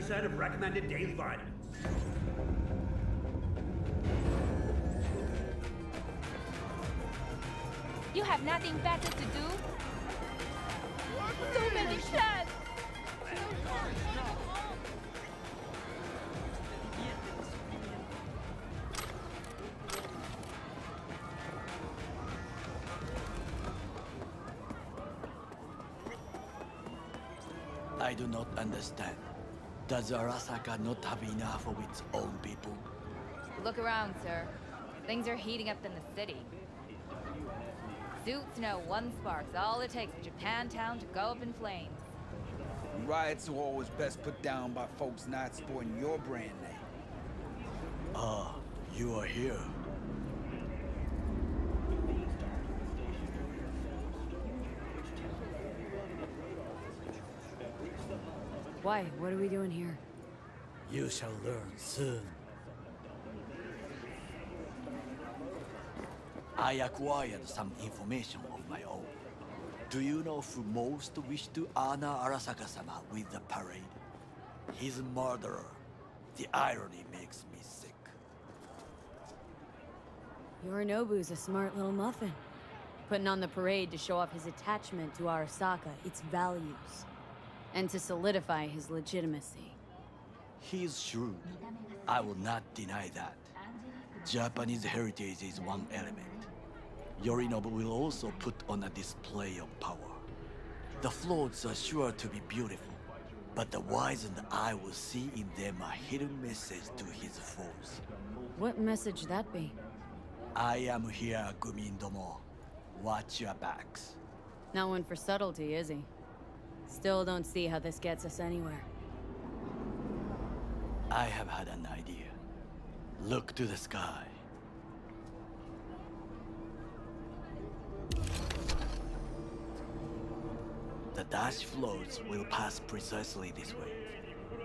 50% of recommended daily vitamins. You have nothing better to do? So many plans! I do not understand. Does Arasaka not have enough of its own people? Look around, sir. Things are heating up in the city. Suits know one spark's all it takes for Japantown to go up in flames. Riots are always best put down by folks not sporting your brand name. Ah, you are here. Why? What are we doing here? You shall learn soon. I acquired some information of my own. Do you know who most wished to honor Arasaka-sama with the parade? His murderer. The irony makes me sick. Yorinobu's a smart little muffin. Putting on the parade to show off his attachment to Arasaka, its values. And to solidify his legitimacy. He's shrewd. I will not deny that. Japanese heritage is one element. Yorinobu will also put on a display of power. The floats are sure to be beautiful, but the wizened eye will see in them a hidden message to his foes. What message that be? I am here, Gumindomo. Watch your backs. Not one for subtlety, is he? Still don't see how this gets us anywhere. I have had an idea. Look to the sky. The dash floats will pass precisely this way.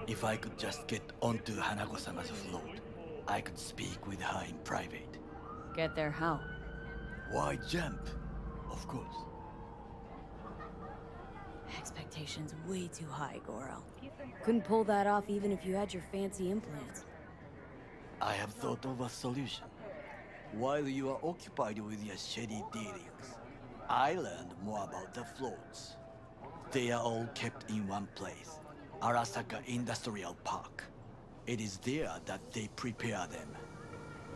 If I could just get onto Hanako-sama's float, I could speak with her in private. Get there how? Why jump? Of course. Expectations way too high, Goro. Couldn't pull that off even if you had your fancy implants. I have thought of a solution. While you are occupied with your shady dealings, I learned more about the floats. They are all kept in one place, Arasaka Industrial Park. It is there that they prepare them.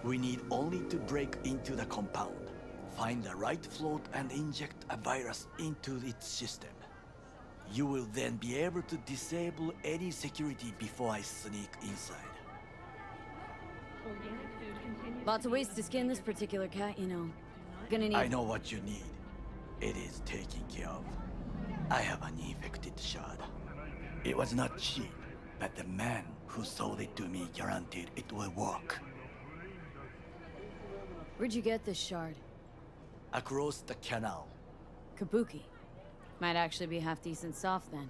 We need only to break into the compound, find the right float and inject a virus into its system. You will then be able to disable any security before I sneak inside. Lots of ways to skin this particular cat, you know. Gonna need... I know what you need. It is taken care of. I have an infected shard. It was not cheap, but the man who sold it to me guaranteed it will work. Where'd you get this shard? Across the canal. Kabuki. Might actually be half-decent soft then.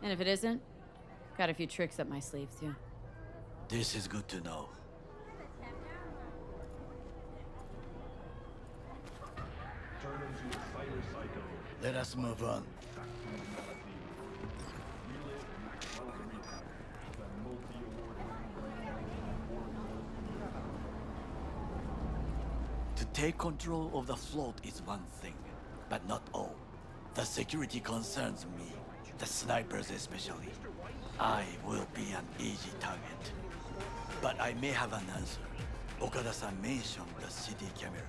And if it isn't, got a few tricks up my sleeve too. This is good to know. Let us move on. To take control of the float is one thing, but not all. The security concerns me, the snipers especially. I will be an easy target. But I may have an answer. Okada-san mentioned the city cameras.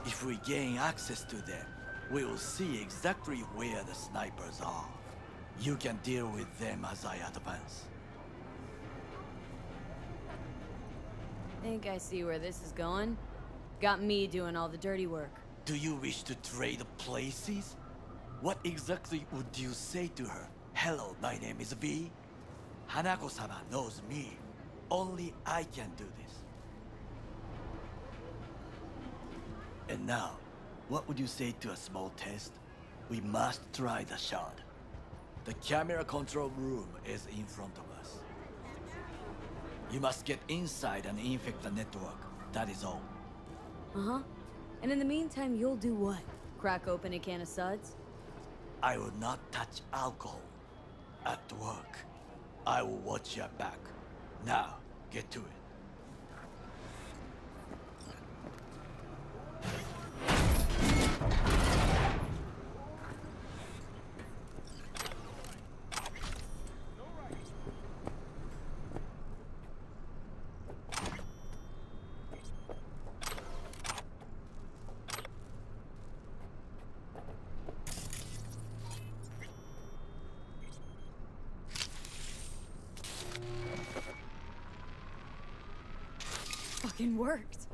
If we gain access to them, we will see exactly where the snipers are. You can deal with them as I advance. Think I see where this is going. Got me doing all the dirty work. Do you wish to trade places? What exactly would you say to her? Hello, my name is V. Hanako-sama knows me. Only I can do this. And now, what would you say to a small test? We must try the shard. The camera control room is in front of us. You must get inside and infect the network. That is all. Uh-huh. And in the meantime, you'll do what? Crack open a can of suds? I will not touch alcohol at work. I will watch your back. Now, get to it. Fucking worked.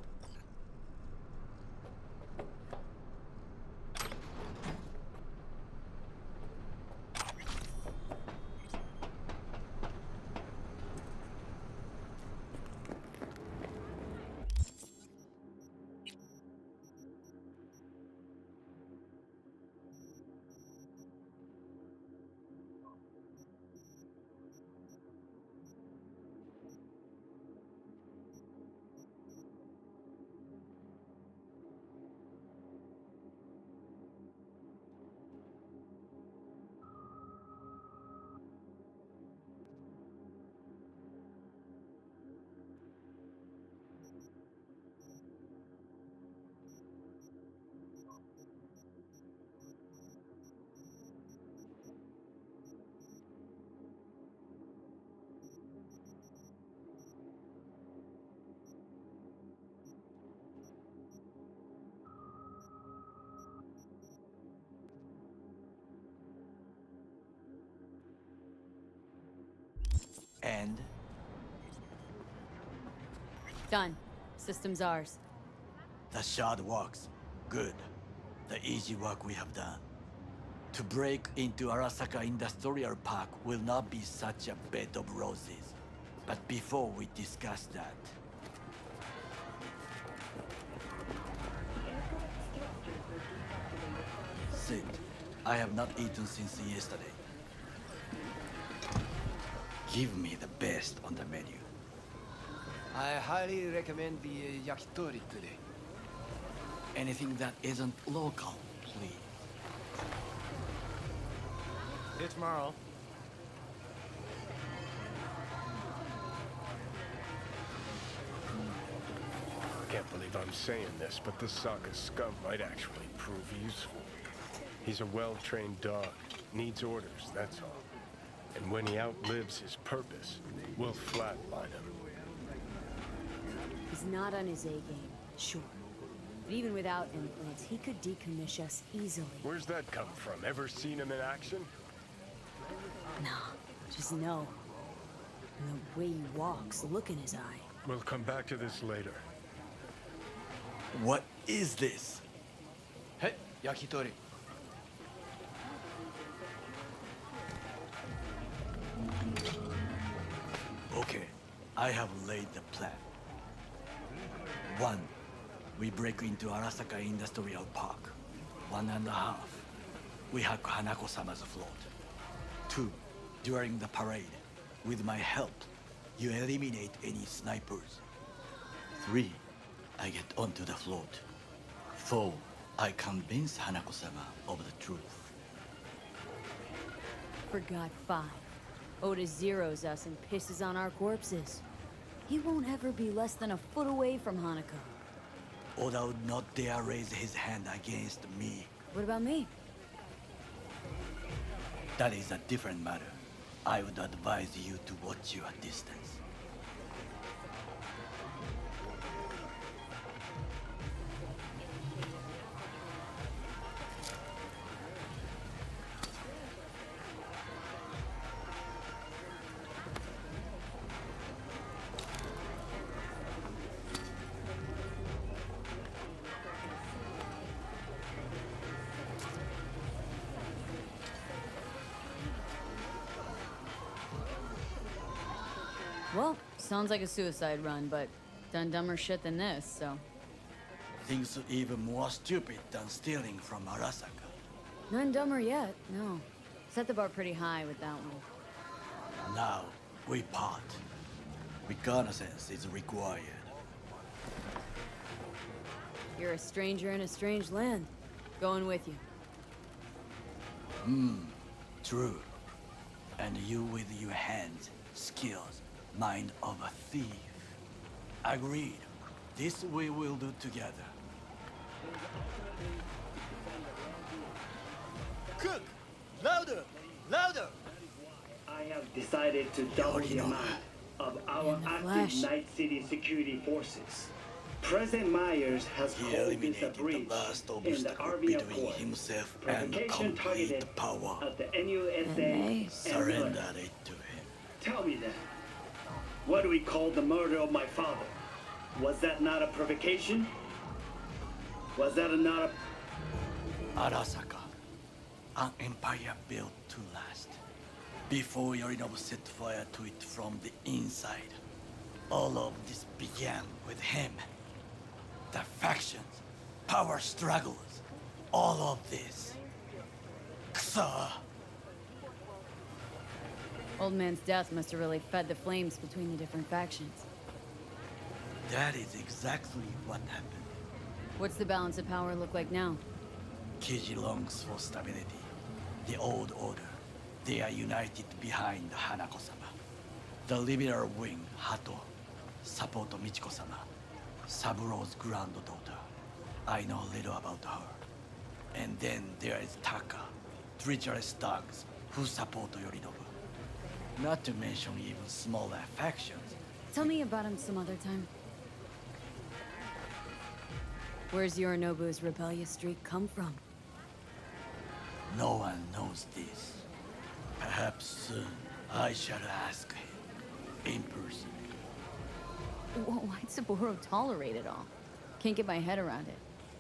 And Done. System's ours. the shard works. Good. The easy work we have done. To break into Arasaka Industrial Park will not be such a bed of roses. But before we discuss that, sit. I have not eaten since yesterday. Give me the best on the menu. I highly recommend the yakitori today. Anything that isn't local, please. See you tomorrow. I can't believe I'm saying this, but this Sokka scum might actually prove useful. He's a well-trained dog. Needs orders, that's all. And when he outlives his purpose, we'll flatline him. He's not on his A game, sure. But even without implants, he could decommission us easily. Where's that come from? Ever seen him in action? No, just no. And the way he walks, look in his eye. We'll come back to this later. What is this? Hey, yakitori. Okay, I have laid the plan. 1. We break into Arasaka Industrial Park. 1.5. We hack Hanako-sama's float. 2. During the parade, with my help, you eliminate any snipers. 3. I get onto the float. 4. I convince Hanako-sama of the truth. Forgot 5. Oda zeroes us and pisses on our corpses. He won't ever be less than a foot away from Hanako. Oda would not dare raise his hand against me. What about me? That is a different matter. I would advise you to watch your distance. Well, sounds like a suicide run, but done dumber shit than this, so... Things even more stupid than stealing from Arasaka. None dumber yet, no. Set the bar pretty high with that one. Now, we part. Reconnaissance is required. You're a stranger in a strange land. Going with you. True. And you with your hands skills, mind of a thief. Agreed. This we will do together. Cook! Louder! Louder! I have decided to double the amount of our In the active flesh. Night City security forces. President Myers has He called this a eliminated the breach last in the obstacle Army between Accord. himself and Provocation targeted complete power. at the NUSA And they and Surrendered it to him. Tell me then, what do we call the murder of my father? Was that not a provocation? Was that not a... Arasaka, an empire built to last. Before Yorinobu set fire to it from the inside, all of this began with him. The factions, power struggles, all of this. Ksa! Old man's death must have really fed the flames between the different factions. That is exactly what happened. What's the balance of power look like now? Kiji longs for stability. The old order. They are united behind Hanako-sama. The liberal wing, Hato, support Michiko-sama, Saburo's granddaughter. I know little about her. And then there is Taka, treacherous thugs who support Yorinobu. Not to mention even smaller factions. Tell me about him some other time. Where's Yorinobu's rebellious streak come from? No one knows this. Perhaps soon I shall ask him in person. Why'd Saburo tolerate it all? Can't get my head around it.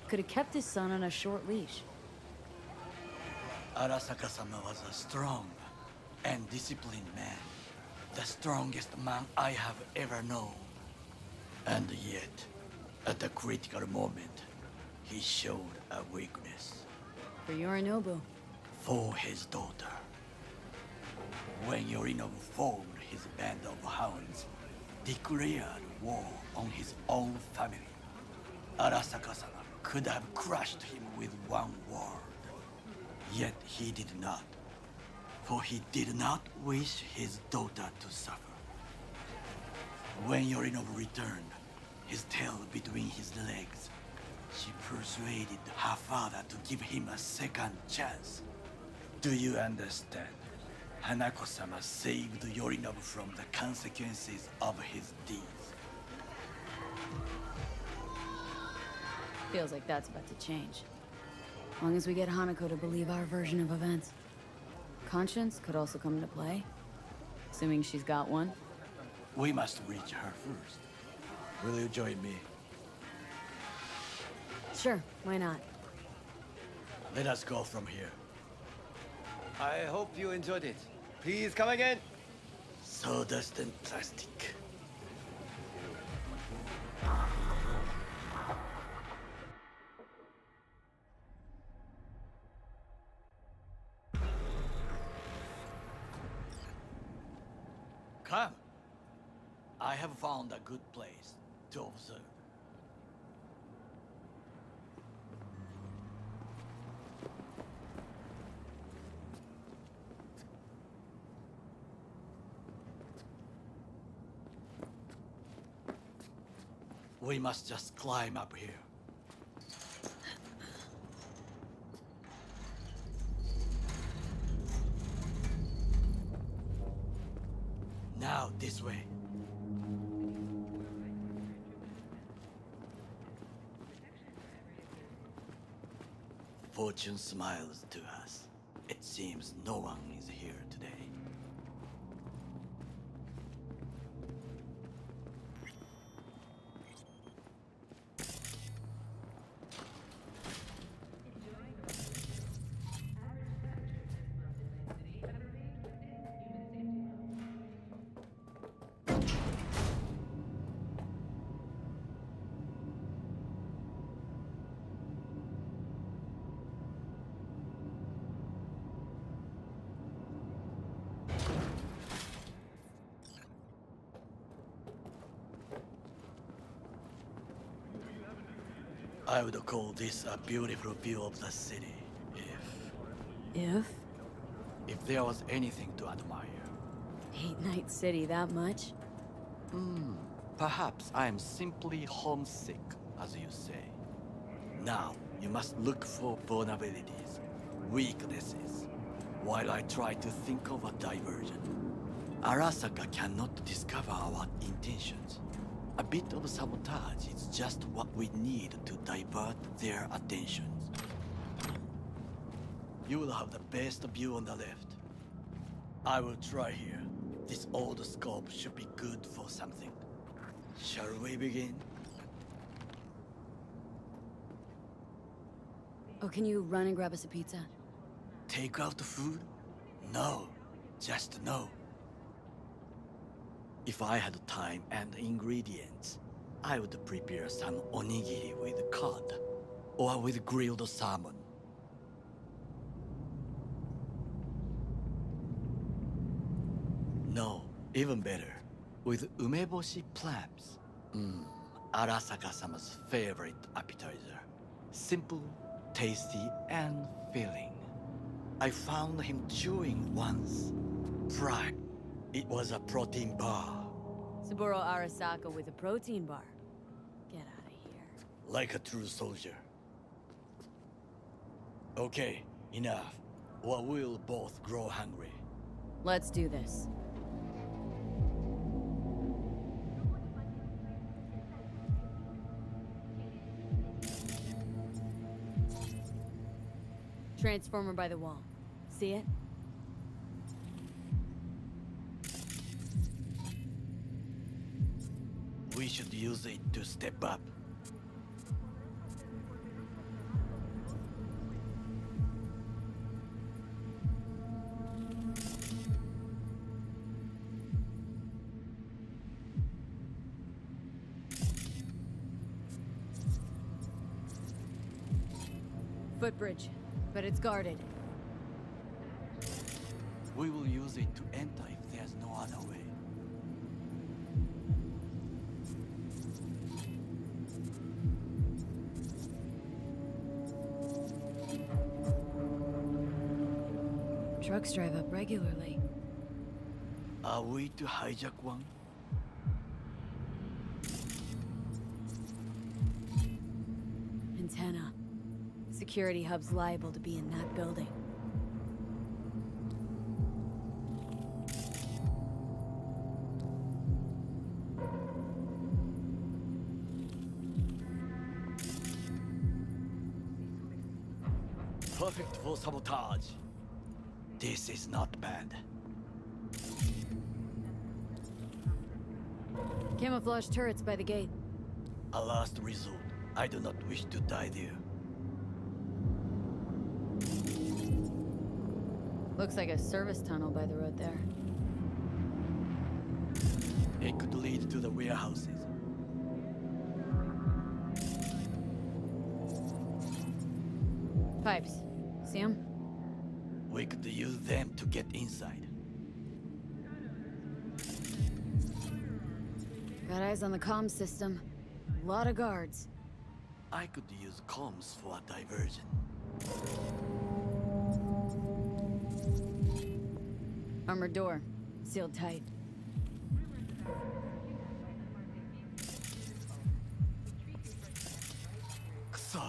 Could have kept his son on a short leash. Arasaka-sama was a strong and disciplined man. The strongest man I have ever known. And yet, at the critical moment, he showed a weakness. For Yorinobu. For his daughter. When Yorinobu formed his band of hounds, declared war on his own family, Arasaka-sama could have crushed him with one word. Yet he did not. For he did not wish his daughter to suffer. When Yorinobu returned, his tail between his legs, she persuaded her father to give him a second chance. Do you understand? Hanako-sama saved Yorinobu from the consequences of his deeds. Feels like that's about to change. As long as we get Hanako to believe our version of events. Conscience could also come into play. Assuming she's got one. We must reach her first. Will you join me? Sure, why not? Let us go from here. I hope you enjoyed it. Please come again. Sawdust and plastic. Come. I have found a good place to observe. We must just climb up here. Now, this way. Fortune smiles to us. It seems no one is here today. I would call this a beautiful view of the city, If? if there was anything to admire. hate Night City that much? Perhaps I am simply homesick, as you say. Now, you must look for vulnerabilities, weaknesses, while I try to think of a diversion. Arasaka cannot discover our intentions. A bit of sabotage is just what we need to divert their attentions. You will have the best view on the left. I will try here. This old scope should be good for something. Shall we begin? Oh, can you run and grab us a pizza? Take out the food? No. Just no. If I had time and ingredients, I would prepare some onigiri with cod, or with grilled salmon. No, even better, with umeboshi clams. Arasaka-sama's favorite appetizer. Simple, tasty, and filling. I found him chewing once. Fried. It was a protein bar. Saburo Arasaka with a protein bar. Get out of here. Like a true soldier. Okay, enough. Or we'll both grow hungry. Let's do this. Transformer by the wall. See it? We should use it to step up. Footbridge, but it's guarded. We will use it to enter if there's no other way. Trucks drive up regularly. Are we to hijack one? Antenna. Security hub's liable to be in that building. Perfect for sabotage. This is not bad. Camouflage turrets by the gate. A last resort. I do not wish to die there. Looks like a service tunnel by the road there. It could lead to the warehouses. Pipes. See 'em? We could use them to get inside. Got eyes on the comm system. A lot of guards. I could use comms for a diversion. Armored door. Sealed tight. So,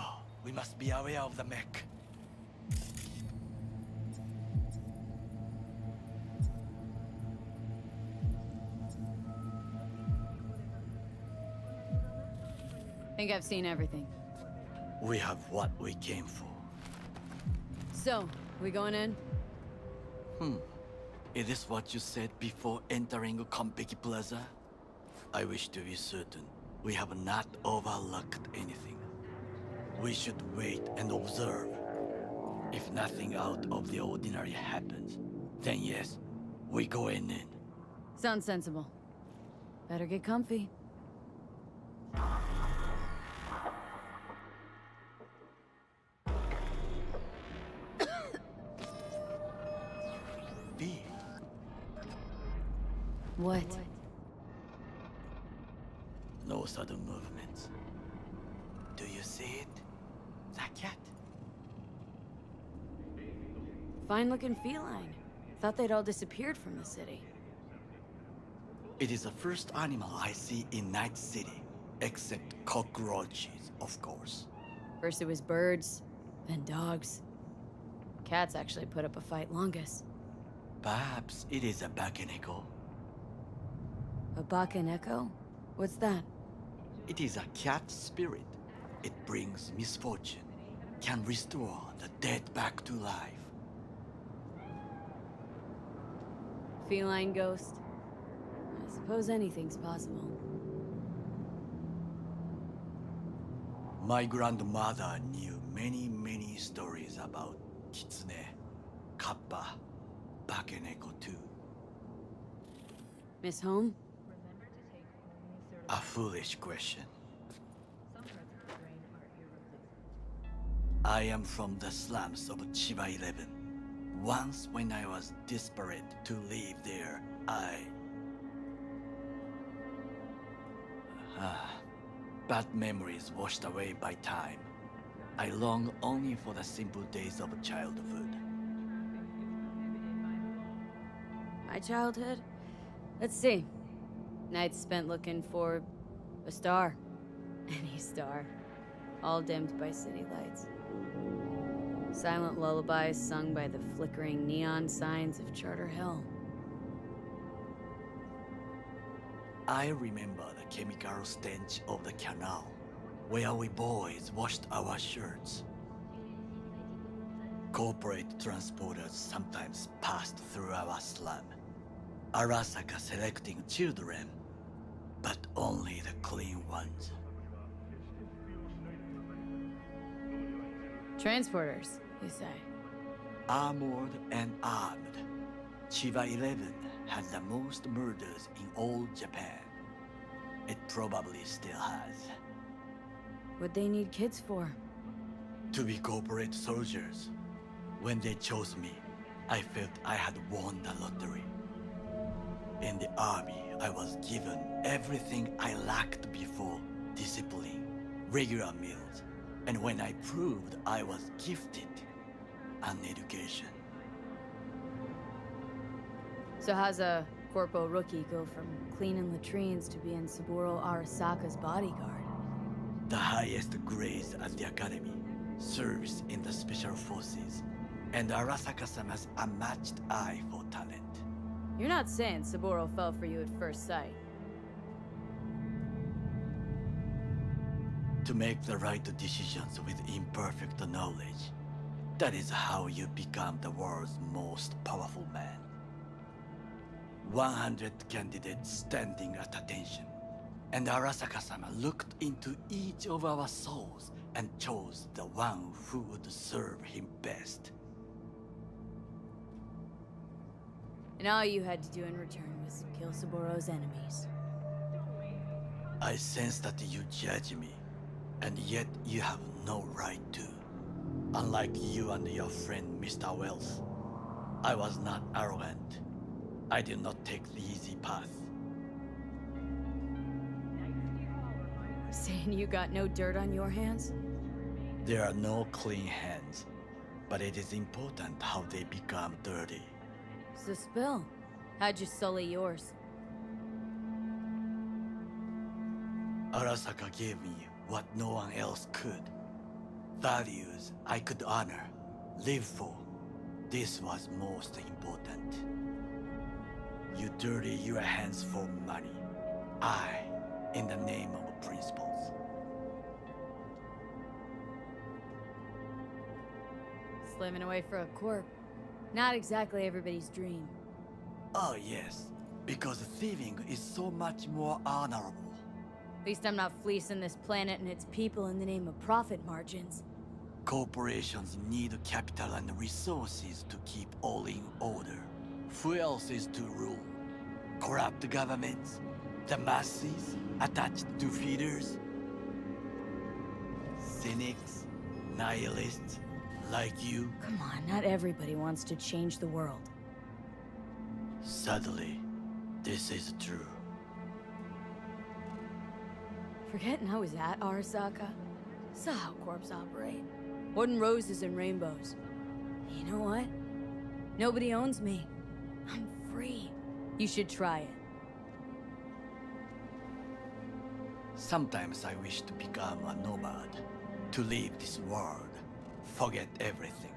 we must be aware of the mech. Think I've seen everything. We have what we came for. So, we going in? Is this what you said before entering Konpeki Plaza? I wish to be certain we have not overlooked anything. We should wait and observe. If nothing out of the ordinary happens, then yes, we go in. Sounds sensible. Better get comfy. B. What? No sudden movements. Do you see it? That cat? Fine looking feline. Thought they'd all disappeared from the city. It is the first animal I see in Night City, except cockroaches, of course. First it was birds, then dogs. Cats actually put up a fight longest. Perhaps it is a bakeneko. A bakaneko? What's that? It is a cat spirit. It brings misfortune, can restore the dead back to life. Feline ghost? I suppose anything's possible. My grandmother knew many stories about kitsune, kappa, bakeneko too. Miss Home? A foolish question. I am from the slums of Chiba 11. Once when I was desperate to live there, bad memories washed away by time. I long only for the simple days of childhood. My childhood? Let's see. Nights spent looking for a star. Any star. All dimmed by city lights. Silent lullabies sung by the flickering neon signs of Charter Hill. I remember the chemical stench of the canal, where we boys washed our shirts. Corporate transporters sometimes passed through our slum. Arasaka selecting children, but only the clean ones. Transporters, you say? Armored and armed, Chiba 11 had the most murders in all Japan. It probably still has. What'd they need kids for? To be corporate soldiers. When they chose me, I felt I had won the lottery. In the army, I was given everything I lacked before: discipline, regular meals, and when I proved I was gifted, an education. So how's a corpo rookie go from cleaning latrines to being Saburo Arasaka's bodyguard? The highest grades at the academy, service in the special forces, and Arasaka-sama's unmatched eye for talent. You're not saying Saburo fell for you at first sight. To make the right decisions with imperfect knowledge, that is how you become the world's most powerful man. 100 candidates standing at attention, and Arasaka-sama looked into each of our souls and chose the one who would serve him best. And all you had to do in return was kill Saburo's enemies. I sense that you judge me, and yet you have no right to. Unlike you and your friend Mr. Wells, I was not arrogant. I did not take the easy path. Saying you got no dirt on your hands? There are no clean hands, but it is important how they become dirty. So spill. How'd you sully yours? Arasaka gave me what no one else could. Values I could honor, live for. This was most important. You dirty your hands for money. I, in the name of principles. Slaving away for a corp. Not exactly everybody's dream. Oh yes, because thieving is so much more honorable. At least I'm not fleecing this planet and its people in the name of profit margins. Corporations need capital and resources to keep all in order. Who else is to rule? Corrupt governments? The masses attached to feeders? Cynics? Nihilists? Like you? Come on, not everybody wants to change the world. Sadly, this is true. Forgetting I was at Arasaka? Saw how corps operate. Wasn't roses and rainbows. You know what? Nobody owns me. I'm free. You should try it. Sometimes I wish to become a nomad, to leave this world, forget everything.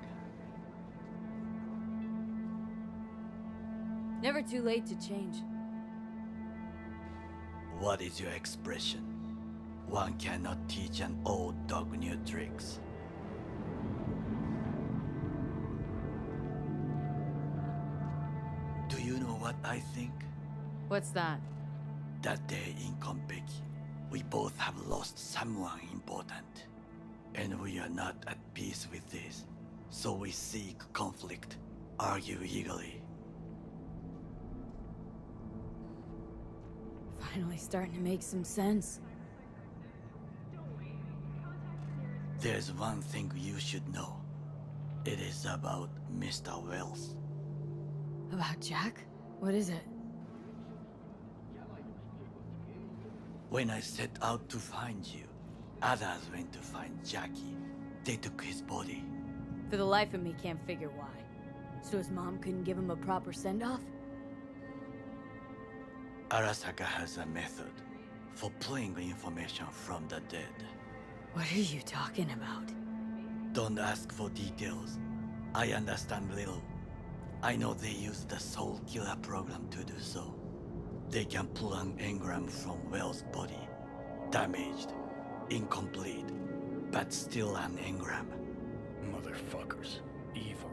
Never too late to change. What is your expression? One cannot teach an old dog new tricks. Do you know what I think? What's that? That day in Konpeki, we both have lost someone important. And we are not at peace with this. So we seek conflict, argue eagerly. Finally starting to make some sense. There's one thing you should know. It is about Mr. Wells. About Jack? What is it? When I set out to find you, others went to find Jackie. They took his body. For the life of me, can't figure why. So his mom couldn't give him a proper send-off? Arasaka has a method for pulling information from the dead. What are you talking about? Don't ask for details. I understand little. I know they use the Soul Killer program to do so. They can pull an engram from Wells' body. Damaged, incomplete, but still an engram. Motherfuckers. Evil.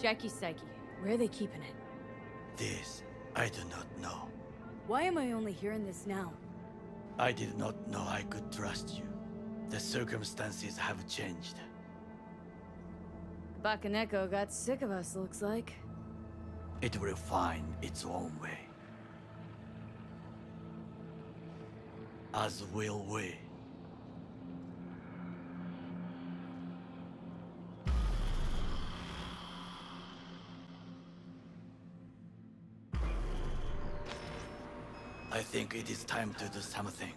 Jackie's psyche. Where are they keeping it? This, I do not know. Why am I only hearing this now? I did not know I could trust you. The circumstances have changed. Bakaneko got sick of us, looks like. It will find its own way. As will we. I think it is time to do something.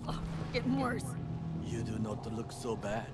Oh, getting worse. You do not look so bad.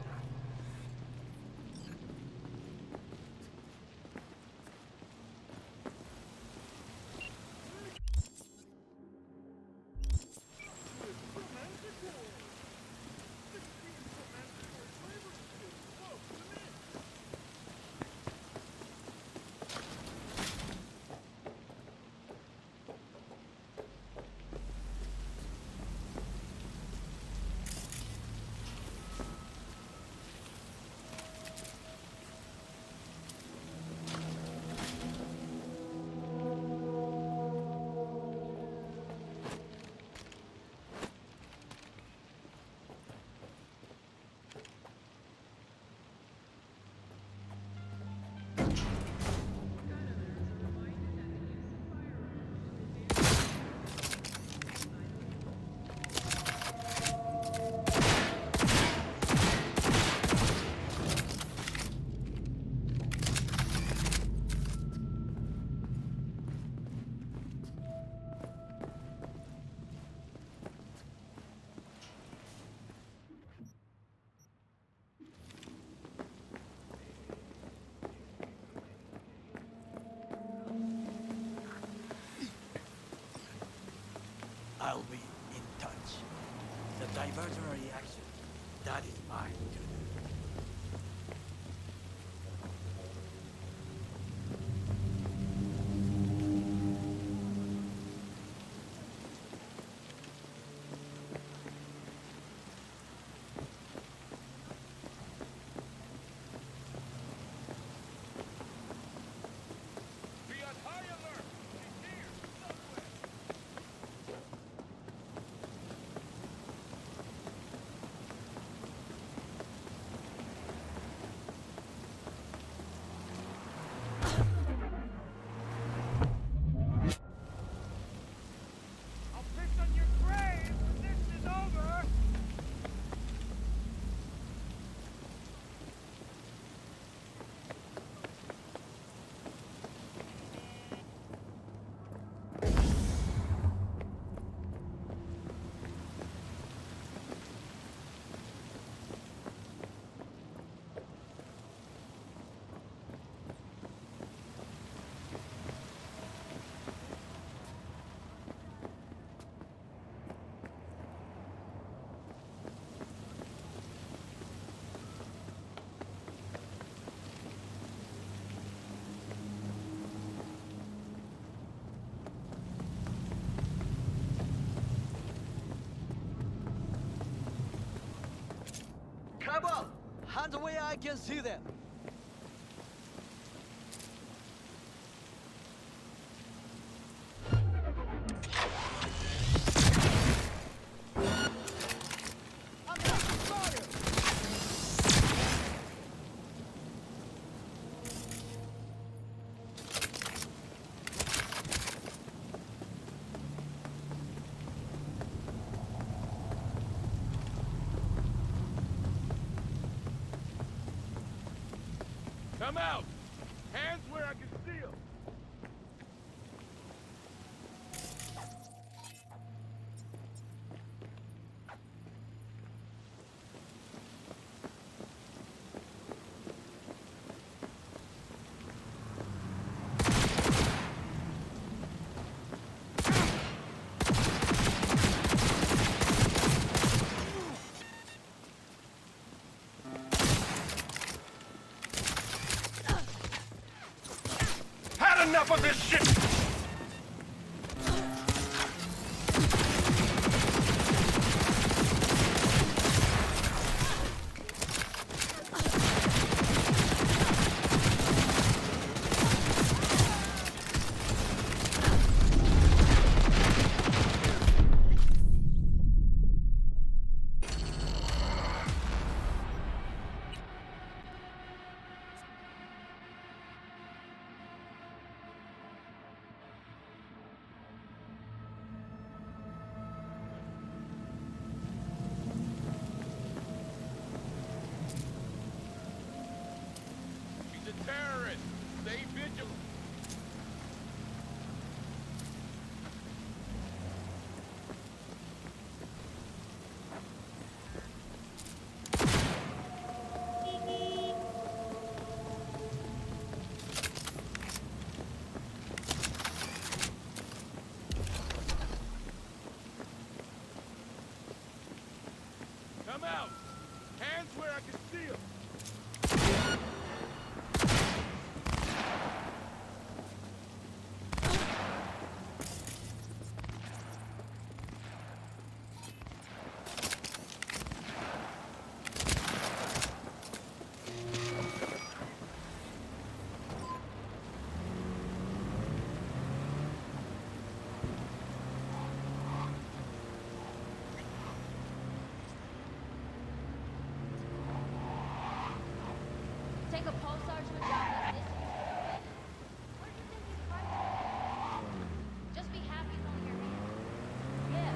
I'll be in touch. The diversionary action, that is mine to do. Step up! Hands where I can see them. Come out! Hands where I can see them! Had enough of this shit! He's a terrorist! Stay vigilant! Come out! Hands where I can see them! Take a pulsar to a job like this. Where do you think he's from? Just be happy he's on your hands. Yeah.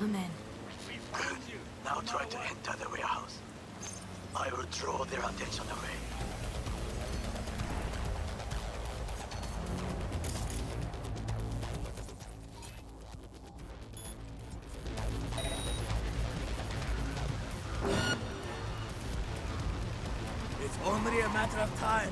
I'm in. Now try to enter the warehouse. I will draw their attention away. It's only a matter of time.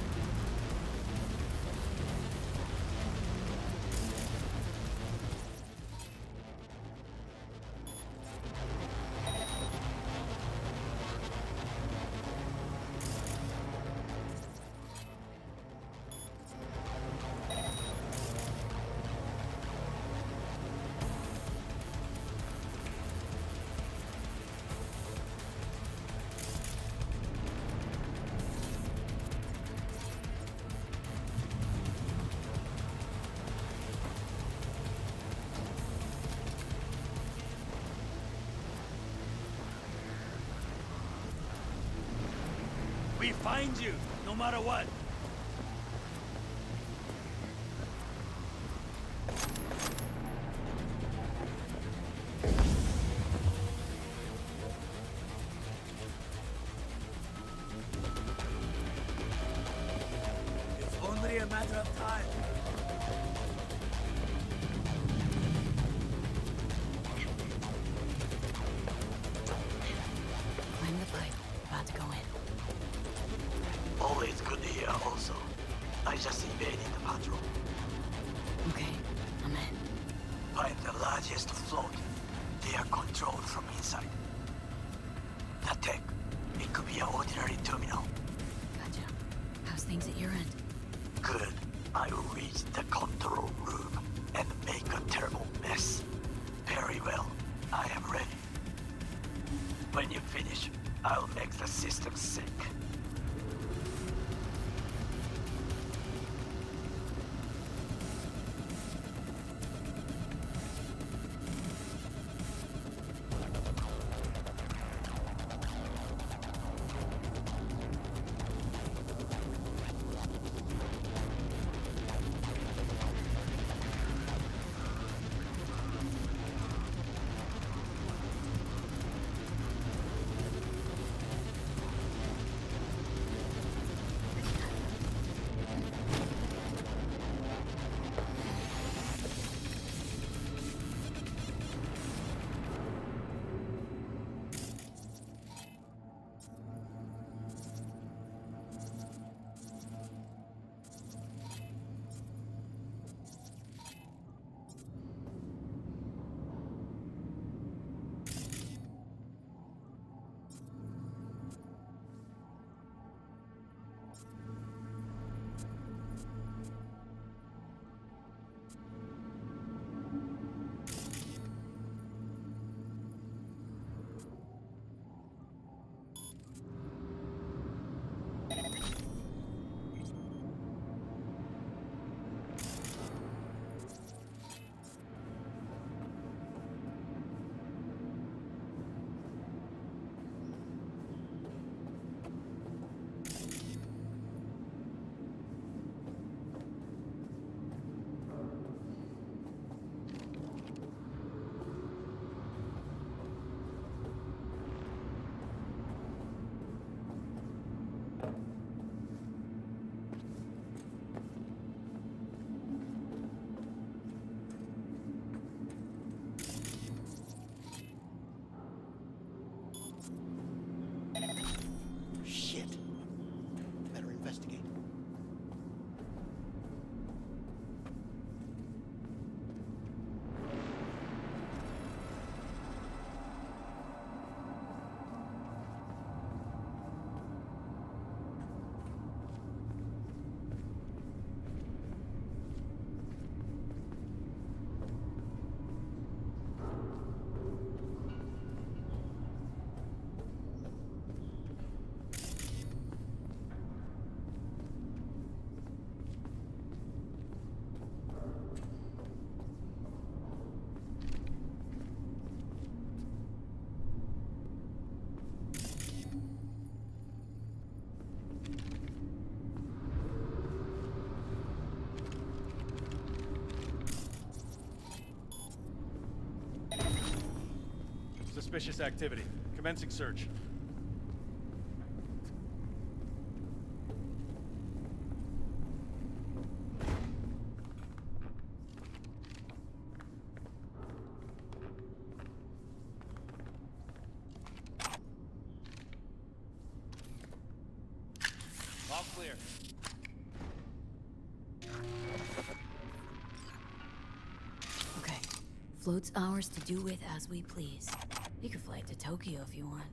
We find you, no matter what. only a matter of time. Climb the pipe. About to go in. Always good here also. I just invaded the patrol. Okay, I'm in. Find the largest float. They are controlled from inside. The tech. It could be an ordinary terminal. Gotcha. How's things at your end? Good. I will reach the control room and make a terrible mess. Very well. I am ready. When you finish, I'll make the system sick. Shit. Better investigate. Suspicious activity. Commencing search. All clear. Okay. Float's ours to do with as we please. You can fly to Tokyo if you want.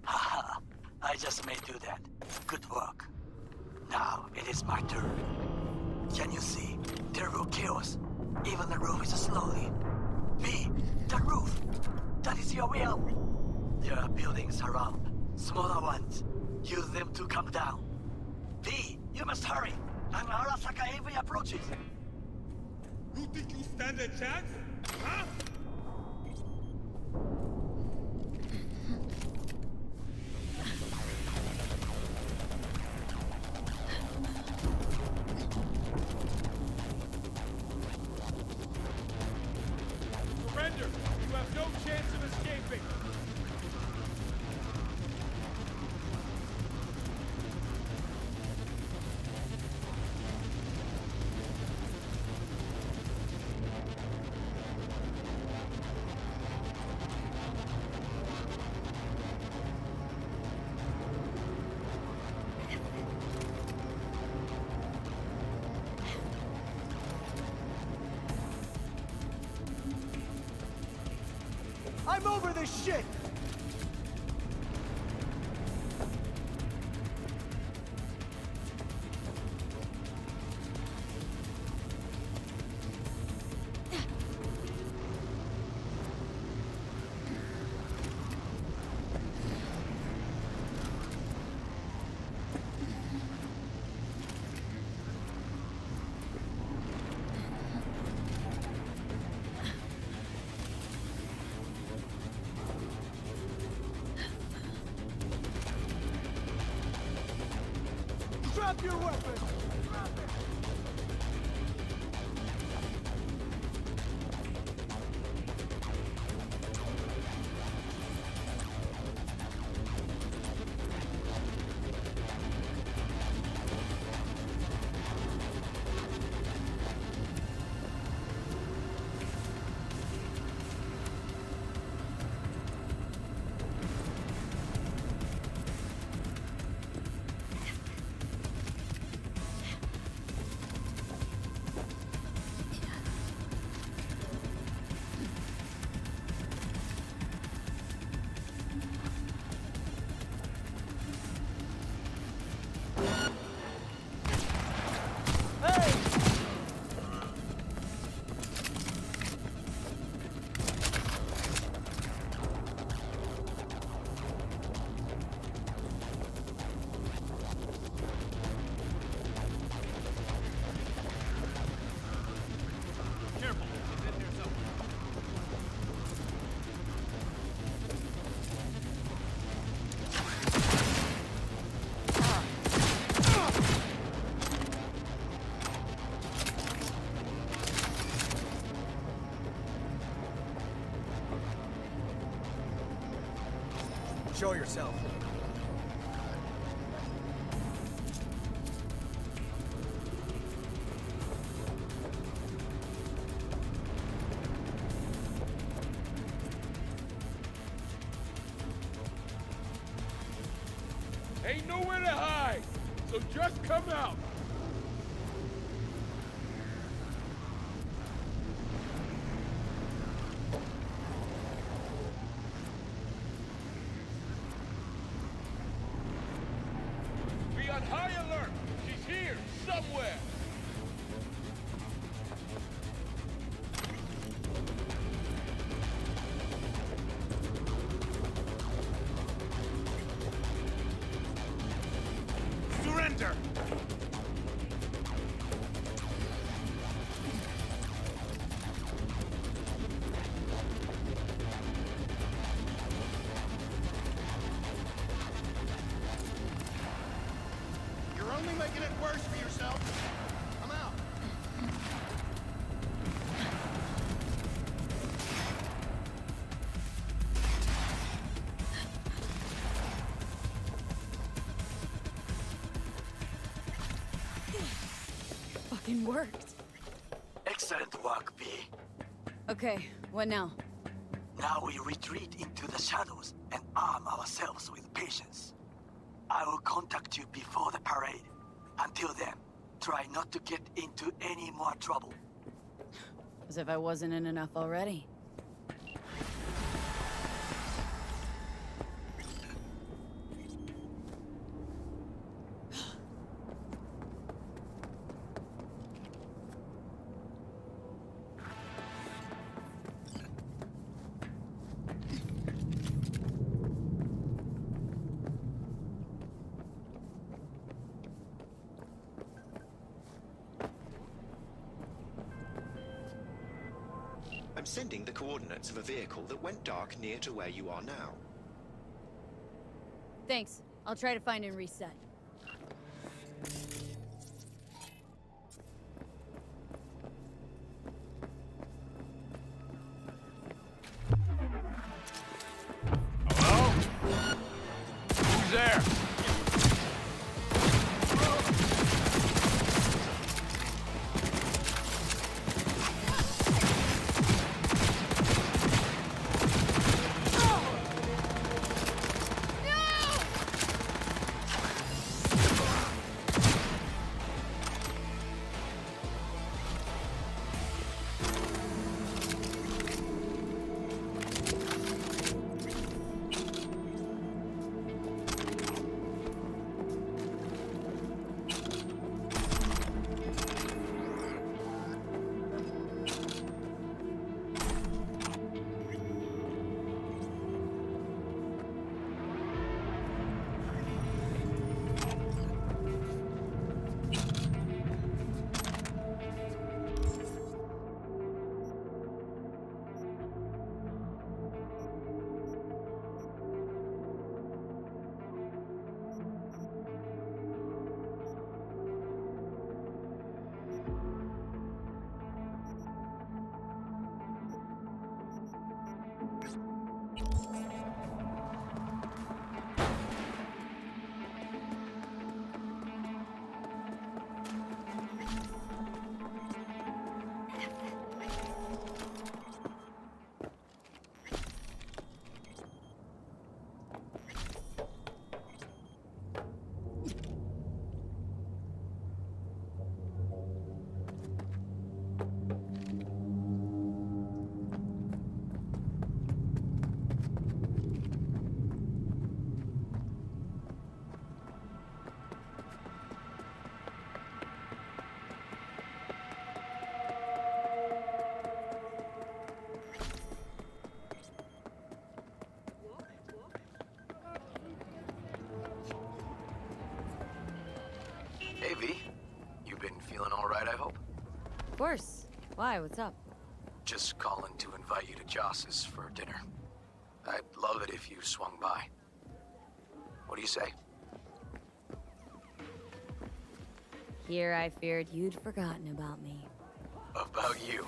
Haha, I just may do that. Good work. Now it is my turn. Can you see? Terrible chaos. Even the roof is slowly. B, the roof. That is your way out. There are buildings around. Smaller ones. Use them to come down. B, you must hurry. An Arasaka AV approaches. You think you stand a chance? Huh? Surrender! You have no chance of escaping! I'm over this shit! Drop your weapon! Careful. He's in here somewhere. Show yourself. Ain't nowhere to hide, so just come out. Be on high alert. She's here, somewhere. Surrender! You're only making it worse for yourself. I'm out. Fucking worked. Excellent work, V. Okay, what now? Now we retreat into the shadows and arm ourselves with patience. I will contact you before the parade. Until then, try not to get into any more trouble. As if I wasn't in enough already. I'm sending the coordinates of a vehicle that went dark near to where you are now. Thanks. I'll try to find and reset. Hello? Who's there? Hey, V. You been feeling all right, I hope? Of course. Why? What's up? Just calling to invite you to Joss's for dinner. I'd love it if you swung by. What do you say? Here I feared you'd forgotten about me. About you?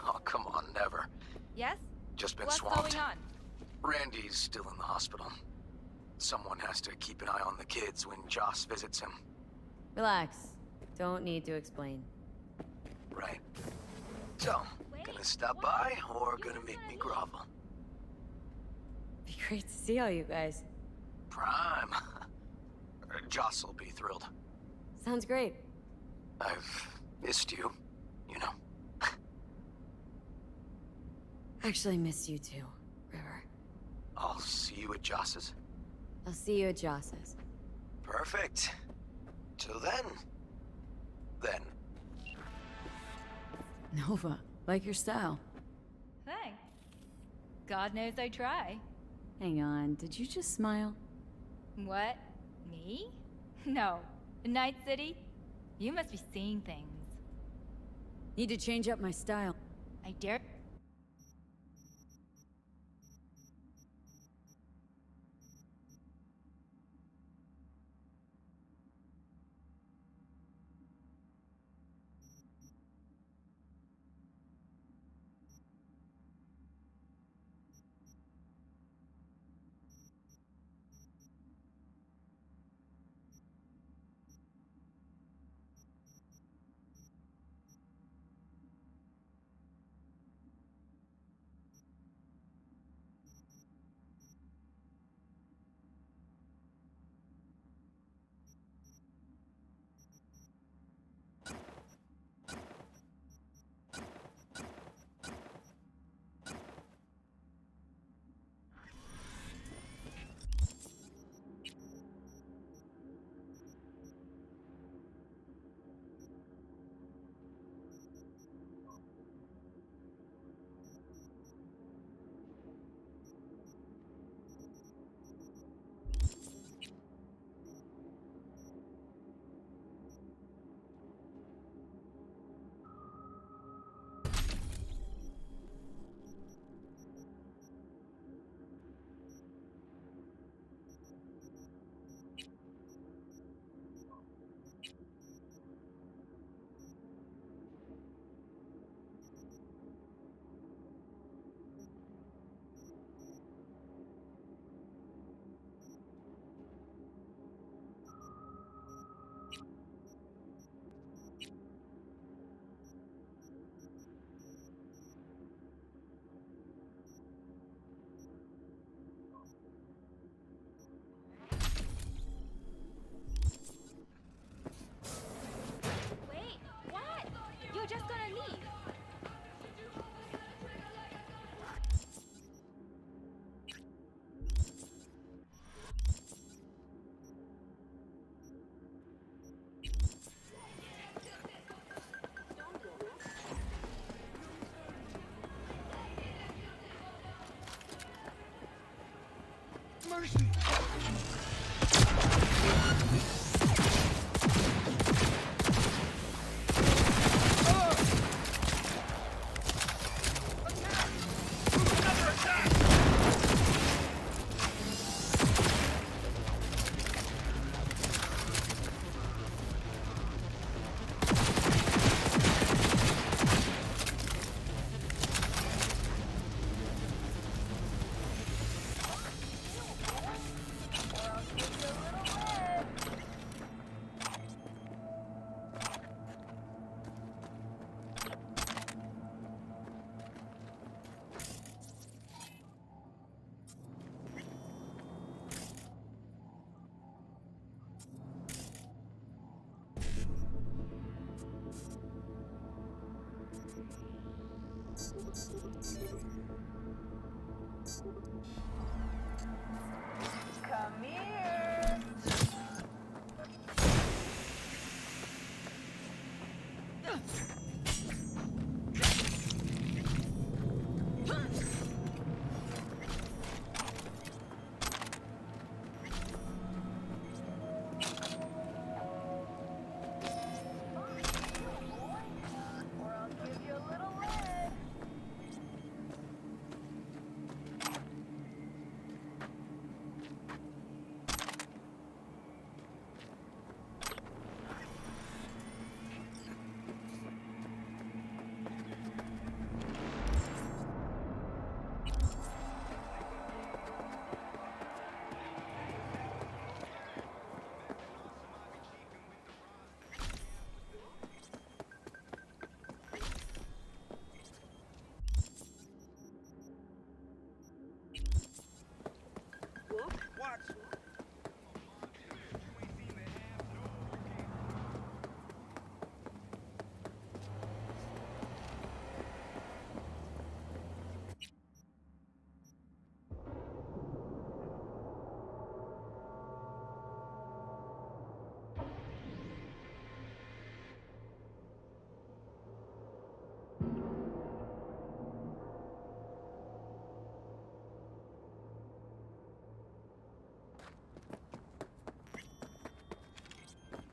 Oh, come on, never. Yes? Just been What's swamped. going on? Randy's still in the hospital. Someone has to keep an eye on the kids when Joss visits him. Relax. Don't need to explain. Right. So, gonna stop by or gonna make me grovel? Be great to see all you guys. Prime. Joss will be thrilled. Sounds great. I've missed you, you know. Actually miss you too, River. I'll see you at Joss's. I'll see you at Joss's. Perfect. Till then. Then. Nova, like your style. Thanks. God knows I try. Hang on, did you just smile? What? Me? No. Night City? You must be seeing things. Need to change up my style. I dare.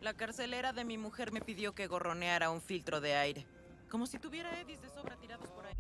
La carcelera de mi mujer me pidió que gorroneara un filtro de aire. Como si tuviera eddies de sobra tirados por ahí.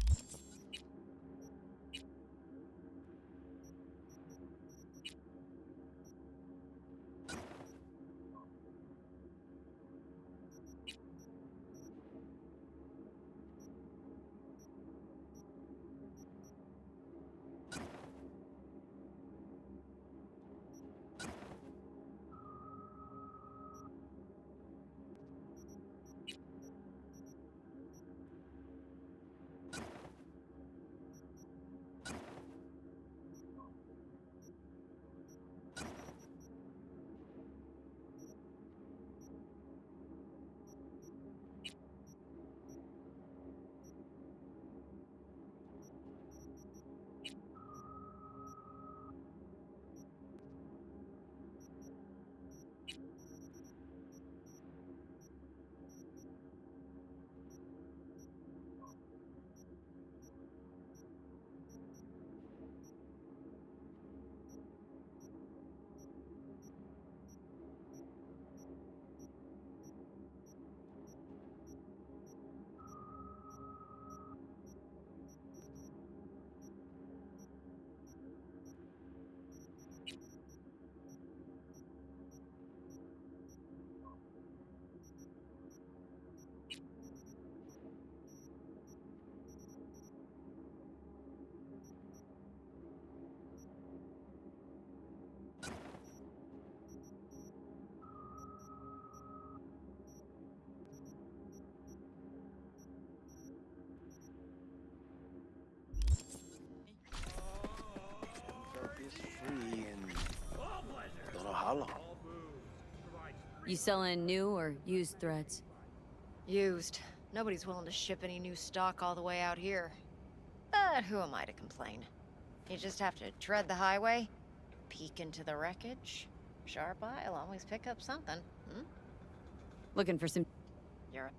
Is free in don't know how long. You selling new or used threads? Used. Nobody's willing to ship any new stock all the way out here. But who am I to complain? You just have to tread the highway, peek into the wreckage. Sharp eye'll always pick up something, hmm? Looking for some... You're...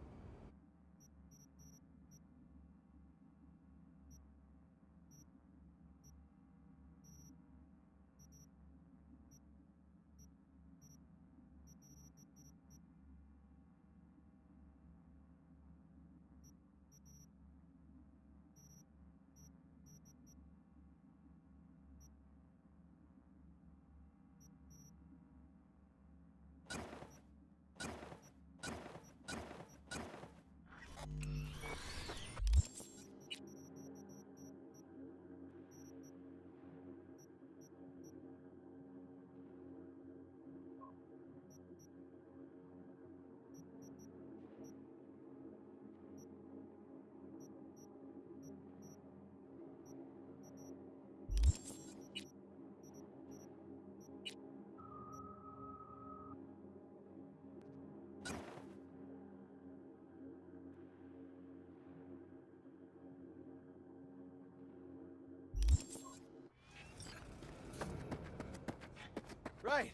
Right.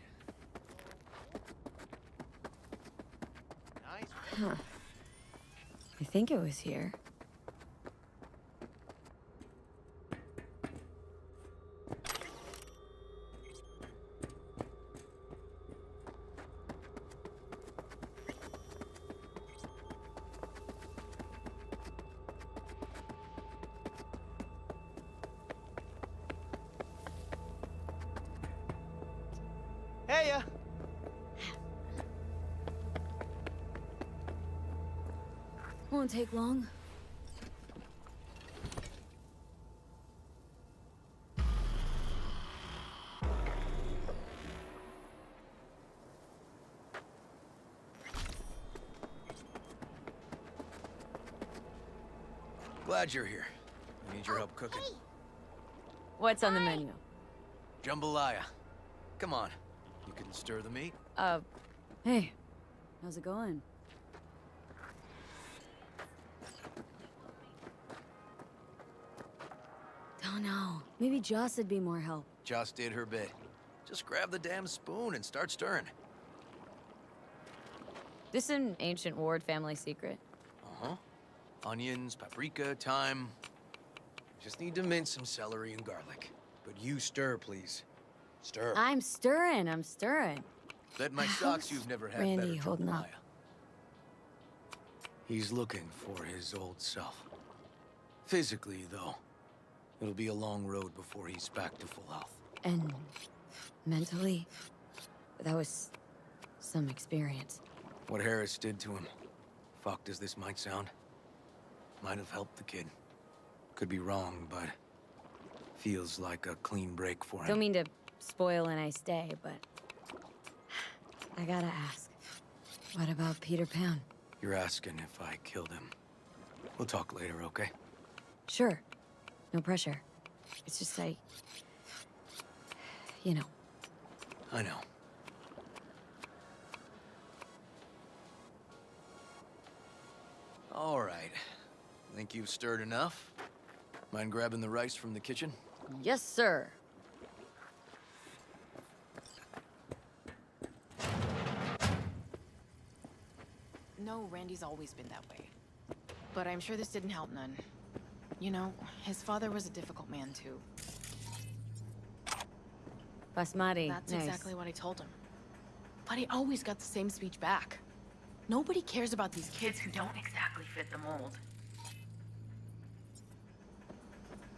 Nice. Huh. I think it was here. Heya! Won't take long. Glad you're here. I need your help cooking. What's on the menu? Jambalaya. Come on. You can stir the meat. Hey. How's it going? Don't know. Maybe Joss would be more help. Joss did her bit. Just grab the damn spoon and start stirring. This an ancient Ward family secret. Uh-huh. Onions, paprika, thyme. Just need to mince some celery and garlic. But you stir, please. Stir. I'm stirring. Bet my socks you've never had Randy better holding jambalaya. up. He's looking for his old self. Physically, though, it'll be a long road before he's back to full health. And mentally, that was some experience. What Harris did to him, fucked as this might sound, might have helped the kid. Could be wrong, but feels like a clean break for him. Don't mean to spoil a nice day, but I gotta ask. What about Peter Pan? You're asking if I killed him. We'll talk later, okay? Sure. No pressure. It's just you know. I know. All right. Think you've stirred enough? Mind grabbing the rice from the kitchen? Yes, sir. No, Randy's always been that way. But I'm sure this didn't help none. You know, his father was a difficult man, too. Basmati. That's nice. exactly what I told him. But he always got the same speech back. Nobody cares about these kids who don't exactly fit the mold.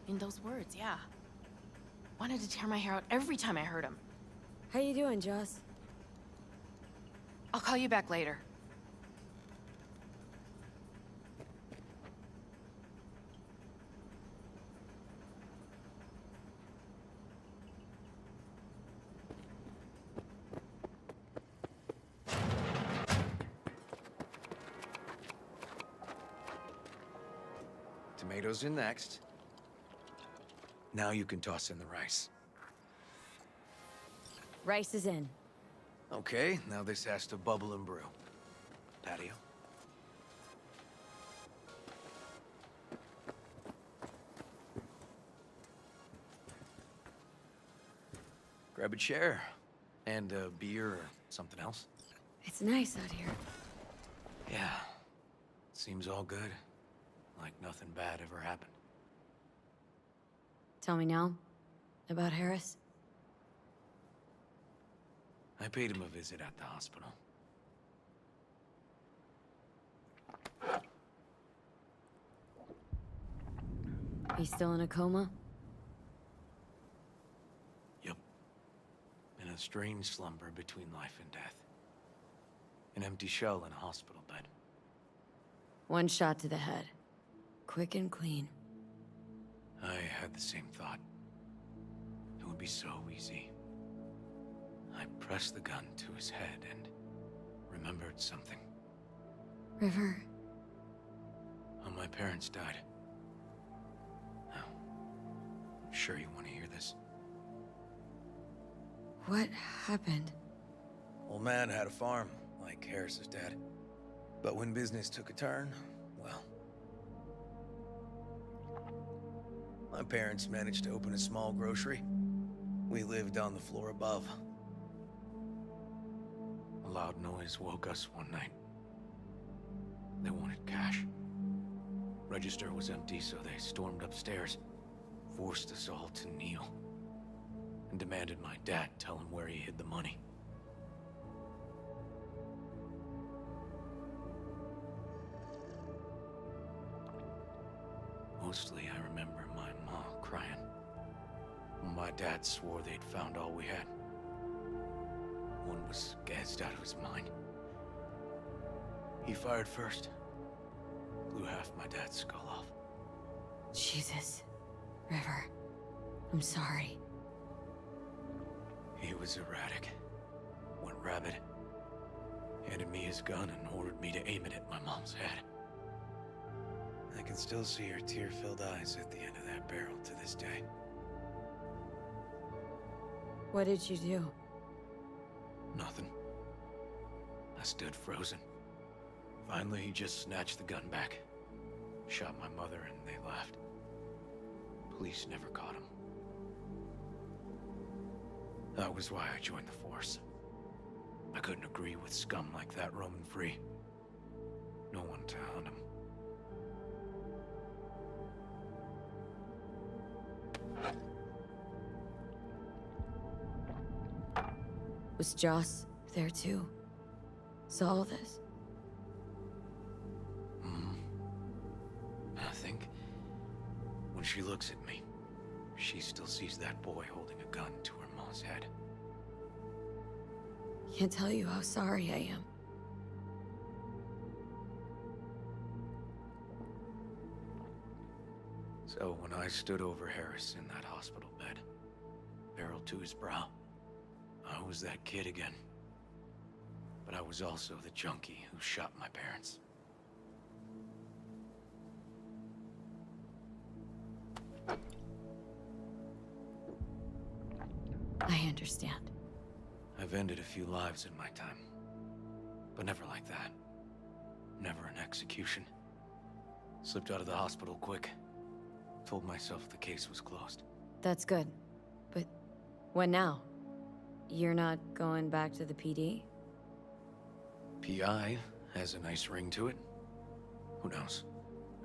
In those words, yeah. Wanted to tear my hair out every time I heard him. How you doing, Joss? I'll call you back later. Tomatoes in next. Now you can toss in the rice. Rice is in. Okay, now this has to bubble and brew. Patio. Grab a chair. And a beer or something else. It's nice out here. Yeah. Seems all good. Like nothing bad ever happened. Tell me now about Harris. I paid him a visit at the hospital. He's still in a coma? Yep. In a strange slumber between life and death. An empty shell in a hospital bed. One shot to the head. Quick and clean. I had the same thought. It would be so easy. I pressed the gun to his head and remembered something. River. How my parents died. Now, I'm sure you want to hear this. What happened? Old man had a farm, like Harris's dad. But when business took a turn, well... my parents managed to open a small grocery. We lived on the floor above. A loud noise woke us one night. They wanted cash. Register was empty, so they stormed upstairs, forced us all to kneel, and demanded my dad tell him where he hid the money. Mostly, I remember my ma crying. My dad swore they'd found all we had. One was gassed out of his mind. He fired first. Blew half my dad's skull off. Jesus. River. I'm sorry. He was erratic. Went rabid. Handed me his gun and ordered me to aim it at my mom's head. I can still see her tear-filled eyes at the end of that barrel to this day. What did you do? Nothing. I stood frozen. Finally, he just snatched the gun back. Shot my mother and they left. Police never caught him. That was why I joined the force. I couldn't agree with scum like that roaming free. No one to hunt him. Was Joss there too? Saw all this? I think when she looks at me, she still sees that boy holding a gun to her ma's head. Can't tell you how sorry I am. So when I stood over Harris in that hospital bed, barrel to his brow, I was that kid again. But I was also the junkie who shot my parents. I understand. I've ended a few lives in my time, but never like that. Never an execution. Slipped out of the hospital quick. Told myself the case was closed. That's good. But what now? You're not going back to the PD? PI has a nice ring to it. Who knows?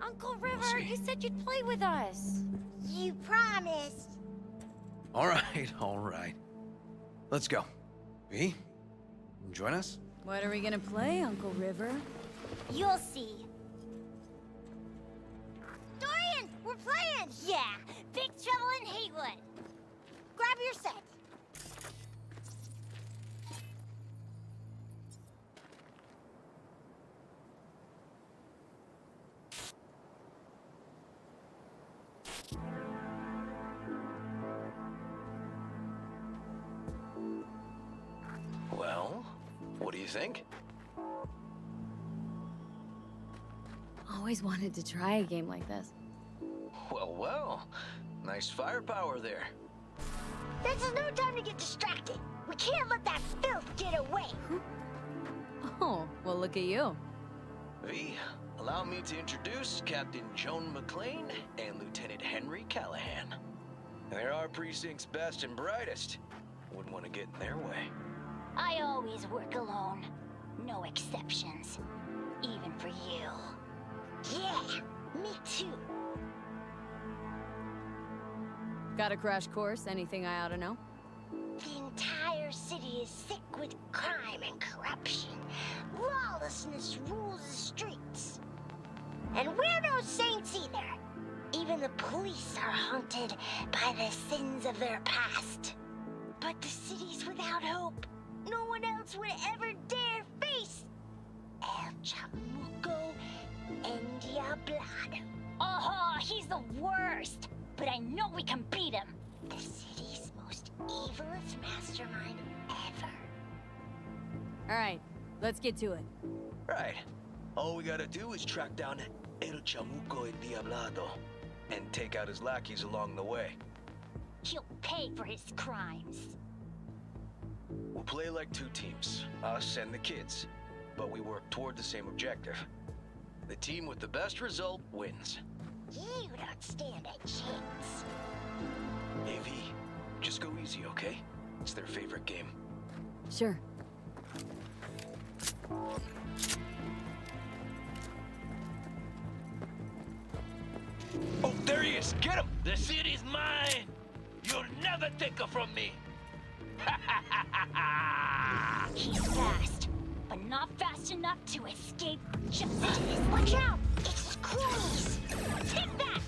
Uncle We'll River, see. you said you'd play with us. You promised. All right, all right. Let's go. V, join us? What are we gonna play, Uncle River? You'll see. Dorian, we're playing! Yeah, Big Trouble in Haywood. Grab your set. Well, what do you think? Always wanted to try a game like this. Well, nice firepower there. This is no time to get distracted. We can't let that filth get away. Oh, well look at you. V, allow me to introduce Captain Joan McClane and Lieutenant Henry Callahan. They're our precinct's best and brightest. Wouldn't want to get in their way. I always work alone. No exceptions. Even for you. Yeah, me too. Got a crash course? Anything I ought to know? The entire city is sick with crime and corruption. Lawlessness rules the streets. And we're no saints either. Even the police are haunted by the sins of their past. But the city's without hope. No one else would ever dare face El Chamuco Endiablado. Oh, he's the worst. But I know we can beat him. The city's most evilest mastermind ever. All right, let's get to it. Right. All we gotta do is track down El Chamuco Endiablado and take out his lackeys along the way. He'll pay for his crimes. We'll play like two teams, us and the kids, but we work toward the same objective. The team with the best result wins. You don't stand a chance. AV, just go easy, okay? It's their favorite game. Sure. Oh, there he is! Get him! The city's mine! You'll never take her from me! He's fast, but not fast enough to escape justice. Watch out! It's Cronies! Take that!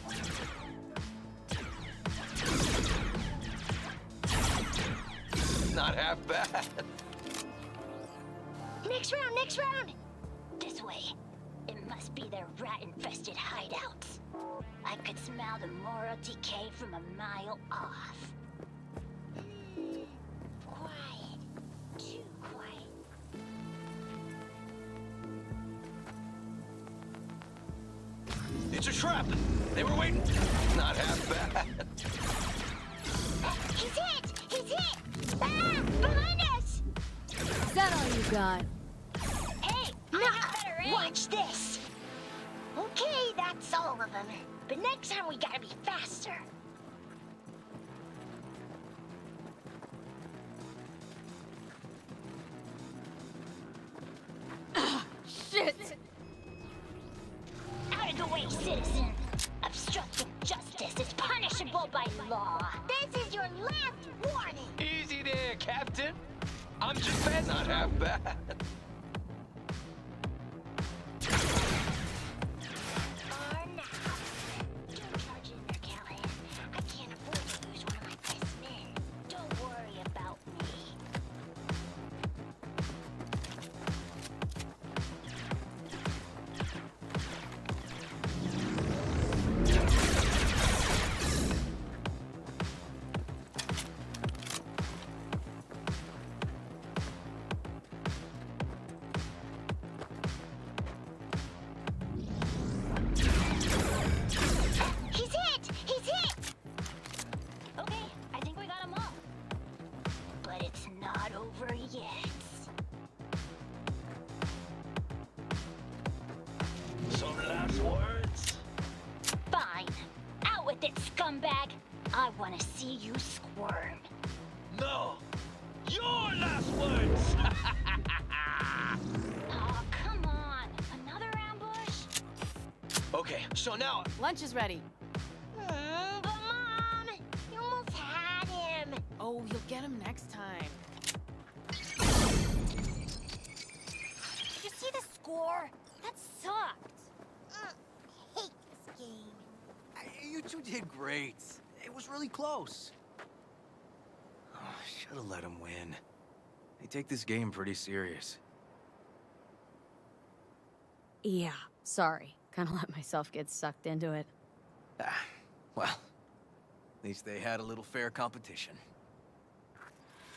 Not half bad. Next round, next round! This way. It must be their rat-infested hideouts. I could smell the moral decay from a mile off. Quiet. Too quiet. It's a trap! They were waiting. Not half bad. He's hit! He's hit! Ah! Behind us! Is that all you got? Hey! Watch this! Okay, that's all of them. But next time we gotta be faster. Shit! Out of the way, citizen! Obstructing justice is punishable by law. This is your last warning! Easy there, Captain. I'm just bad. Not half bad. Or now. Don't charge in there, Callahan. I can't afford to lose one of my best men. Don't worry about me. He's hit! He's hit! Okay, I think we got them all. But it's not over yet. Some last words? Fine. Out with it, scumbag. I want to see you squirm. No. Your last words. Oh, come on. Another ambush? Okay, so now Lunch is ready. But Mom, you almost had him. Oh, you'll get him next time. Did you see the score? That sucked. I hate this game. You two did great. It was really close. Oh, should have let him win. They take this game pretty serious. Yeah, sorry. Kinda let myself get sucked into it. Well, at least they had a little fair competition.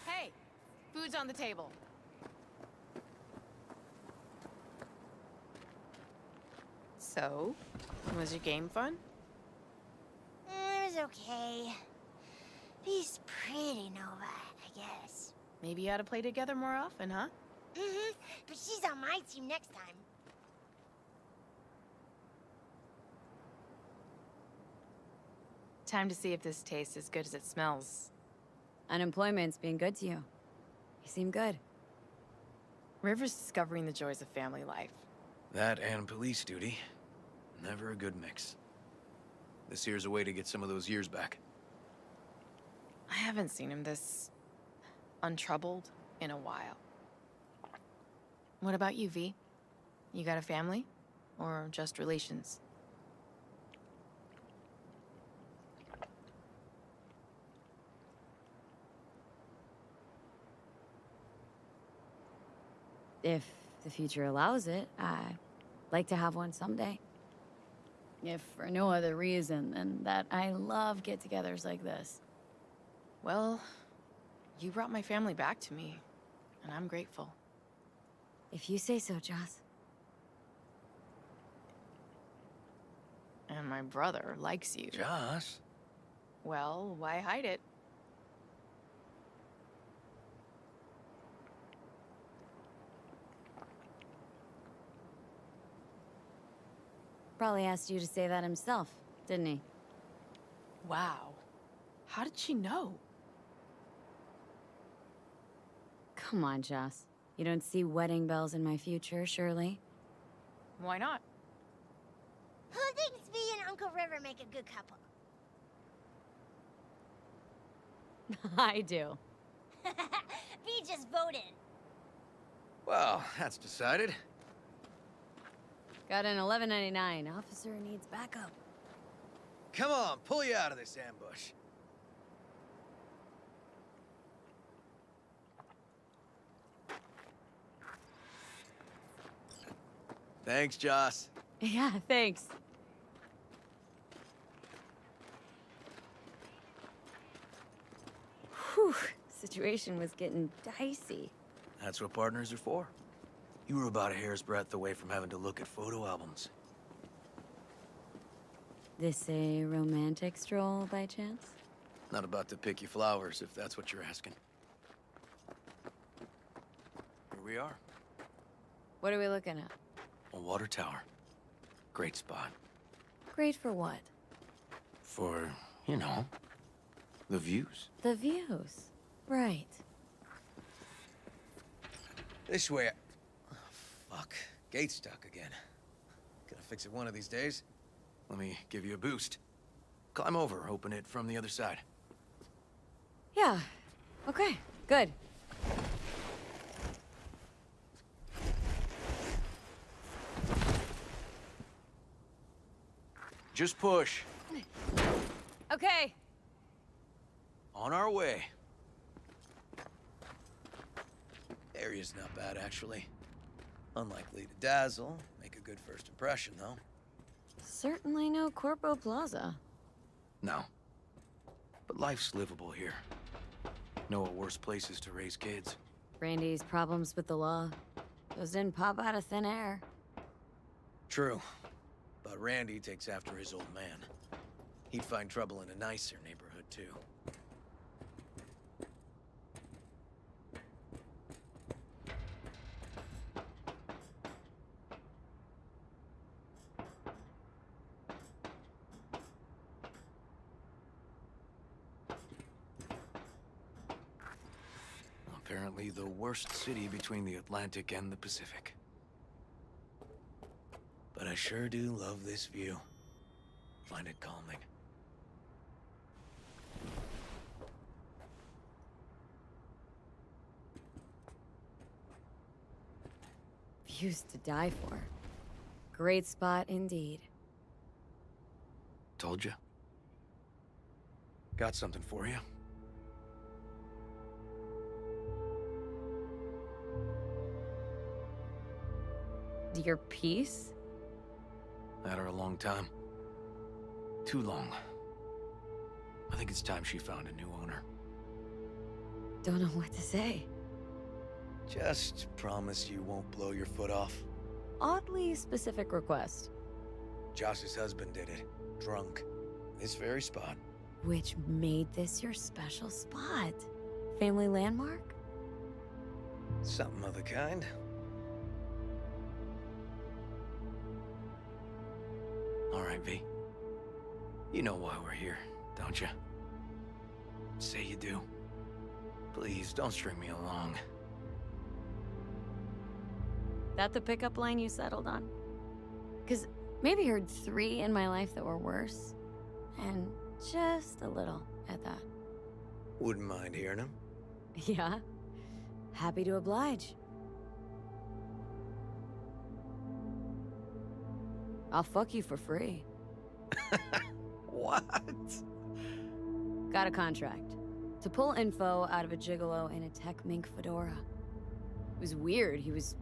Hey, food's on the table. So, was your game fun? It was okay. He's pretty, Nova, I guess. Maybe you ought to play together more often, huh? Mm-hmm. But she's on my team next time. Time to see if this tastes as good as it smells. Unemployment's being good to you. You seem good. River's discovering the joys of family life. That and police duty. Never a good mix. This here's a way to get some of those years back. I haven't seen him this untroubled in a while. What about you, V? You got a family? Or just relations? If the future allows it, I'd like to have one someday. If for no other reason than that I love get-togethers like this. Well, you brought my family back to me, and I'm grateful. If you say so, Joss. And my brother likes you. Joss? Well, why hide it? Probably asked you to say that himself, didn't he? Wow. How did she know? Come on, Joss. You don't see wedding bells in my future, surely? Why not? Who thinks V and Uncle River make a good couple? I do. V just voted. Well, that's decided. Got an 1199. Officer needs backup. Come on, pull you out of this ambush. Thanks, Joss. Yeah, thanks. Whew, situation was getting dicey. That's what partners are for. You were about a hair's breadth away from having to look at photo albums. This a romantic stroll by chance? Not about to pick you flowers, if that's what you're asking. Here we are. What are we looking at? A water tower. Great spot. Great for what? For, you know, the views. The views. Right. This way. Oh, fuck. Gate's stuck again. Gonna fix it one of these days. Let me give you a boost. Climb over, open it from the other side. Yeah. Okay, good. Just push. Okay. On our way. Area's not bad, actually. Unlikely to dazzle. Make a good first impression, though. Certainly no Corpo Plaza. No. But life's livable here. Know of worse places to raise kids. Randy's problems with the law. Those didn't pop out of thin air. True. But Randy takes after his old man. He'd find trouble in a nicer neighborhood, too. Apparently the worst city between the Atlantic and the Pacific. But I sure do love this view. Find it calming. Views to die for. Great spot indeed. Told you. Got something for you. Your piece? Had her a long time. Too long. I think it's time she found a new owner. Don't know what to say. Just promise you won't blow your foot off. Oddly specific request. Josh's husband did it. Drunk. This very spot. Which made this your special spot? Family landmark? Something of the kind. All right, V. You know why we're here, don't you? Say you do. Please, don't string me along. That the pickup line you settled on? 'Cause maybe heard 3 in my life that were worse. And just a little at that. Wouldn't mind hearing him. Yeah. Happy to oblige. I'll fuck you for free. What? Got a contract. To pull info out of a gigolo in a tech mink fedora. It was weird. He was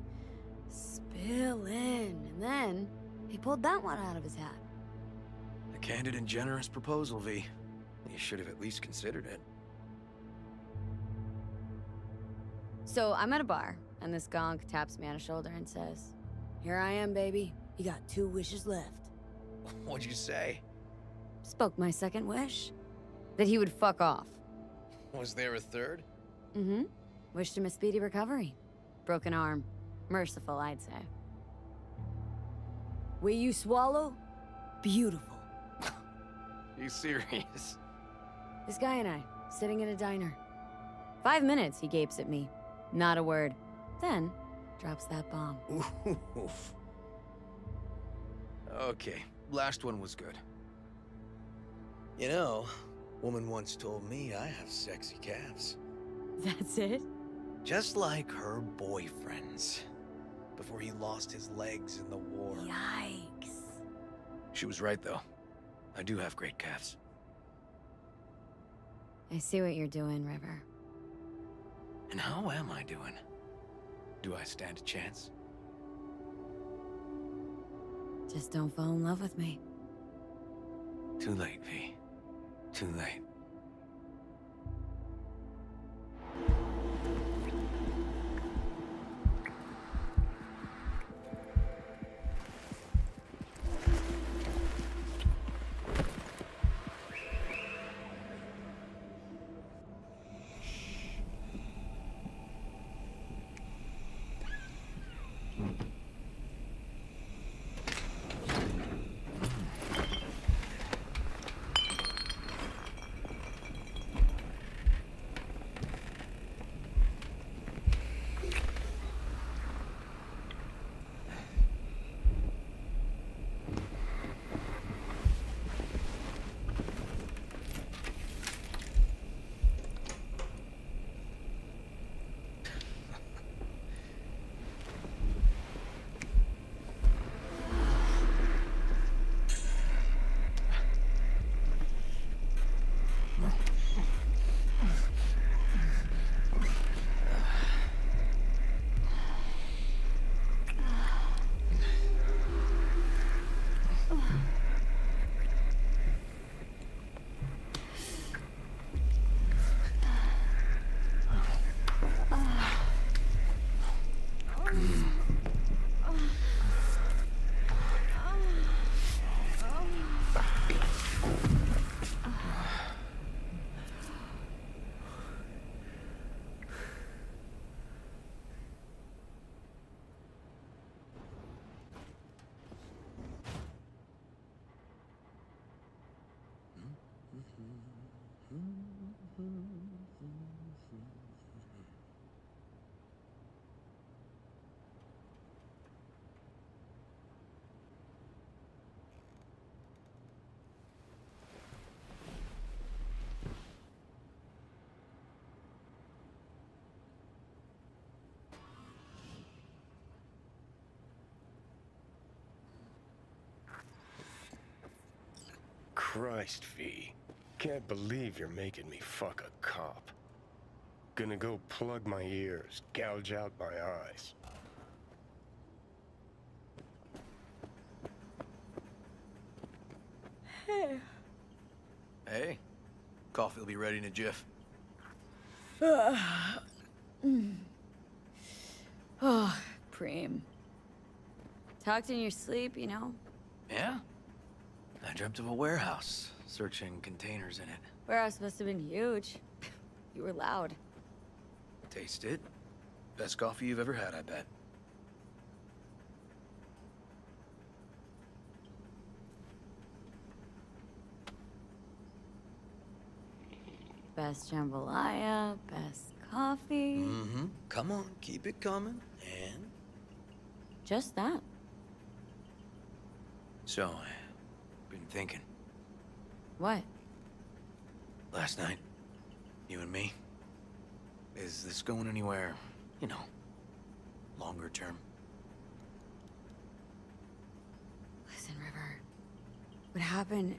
spilling. And then he pulled that one out of his hat. A candid and generous proposal, V. You should have at least considered it. So I'm at a bar, and this gonk taps me on the shoulder and says, "Here I am, baby. You got 2 wishes left." What'd you say? Spoke my second wish. That he would fuck off. Was there a third? Mm-hmm. Wished him a speedy recovery. Broken arm. Merciful, I'd say. Will you swallow? Beautiful. You serious? This guy and I, sitting in a diner. 5 minutes, he gapes at me. Not a word. Then, drops that bomb. Oof. Okay, last one was good. You know, woman once told me I have sexy calves. That's it? Just like her boyfriend's. Before he lost his legs in the war. Yikes. She was right, though. I do have great calves. I see what you're doing, River. And how am I doing? Do I stand a chance? Just don't fall in love with me. Too late, V. Too late. Christ, V. Can't believe you're making me fuck a cop. Gonna go plug my ears, gouge out my eyes. Hey. Hey. Coffee will be ready in a jiff. Oh, Preem. Talked in your sleep, you know? Yeah? I dreamt of a warehouse, searching containers in it. Warehouse must have been huge. You were loud. Taste it. Best coffee you've ever had, I bet. Best jambalaya, best coffee. Mm-hmm. Come on, keep it coming. And? Just that. So, I've been thinking. What? Last night, you and me. Is this going anywhere, you know, longer term? Listen, River. What happened...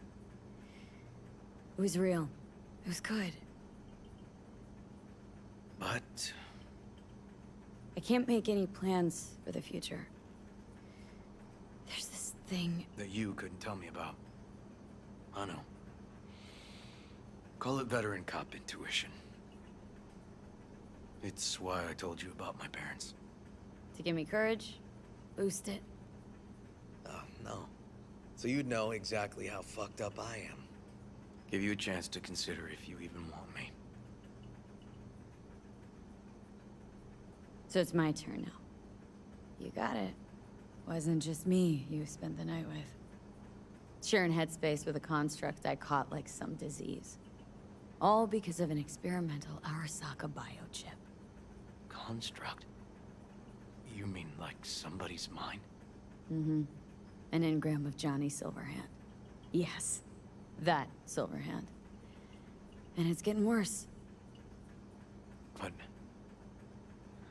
It was real. It was good. But... I can't make any plans for the future. There's this thing... that you couldn't tell me about. I know. Call it veteran cop intuition. It's why I told you about my parents. To give me courage? Boost it? Oh, no. So you'd know exactly how fucked up I am. Give you a chance to consider if you even want me. So it's my turn now. You got it. Wasn't just me you spent the night with. Sharing headspace with a construct I caught like some disease. All because of an experimental Arasaka biochip. Construct? You mean like somebody's mind? Mm-hmm. An engram of Johnny Silverhand. Yes. That Silverhand. And it's getting worse. But...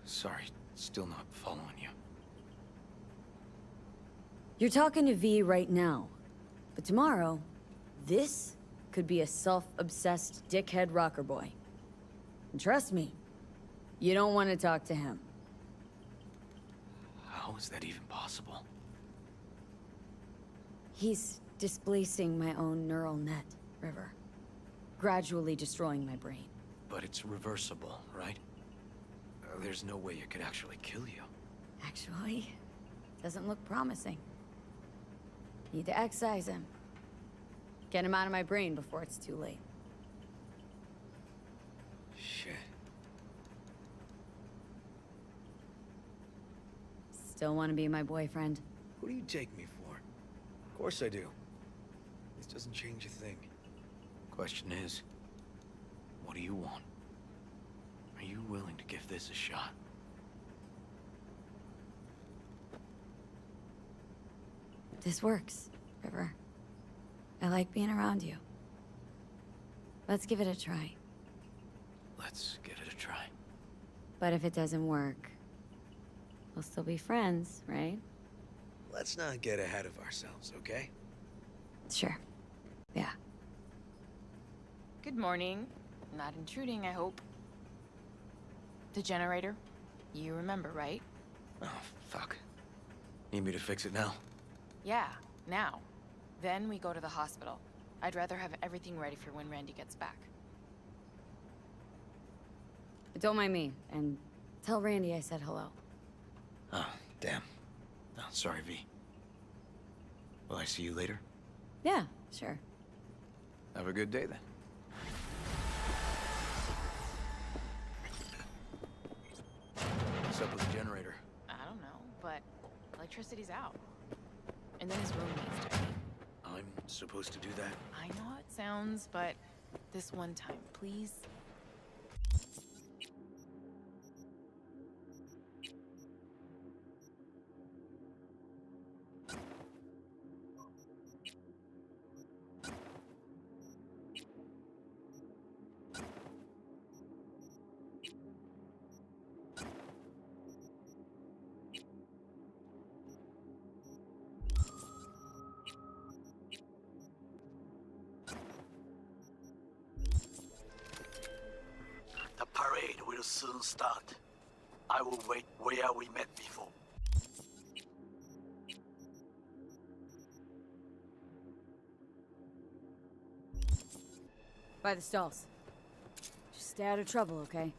Sorry, still not following you. You're talking to V right now. But tomorrow, this could be a self-obsessed dickhead rocker boy. And trust me, you don't want to talk to him. How is that even possible? He's displacing my own neural net, River. Gradually destroying my brain. But it's reversible, right? There's no way it could actually kill you. Actually, doesn't look promising. Need to excise him. Get him out of my brain before it's too late. Shit. Still want to be my boyfriend? Who do you take me for? Of course I do. This doesn't change a thing. Question is, what do you want? Are you willing to give this a shot? This works, River. I like being around you. Let's give it a try. Let's give it a try. But if it doesn't work, we'll still be friends, right? Let's not get ahead of ourselves, okay? Sure. Yeah. Good morning. Not intruding, I hope. The generator. You remember, right? Oh, fuck. Need me to fix it now? Yeah, now. Then we go to the hospital. I'd rather have everything ready for when Randy gets back. But don't mind me, and tell Randy I said hello. Oh, damn. Oh, sorry, V. Will I see you later? Yeah, sure. Have a good day, then. What's up with the generator? I don't know, but electricity's out. And then his room needs to be. I'm supposed to do that? I know how it sounds, but this one time, please. The parade will soon start. I will wait where we met before. By the stalls. Just stay out of trouble, okay?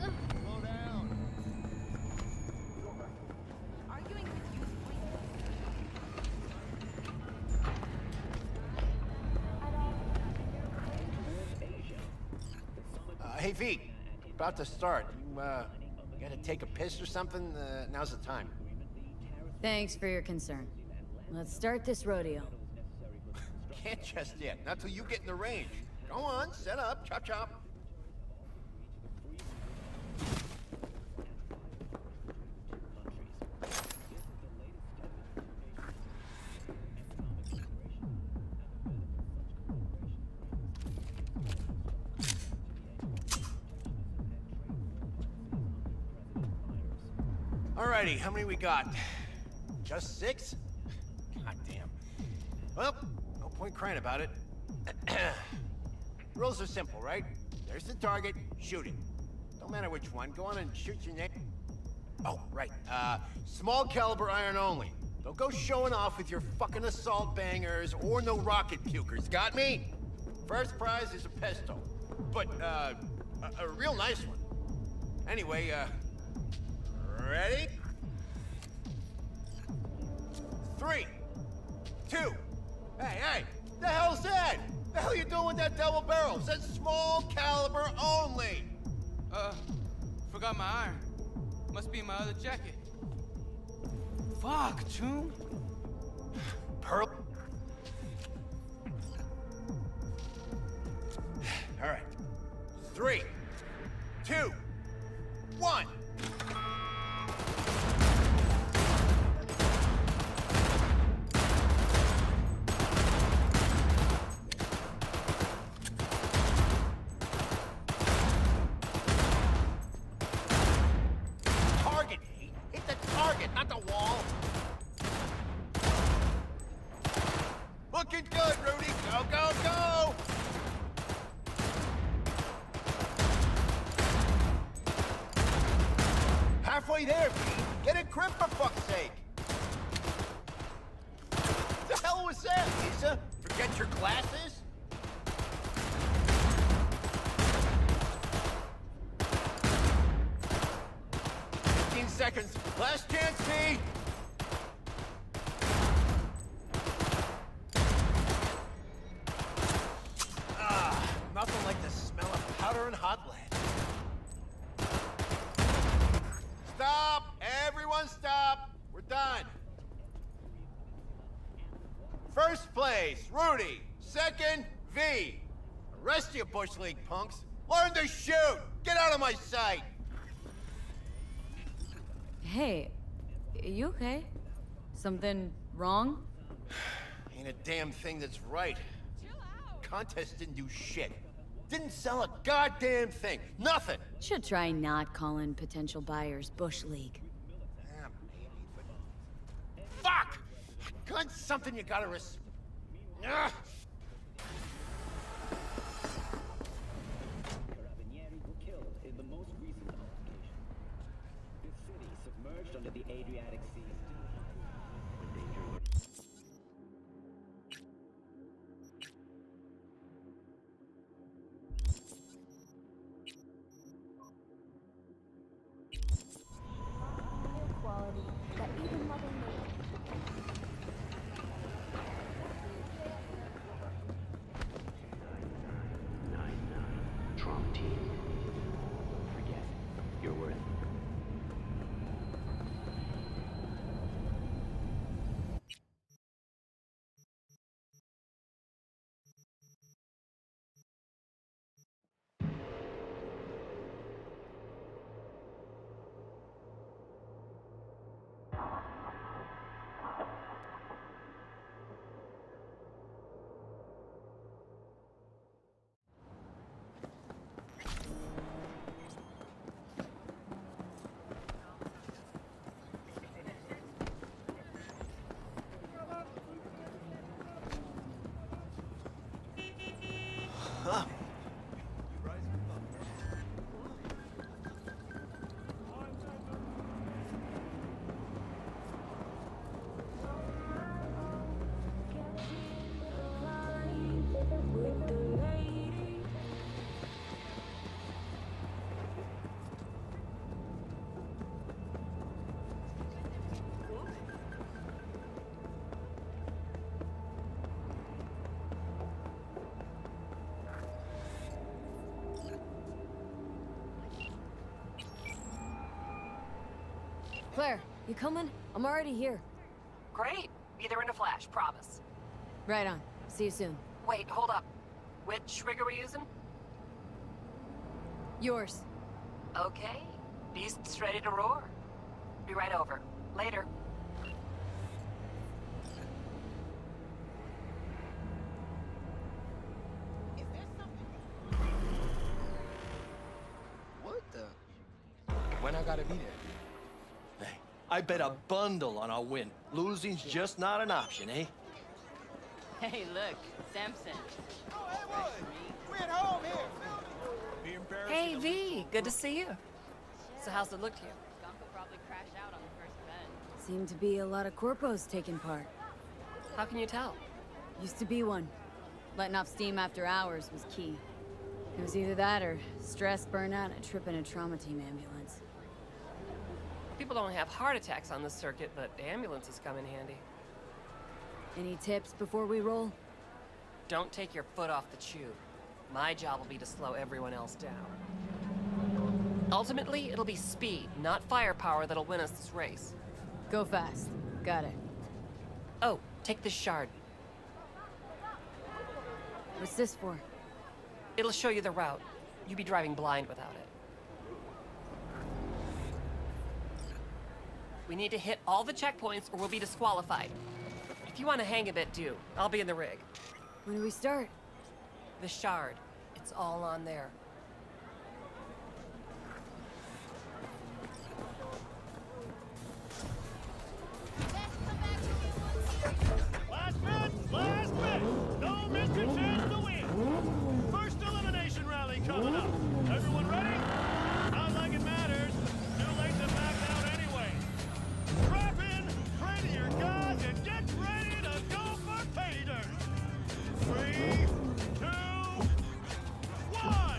Slow down. Arguing with you is Hey, V. About to start. You gotta take a piss or something? Now's the time. Thanks for your concern. Let's start this rodeo. Can't just yet. Not till you get in the range. Go on, set up. Chop, chop. Alrighty, how many we got? Just 6? God damn. Well, no point crying about it. Rules are simple, right? There's the target, shoot it. Don't matter which one, go on and shoot your name. Oh, right. Small caliber iron only. Don't go showing off with your fucking assault bangers or no rocket pukers, got me? First prize is a pistol. But, a real nice one. Anyway, ready? 3, 2. Hey, the hell's that? The hell you doing with that double barrel? It says small caliber only. Forgot my iron. Must be in my other jacket. Fuck, Tomb. Pearl. All right. 3, 2, 1. Target, hit the target, not the wall. Looking good, Rudy. Go, go, go! Halfway there, Pete. Get a grip for fuck's sake. The hell was that, Lisa? Forget your glasses? Seconds. Last chance, Pete. Nothing like the smell of powder and hot lead. Stop! Everyone stop! We're done. First place, Rudy. Second, V. The rest of you Bush League punks, learn to shoot! Get out of my sight! Hey, you okay? Something wrong? Ain't a damn thing that's right. Contest didn't do shit. Didn't sell a goddamn thing. Nothing. Should try not calling potential buyers Bush League. Yeah, maybe, but... Fuck! Gun's something you gotta Ugh. Under the Adriatic Sea. Quality that even Mother Trump team. Forget your worth. Huh? Claire, you coming? I'm already here. Great. Be there in a flash, promise. Right on. See you soon. Wait, hold up. Which rig are we using? Yours. Okay. Beast's ready to roar. Be right over. Later. What the? When I gotta be there? Hey, I bet a bundle on our win. Losing's just not an option, eh? Hey, look, Samson. Oh, hey, boy. We at home here. Hey, V. Good to see you. So how's it look to you? Seemed to be a lot of corpos taking part. How can you tell? Used to be one. Letting off steam after hours was key. It was either that or stress, burnout, and a trip in a trauma team ambulance. People don't have heart attacks on this circuit, but ambulances come in handy. Any tips before we roll? Don't take your foot off the tube. My job will be to slow everyone else down. Ultimately, it'll be speed, not firepower, that'll win us this race. Go fast. Got it. Oh, take this shard. What's this for? It'll show you the route. You'd be driving blind without it. We need to hit all the checkpoints or we'll be disqualified. If you want to hang a bit, do. I'll be in the rig. When do we start? The shard. It's all on there. Last bit! Don't miss your chance to win! First elimination rally coming up. Everyone ready? Not like it matters. Too late to back out anyway. Strap in, pray to your gods, and get ready to go for pay dirt! 3, 2, 1!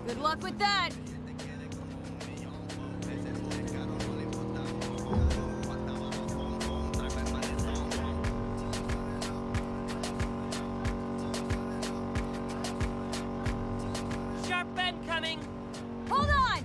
Good luck with that! Sharp bend coming! Hold on!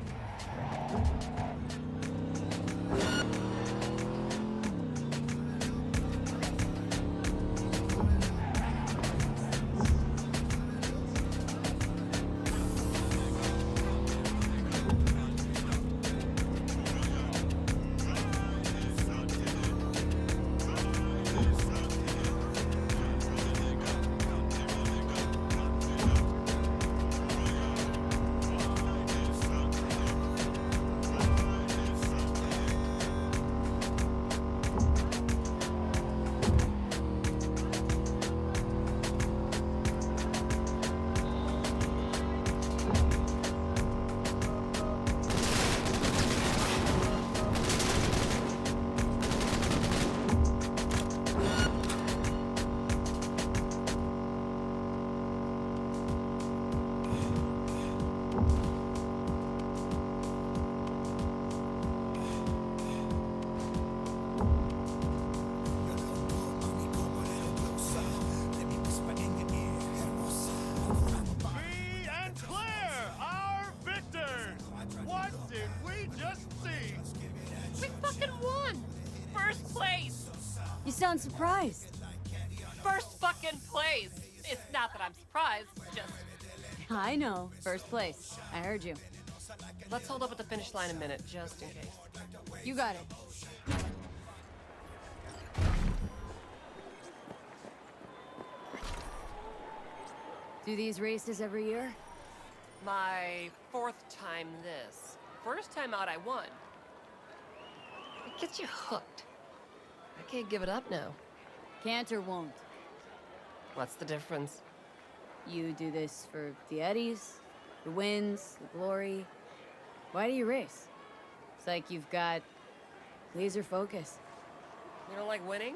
You sound surprised. First fucking place! It's not that I'm surprised, it's just... I know. First place. I heard you. Let's hold up at the finish line a minute, just in case. You got it. Do these races every year? My 4th time this. First time out, I won. Gets you hooked. I can't give it up now. Can't or won't. What's the difference? You do this for the eddies, the wins, the glory. Why do you race? It's like you've got laser focus. You don't like winning?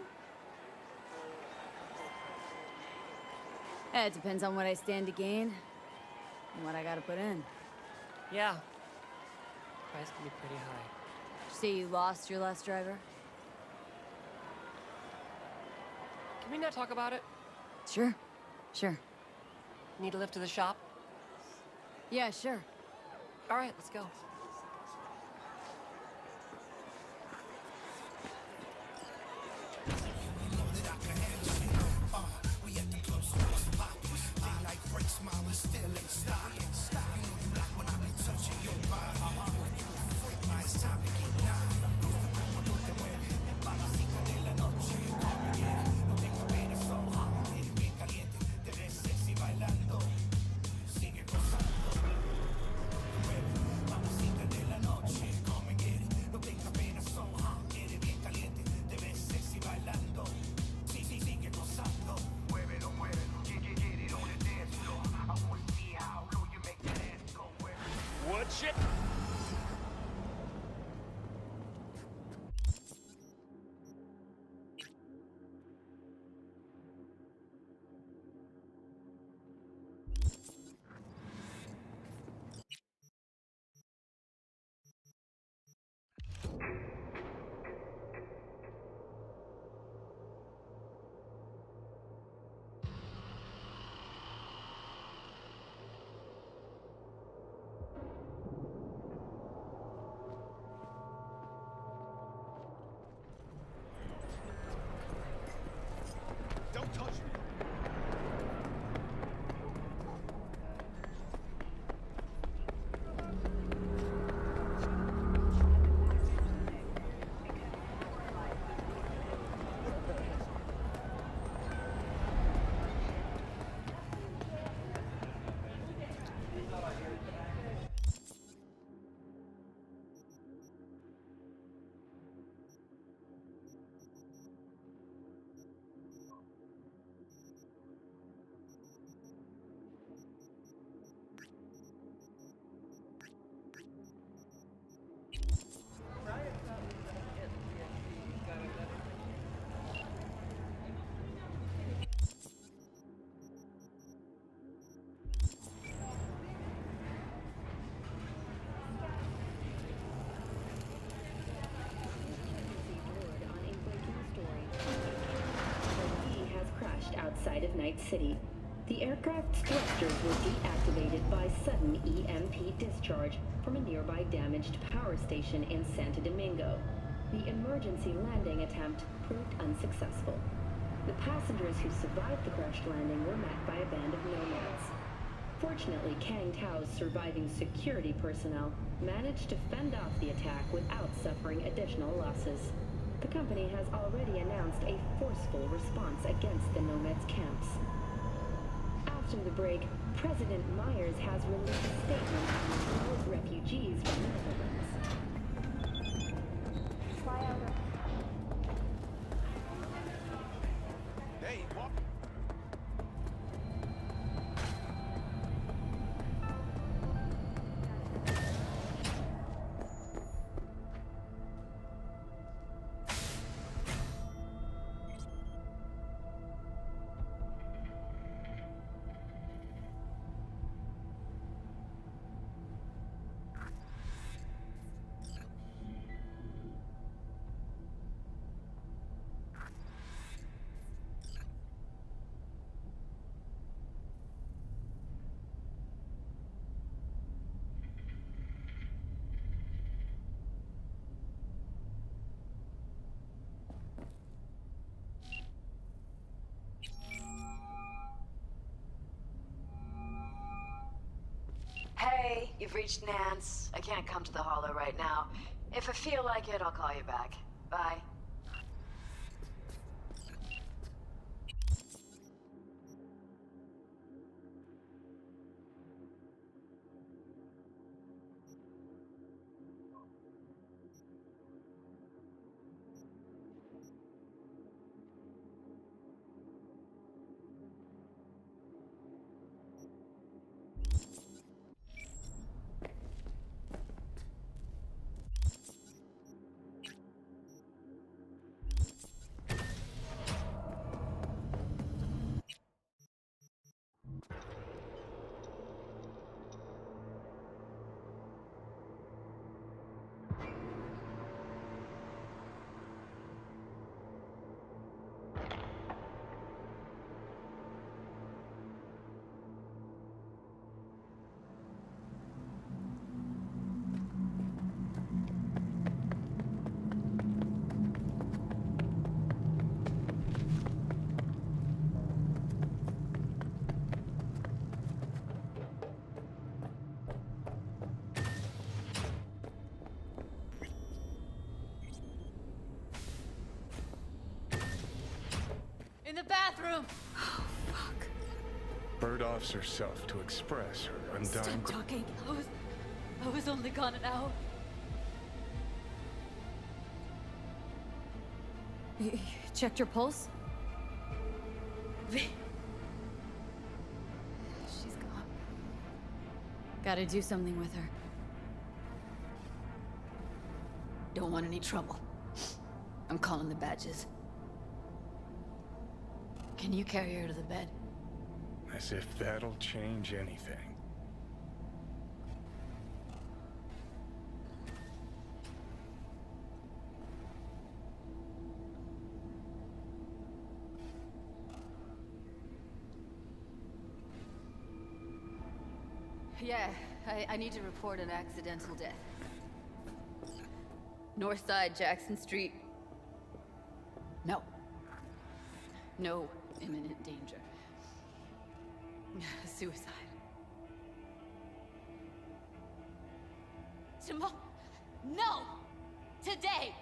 It depends on what I stand to gain and what I gotta put in. Yeah. Price can be pretty high. Did you say you lost your last driver? Can we not talk about it? Sure. Sure. Need a lift to the shop? Yeah, sure. All right, let's go. What shit? Don't touch me! Outside of Night City. The aircraft's thrusters were deactivated by sudden EMP discharge from a nearby damaged power station in Santo Domingo. The emergency landing attempt proved unsuccessful. The passengers who survived the crash landing were met by a band of nomads. Fortunately, Kang Tao's surviving security personnel managed to fend off the attack without suffering additional losses. The company has already announced a forceful response against the nomads' camps. After the break, President Myers has released a statement on those refugees from the Netherlands. Fly out. Hey, what? Hey, you've reached Nance. I can't come to the Hollow right now. If I feel like it, I'll call you back. Bye. the bathroom! Bird offs herself to express her undying... Stop talking. I was only gone an hour. You checked your pulse? V. She's gone. Gotta do something with her. Don't want any trouble. I'm calling the badges. Can you carry her to the bed? As if that'll change anything. Yeah, I need to report an accidental death. North side, Jackson Street. No. No imminent danger. Suicide. Tomorrow? No! Today!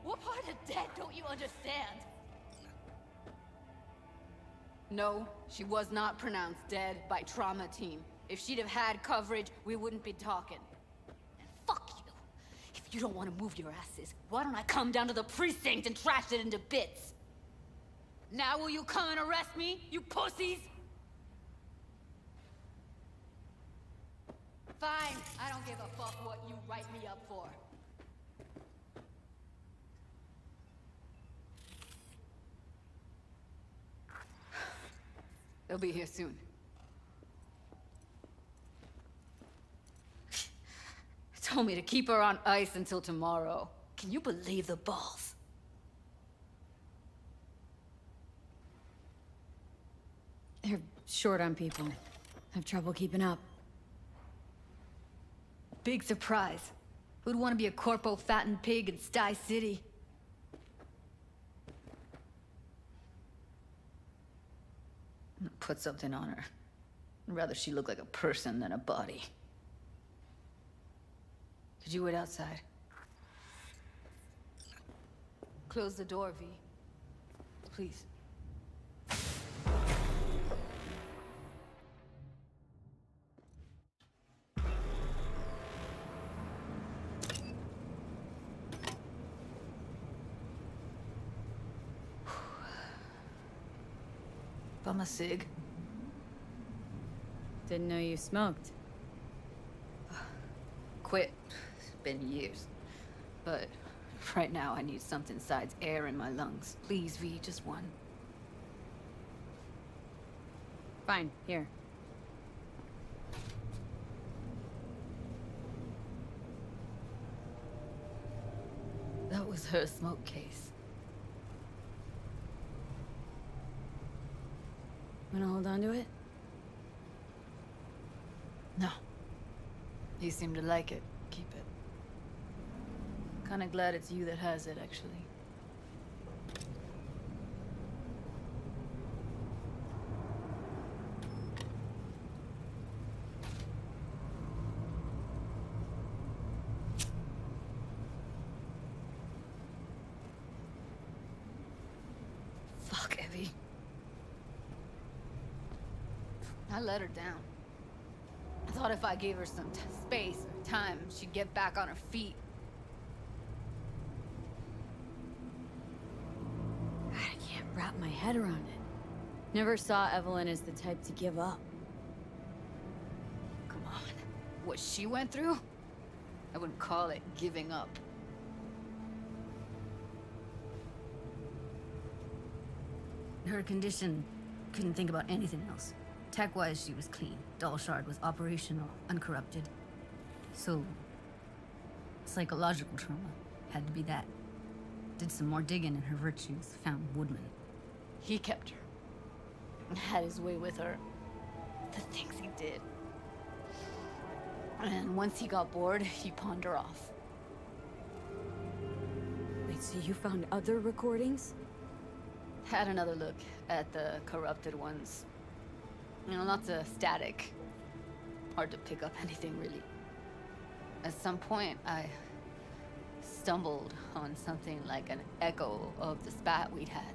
What part of dead don't you understand? No, she was not pronounced dead by trauma team. If she'd have had coverage, we wouldn't be talking. And fuck you! If you don't want to move your asses, why don't I come down to the precinct and trash it into bits? Now will you come and arrest me, you pussies? Fine, I don't give a fuck what you write me up for. They'll be here soon. Told me to keep her on ice until tomorrow. Can you believe the balls? They're short on people. Have trouble keeping up. Big surprise. Who'd want to be a corpo fattened pig in Sty City? Put something on her. I'd rather she look like a person than a body. Could you wait outside? Close the door, V. Please. Bum a cig. Didn't know you smoked. Quit. It's been years. But right now I need something besides air in my lungs. Please, V, just one. Fine, here. That was her smoke case. Wanna hold on to it? No. You seem to like it. Keep it. Kinda glad it's you that has it, actually. Fuck, Evie. I let her down. I thought if I gave her some space or time, she'd get back on her feet. God, I can't wrap my head around it. Never saw Evelyn as the type to give up. Come on. What she went through? I wouldn't call it giving up. Her condition, couldn't think about anything else. Tech-wise, she was clean. Doll Shard was operational, uncorrupted. So, psychological trauma had to be that. Did some more digging in her virtues, found Woodman. He kept her. Had his way with her. The things he did. And once he got bored, he pawned her off. Wait, so you found other recordings? Had another look at the corrupted ones. You know, lots of static. Hard to pick up anything, really. At some point, I stumbled on something like an echo of the spat we'd had.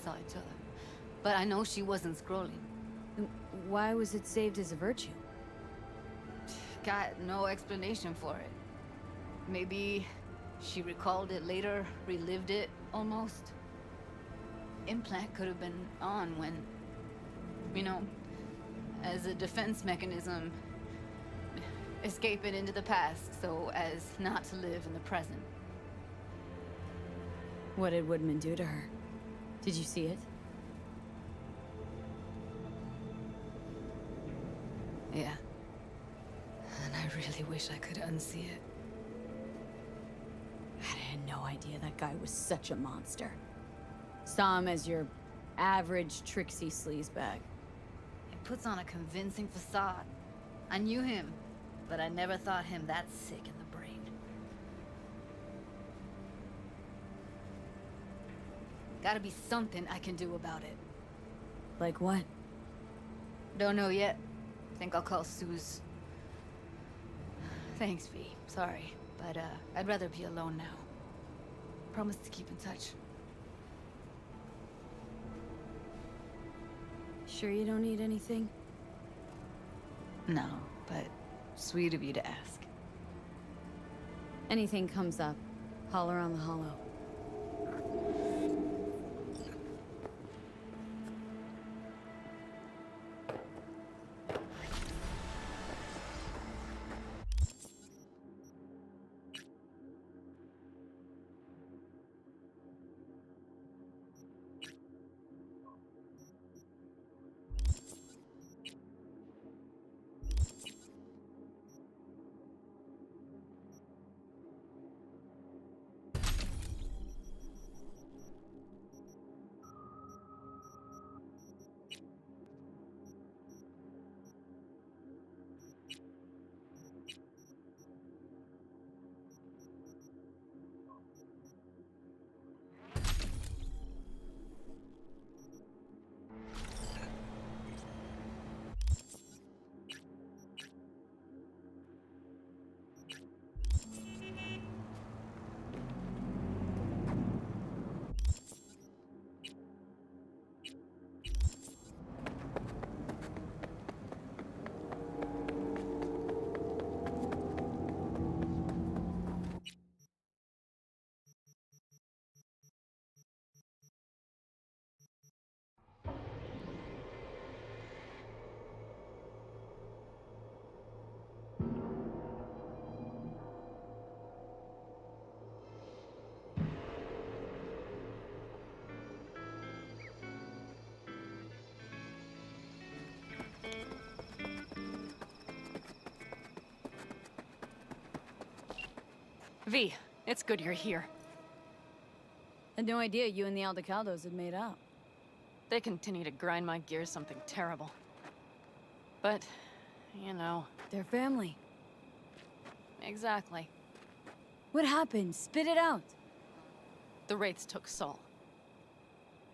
saw each other. But I know she wasn't scrolling. Why was it saved as a virtue? Got no explanation for it. Maybe she recalled it later, relived it, almost. Implant could have been on when, you know, as a defense mechanism, escaping into the past so as not to live in the present. What did Woodman do to her? Did you see it? Yeah. And I really wish I could unsee it. I had no idea that guy was such a monster. Saw him as your average tricksy sleazebag. He puts on a convincing facade. I knew him, but I never thought him that sick in the brain. Gotta be something I can do about it. Like what? Don't know yet. Think I'll call Suze. Thanks, V. Sorry, but I'd rather be alone now. Promise to keep in touch. Sure you don't need anything? No, but sweet of you to ask. Anything comes up, holler on the hollow. V, it's good you're here. Had no idea you and the Aldecaldos had made up. They continue to grind my gears something terrible. But, you know... They're family. Exactly. What happened? Spit it out. The Wraiths took Saul.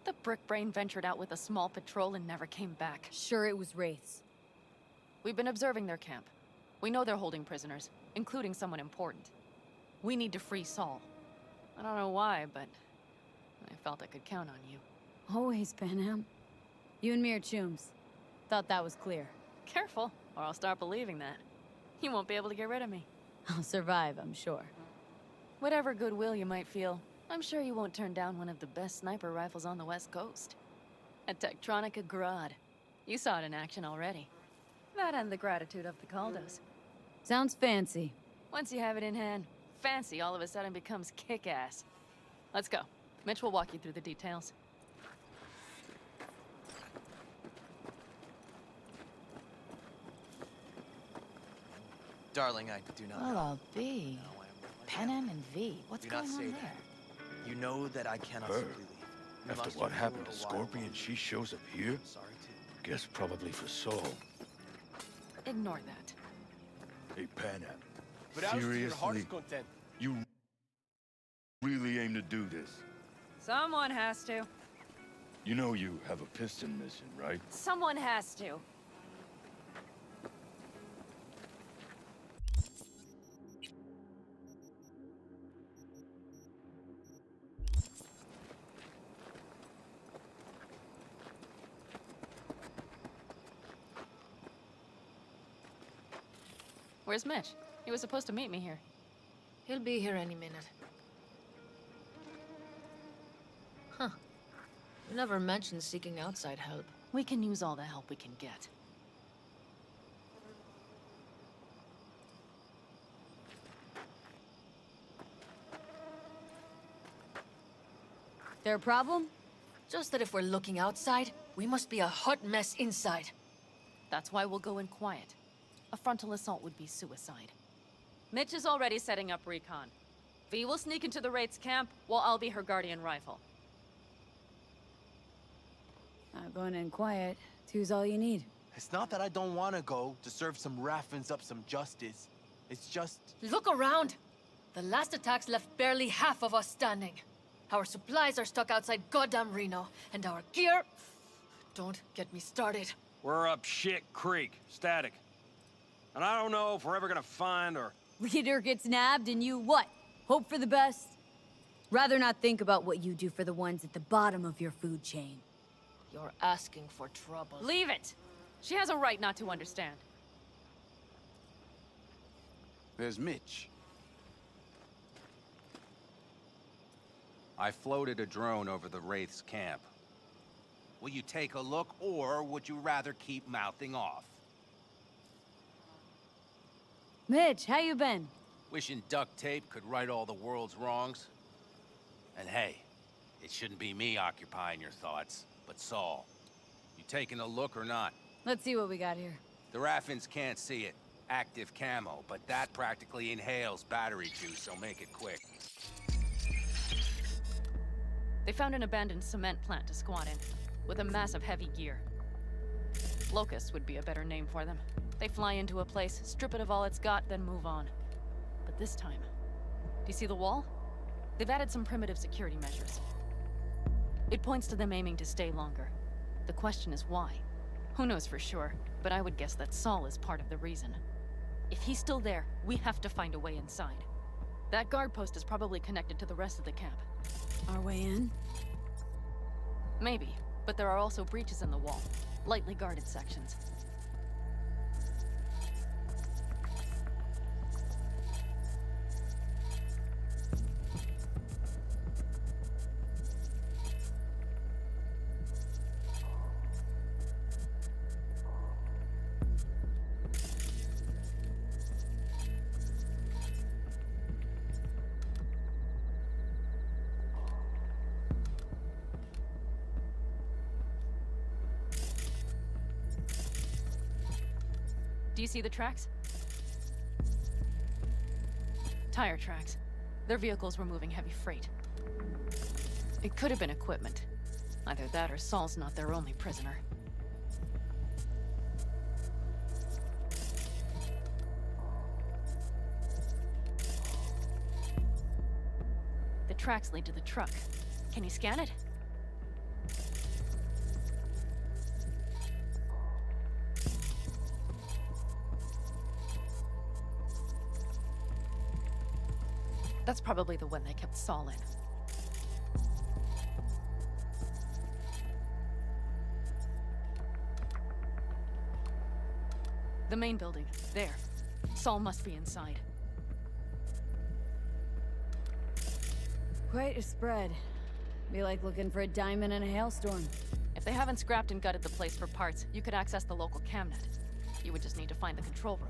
The Brickbrain ventured out with a small patrol and never came back. Sure it was Wraiths. We've been observing their camp. We know they're holding prisoners, including someone important. We need to free Saul. I don't know why, but I felt I could count on you. Always, Panam. You and me are chums. Thought that was clear. Careful, or I'll start believing that. You won't be able to get rid of me. I'll survive, I'm sure. Whatever goodwill you might feel, I'm sure you won't turn down one of the best sniper rifles on the West Coast. A Tektronica Grad. You saw it in action already. That and the gratitude of the Caldos. Sounds fancy. Once you have it in hand, fancy all of a sudden becomes kick-ass. Let's go. Mitch will walk you through the details. Darling, I do not Well, know. I'll be. Panam and V. What's Do going not say on that. there? You know that I cannot Her? simply leave. We After must what endure happened to a while Scorpion, longer. she shows up here? I'm sorry to. Guess probably for Saul. Ignore that. Hey, Panam. But I was to your heart's Seriously? content. You really aim to do this? Someone has to. You know you have a piston mission, right? Someone has to. Where's Mitch? He was supposed to meet me here. He'll be here any minute. Huh. You never mentioned seeking outside help. We can use all the help we can get. Their problem? Just that if we're looking outside, we must be a hot mess inside. That's why we'll go in quiet. A frontal assault would be suicide. Mitch is already setting up recon. V will sneak into the Wraith's camp, while I'll be her guardian rifle. Going in quiet. Two's all you need. It's not that I don't want to go to serve some Raffins up some justice. It's just... Look around! The last attacks left barely half of us standing. Our supplies are stuck outside goddamn Reno, and our gear... Don't get me started. We're up shit creek, static. And I don't know if we're ever gonna find or... Leader gets nabbed and you what? Hope for the best? Rather not think about what you do for the ones at the bottom of your food chain. You're asking for trouble. Leave it! She has a right not to understand. There's Mitch. I floated a drone over the Wraith's camp. Will you take a look, or would you rather keep mouthing off? Mitch, how you been? Wishing duct tape could right all the world's wrongs. And hey, it shouldn't be me occupying your thoughts, but Saul. You taking a look or not? Let's see what we got here. The Raffins can't see it. Active camo, but that practically inhales battery juice, so make it quick. They found an abandoned cement plant to squat in, with a massive heavy gear. Locusts would be a better name for them. They fly into a place, strip it of all it's got, then move on. But this time, do you see the wall? They've added some primitive security measures. It points to them aiming to stay longer. The question is why? Who knows for sure, but I would guess that Saul is part of the reason. If he's still there, we have to find a way inside. That guard post is probably connected to the rest of the camp. Our way in? Maybe, but there are also breaches in the wall. Lightly guarded sections. Do you see the tracks? Tire tracks. Their vehicles were moving heavy freight. It could have been equipment. Either that or Saul's not their only prisoner. The tracks lead to the truck. Can you scan it? That's probably the one they kept Saul in. The main building. There. Saul must be inside. Quite a spread. Be like looking for a diamond in a hailstorm. If they haven't scrapped and gutted the place for parts, you could access the local camnet. You would just need to find the control room.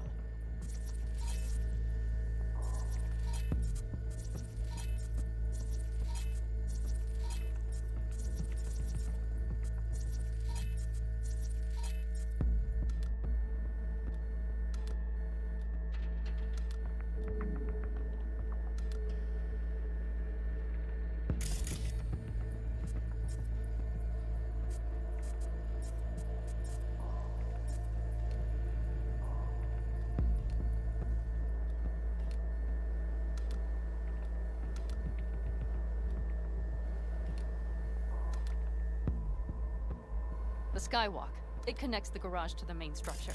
The skywalk. It connects the garage to the main structure.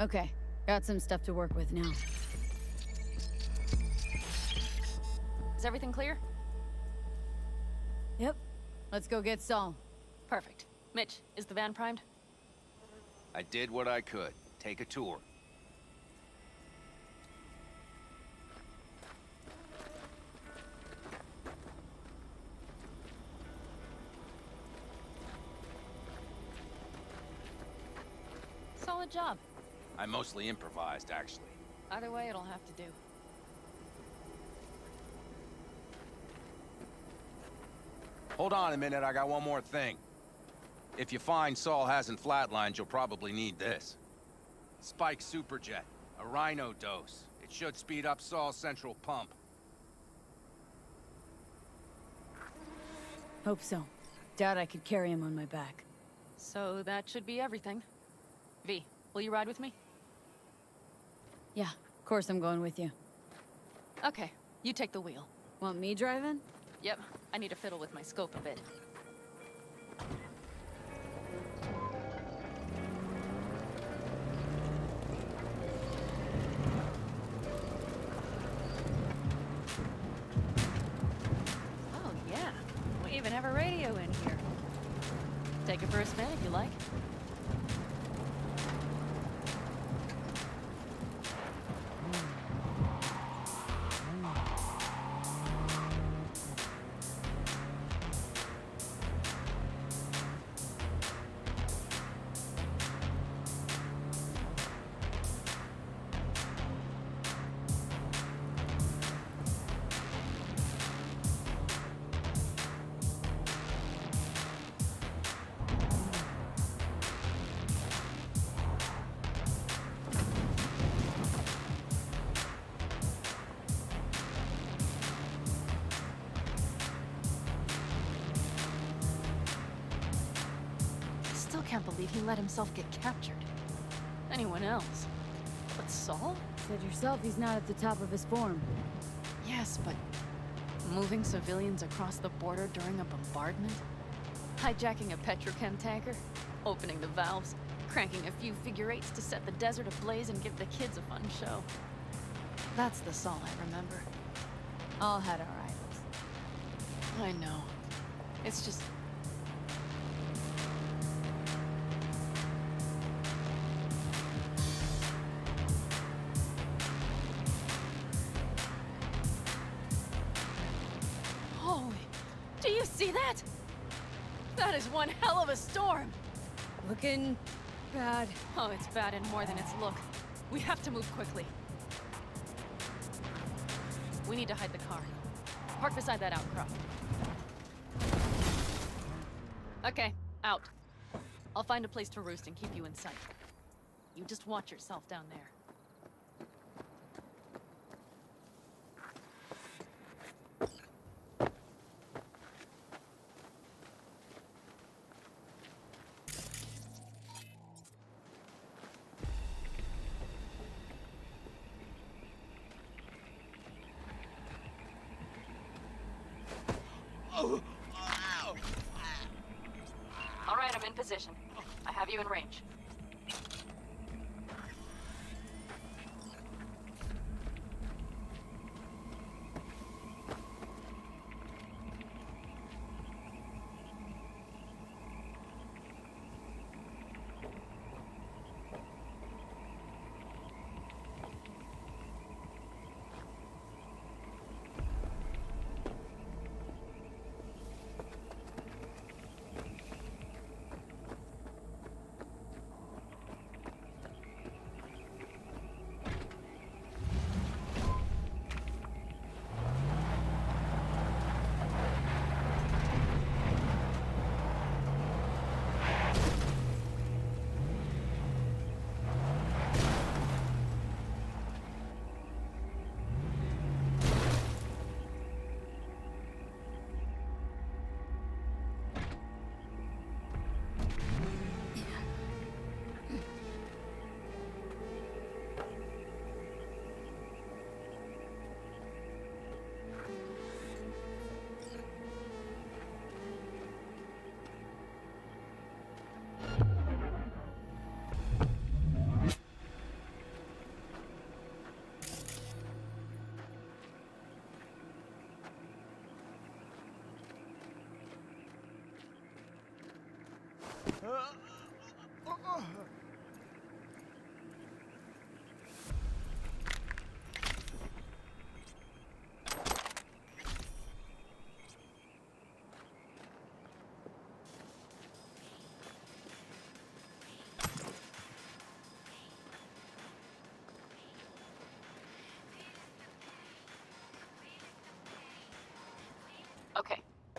Okay, got some stuff to work with now. Is everything clear? Yep. Let's go get Saul. Perfect. Mitch, is the van primed? I did what I could. Take a tour. Solid job. I mostly improvised, actually. Either way, it'll have to do. Hold on a minute, I got one more thing. If you find Saul hasn't flatlined, you'll probably need this. Spike Superjet, a Rhino dose. It should speed up Saul's central pump. Hope so. Doubt I could carry him on my back. So that should be everything. V, will you ride with me? Yeah, of course I'm going with you. Okay, you take the wheel. Want me driving? Yep, I need to fiddle with my scope a bit. Oh yeah, we even have a radio in here. Take it for a spin if you like. Still can't believe he let himself get captured. Anyone else? But Saul? Said yourself he's not at the top of his form. Yes, but moving civilians across the border during a bombardment? Hijacking a petrochem tanker? Opening the valves? Cranking a few figure-eights to set the desert ablaze and give the kids a fun show. That's the Saul I remember. All had our idols. I know. It's just... Holy... Do you see that? That is one hell of a storm! Looking... bad. Oh, it's bad in more than its look. We have to move quickly. We need to hide the car. Park beside that outcrop. Okay, out. I'll find a place to roost and keep you in sight. You just watch yourself down there. All right, I'm in position. I have you in range.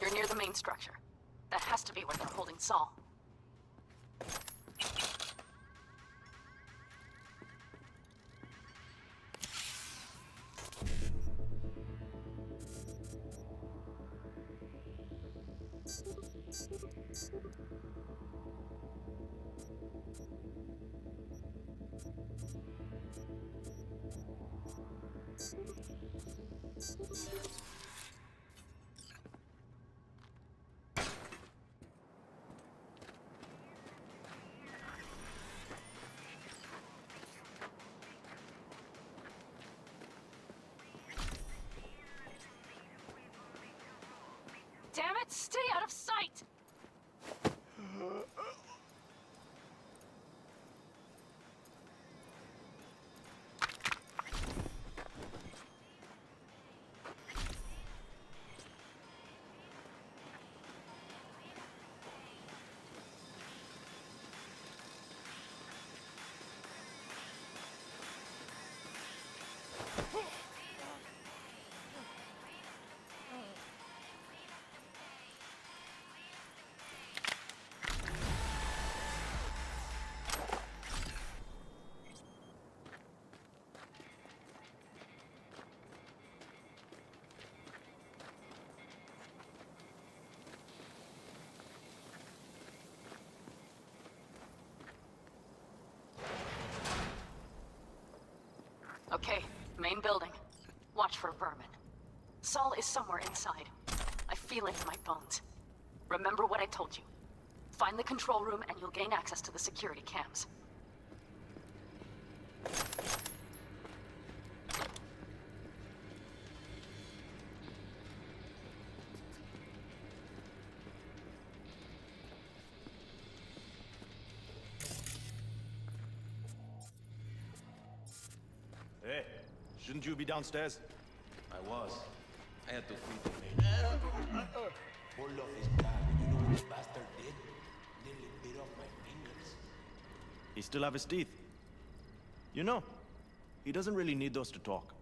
You're near the main structure. That has to be where they're holding Saul. Damn it! Stay out of sight! Okay, main building. Watch for vermin. Saul is somewhere inside. I feel it in my bones. Remember what I told you. Find the control room and you'll gain access to the security cams. Hey, shouldn't you be downstairs? I was. I had to feed the man. Pulled off his tab, and you know what the bastard did? Nearly bit off my fingers. He still have his teeth. You know, he doesn't really need those to talk.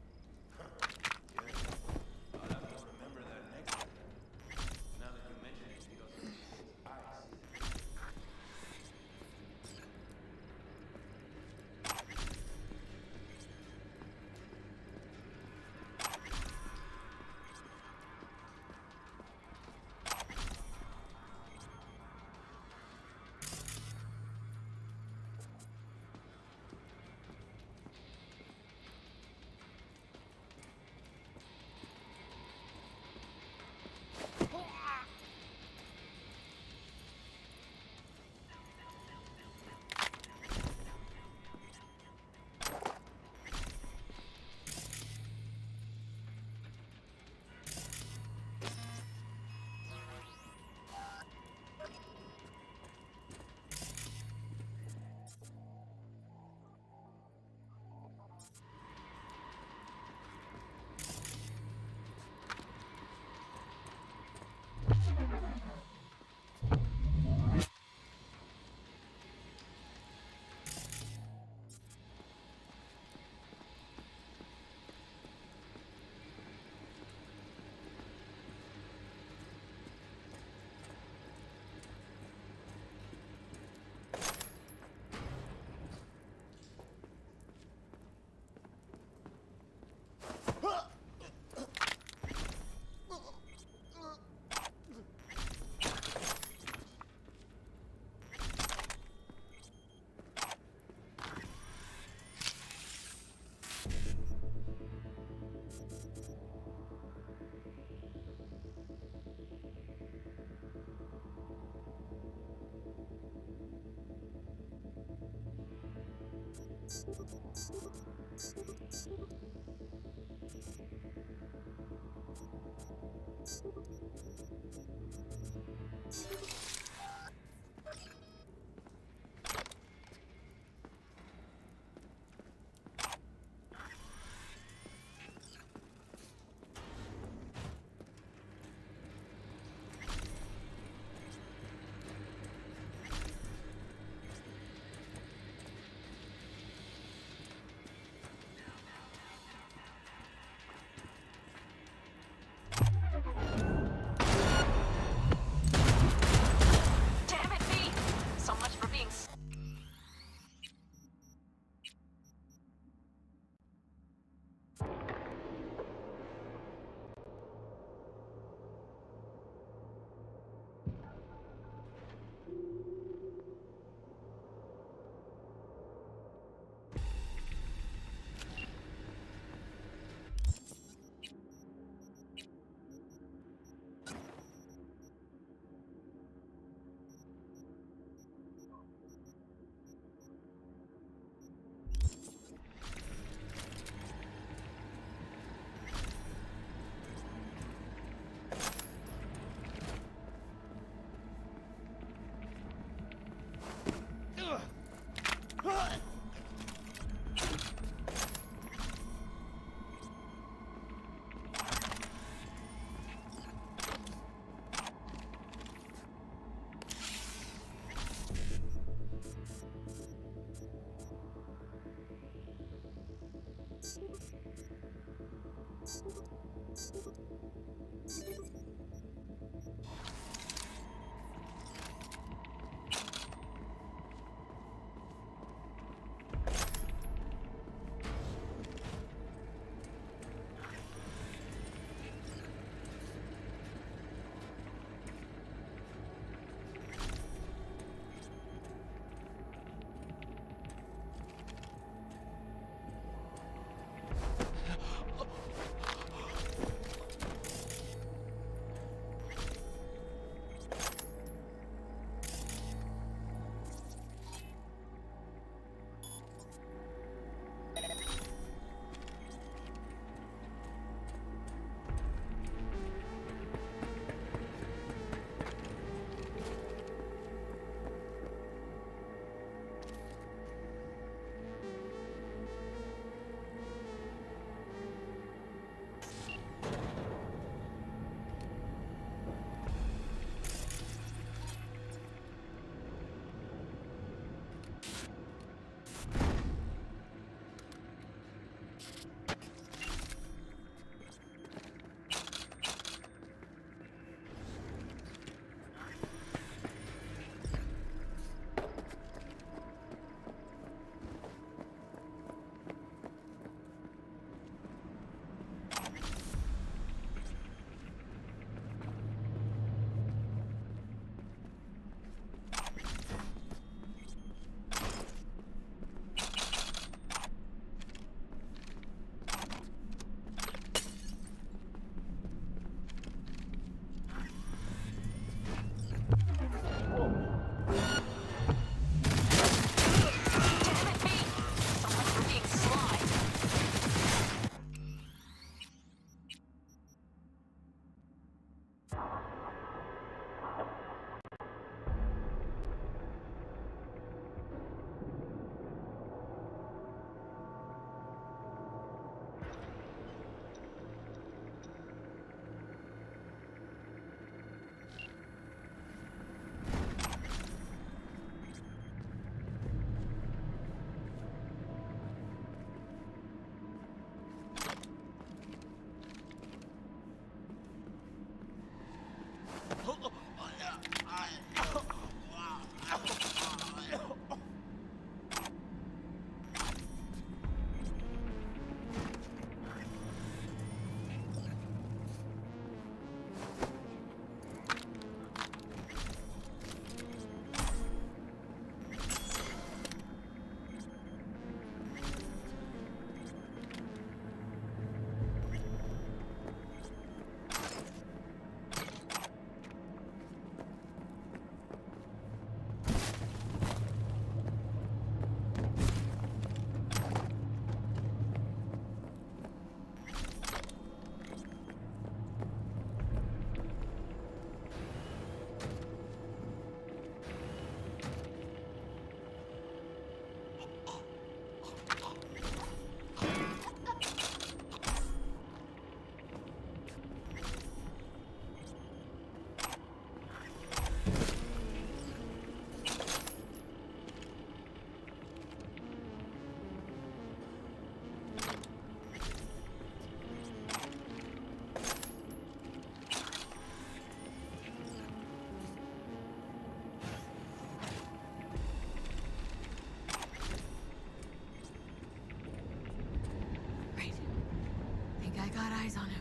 eyes on him.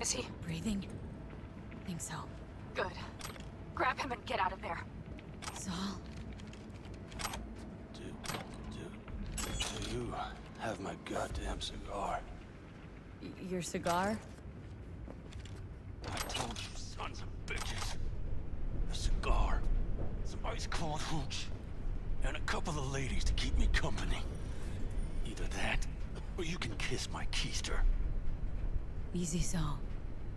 Is he? Breathing? Think so. Good. Grab him and get out of there. Saul? Do you have my goddamn cigar? Your cigar? I told you, sons of bitches. A cigar, some ice cold hooch, and a couple of ladies to keep me company. Either that, or you can kiss my keister. Easy, Saul.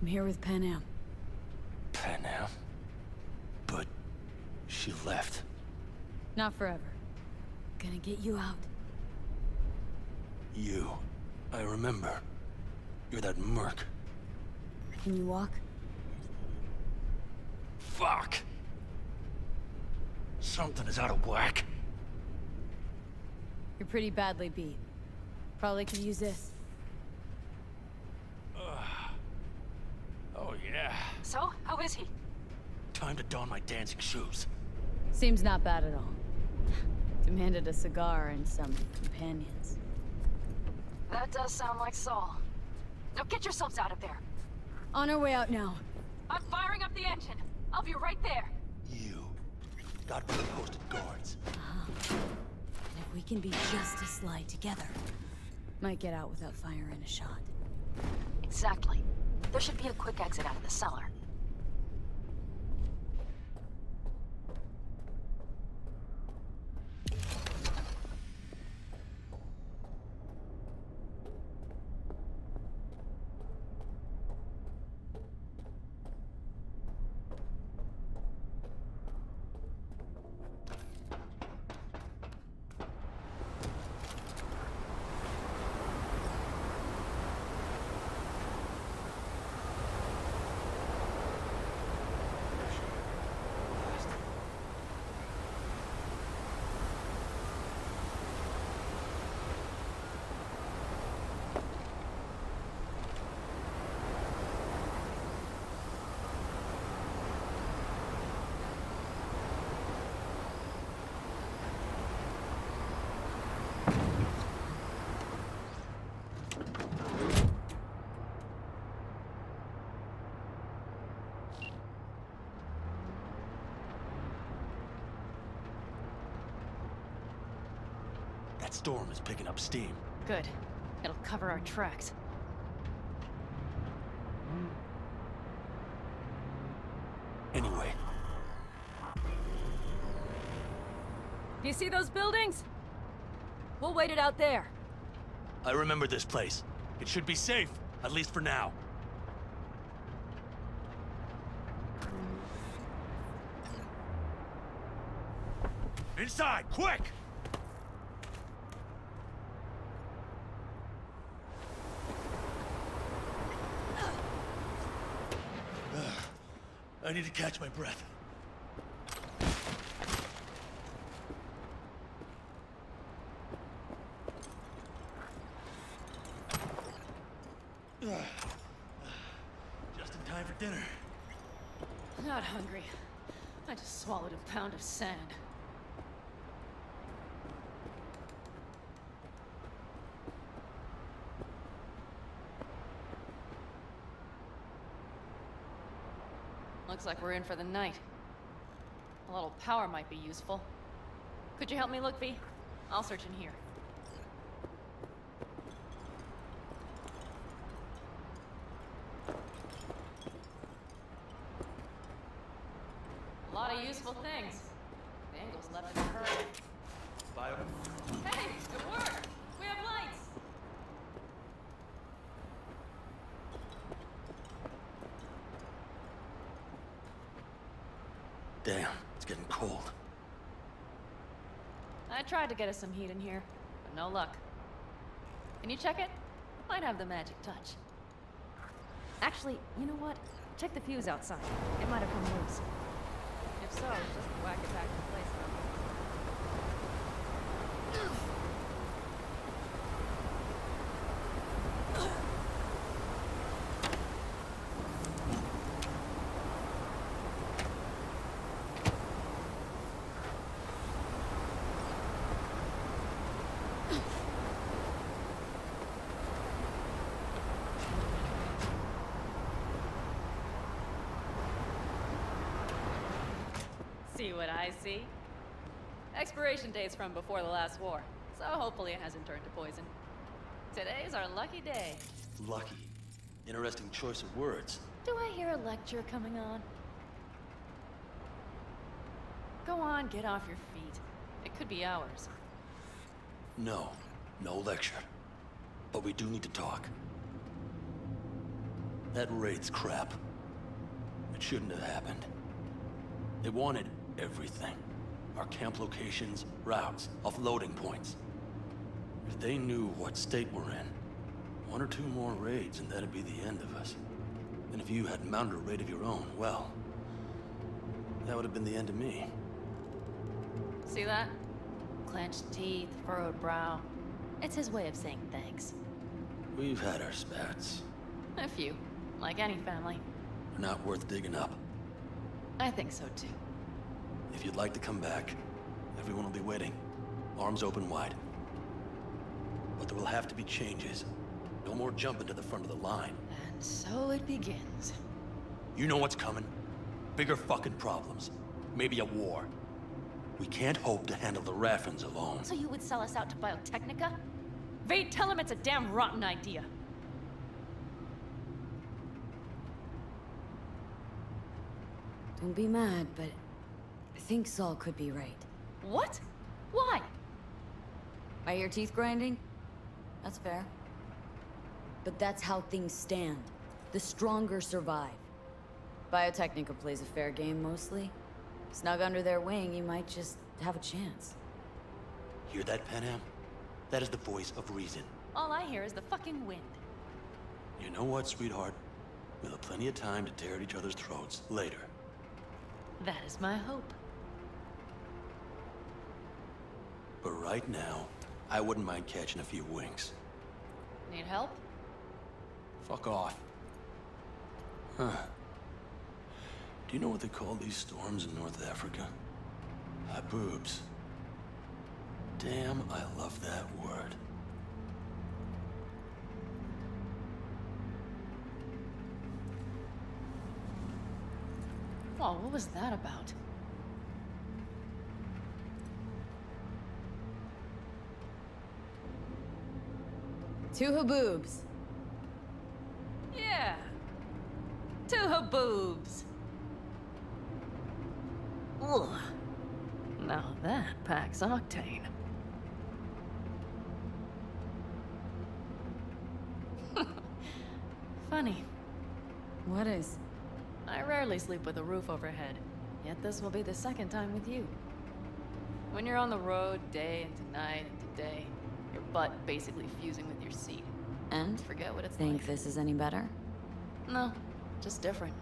I'm here with Pan Am. Pan Am? But she left. Not forever. Gonna get you out. You. I remember. You're that merc. Can you walk? Fuck! Something is out of whack. You're pretty badly beat. Probably could use this. Oh yeah. So, how is he? Time to don my dancing shoes. Seems not bad at all. Demanded a cigar and some companions. That does sound like Saul. Now get yourselves out of there. On our way out now. I'm firing up the engine. I'll be right there. You. Got me posted guards. And if we can be just as sly together, might get out without firing a shot. Exactly. There should be a quick exit out of the cellar. That storm is picking up steam. Good. It'll cover our tracks. Anyway. You see those buildings? We'll wait it out there. I remember this place. It should be safe, at least for now. Inside, quick! I need to catch my breath. Just in time for dinner. Not hungry. I just swallowed a pound of sand. Looks like we're in for the night. A little power might be useful. Could you help me look, V? I'll search in here. A lot of useful things. Bangles left in a hurry. Bye. Hey, it worked! We have lights! Damn, it's getting cold. I tried to get us some heat in here, but no luck. Can you check it? Might have the magic touch. Actually, you know what? Check the fuse outside. It might have come loose. If so, just whack it back in place. what I see? Expiration date's from before the last war, so hopefully it hasn't turned to poison. Today's our lucky day. Lucky. Interesting choice of words. Do I hear a lecture coming on? Go on, get off your feet. It could be hours. No. No lecture. But we do need to talk. That raid's crap. It shouldn't have happened. They wanted everything. Our camp locations, routes, offloading points. If they knew what state we're in, 1 or 2 more raids and that'd be the end of us. And if you had mounted a raid of your own, well, that would have been the end of me. See that? Clenched teeth, furrowed brow. It's his way of saying thanks. We've had our spats. A few, like any family. They're not worth digging up. I think so too. If you'd like to come back, everyone will be waiting. Arms open wide. But there will have to be changes. No more jumping to the front of the line. And so it begins. You know what's coming. Bigger fucking problems. Maybe a war. We can't hope to handle the Raffens alone. So you would sell us out to Biotechnica? Vade, tell him it's a damn rotten idea. Don't be mad, but I think Saul could be right. What? Why? I hear teeth grinding? That's fair. But that's how things stand. The stronger survive. Biotechnica plays a fair game mostly. Snug under their wing, you might just have a chance. Hear that, Panam? That is the voice of reason. All I hear is the fucking wind. You know what, sweetheart? We'll have plenty of time to tear at each other's throats later. That is my hope. But right now, I wouldn't mind catching a few winks. Need help? Fuck off. Huh. Do you know what they call these storms in North Africa? Haboobs. Damn, I love that word. Oh, what was that about? Two haboobs. Yeah. Two haboobs. Ugh. Now that packs octane. Funny. What is? I rarely sleep with a roof overhead, yet this will be the second time with you. When you're on the road day into night into day, your butt basically fusing with your seat. And? Forget what it's Think like. this is any better? No, just different.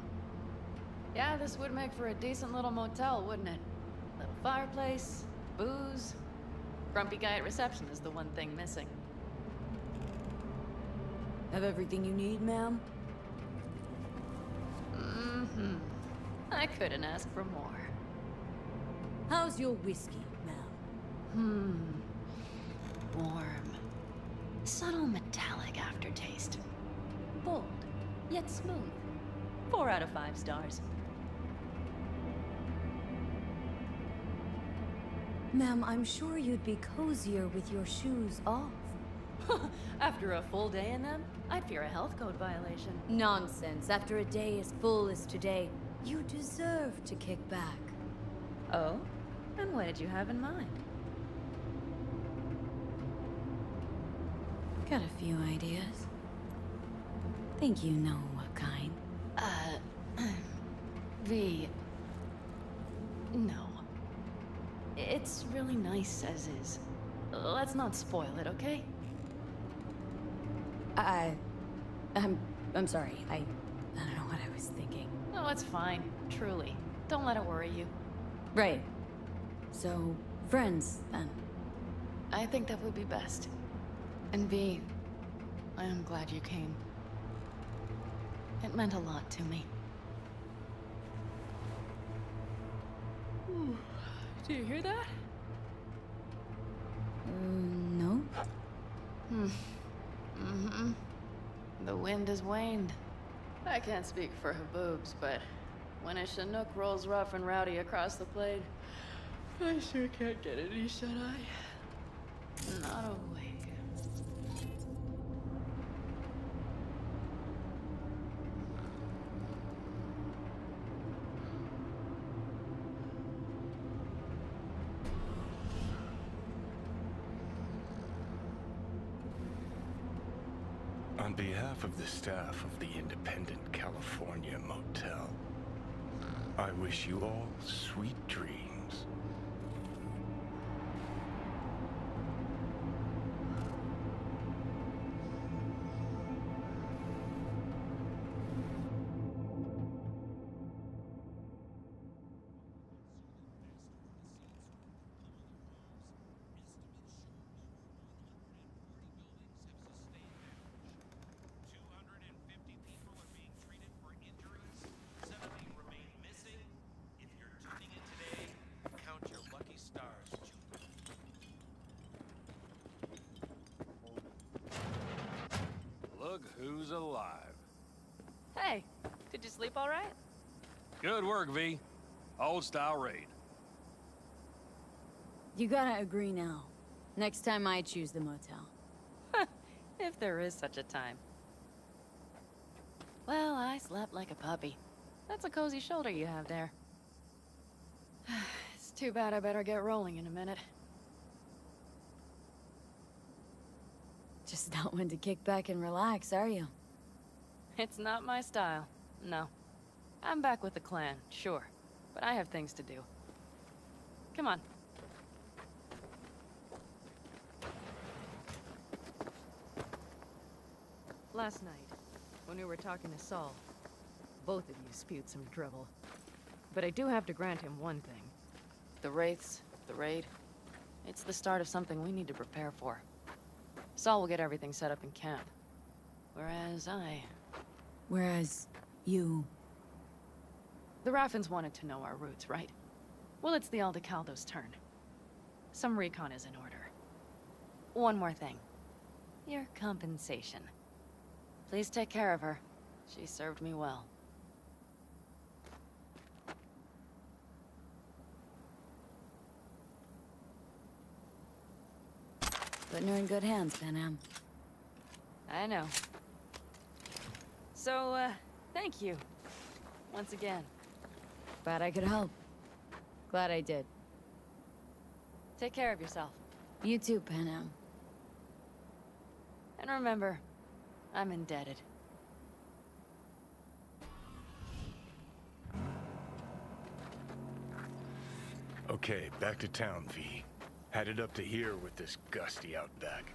Yeah, this would make for a decent little motel, wouldn't it? Little fireplace, booze. Grumpy guy at reception is the one thing missing. Have everything you need, ma'am? Mm-hmm. I couldn't ask for more. How's your whiskey, ma'am? Warm. Subtle metallic aftertaste. Bold, yet smooth. 4 out of 5 stars. Ma'am, I'm sure you'd be cozier with your shoes off. After a full day in them, I'd fear a health code violation. Nonsense. After a day as full as today, you deserve to kick back. Oh? And what did you have in mind? Got a few ideas. Think you know what kind. V. No. It's really nice as is. Let's not spoil it, okay? I'm sorry. I don't know what I was thinking. No, it's fine. Truly. Don't let it worry you. Right. So, friends, then. I think that would be best. And V, I am glad you came. It meant a lot to me. Do you hear that? No? The wind has waned. I can't speak for Haboobs, but When a Chinook rolls rough and rowdy across the plane, I sure can't get any shut-eye. Not awake. On behalf of the staff of the Independent California Motel, I wish you all sweet dreams. Look who's alive. Hey, did you sleep all right? Good work, V. Old-style raid. You gotta agree now. Next time I choose the motel. If there is such a time. Well, I slept like a puppy. That's a cozy shoulder you have there. It's too bad I better get rolling in a minute. Just not one to kick back and relax, are you? It's not my style, no. I'm back with the clan, sure. But I have things to do. Come on. Last night, when we were talking to Saul, both of you spewed some drivel. But I do have to grant him one thing. The Wraiths, the raid, it's the start of something we need to prepare for. Saul will get everything set up in camp. Whereas you... The Raffins wanted to know our roots, right? Well, it's the Aldecaldo's turn. Some recon is in order. One more thing. Your compensation. Please take care of her. She served me well. Putting her in good hands, Panam. I know. So, thank you. Once again. Glad I could help. Glad I did. Take care of yourself. You too, Panam. And remember, I'm indebted. Okay, back to town, V. Headed up to here with this gusty outback.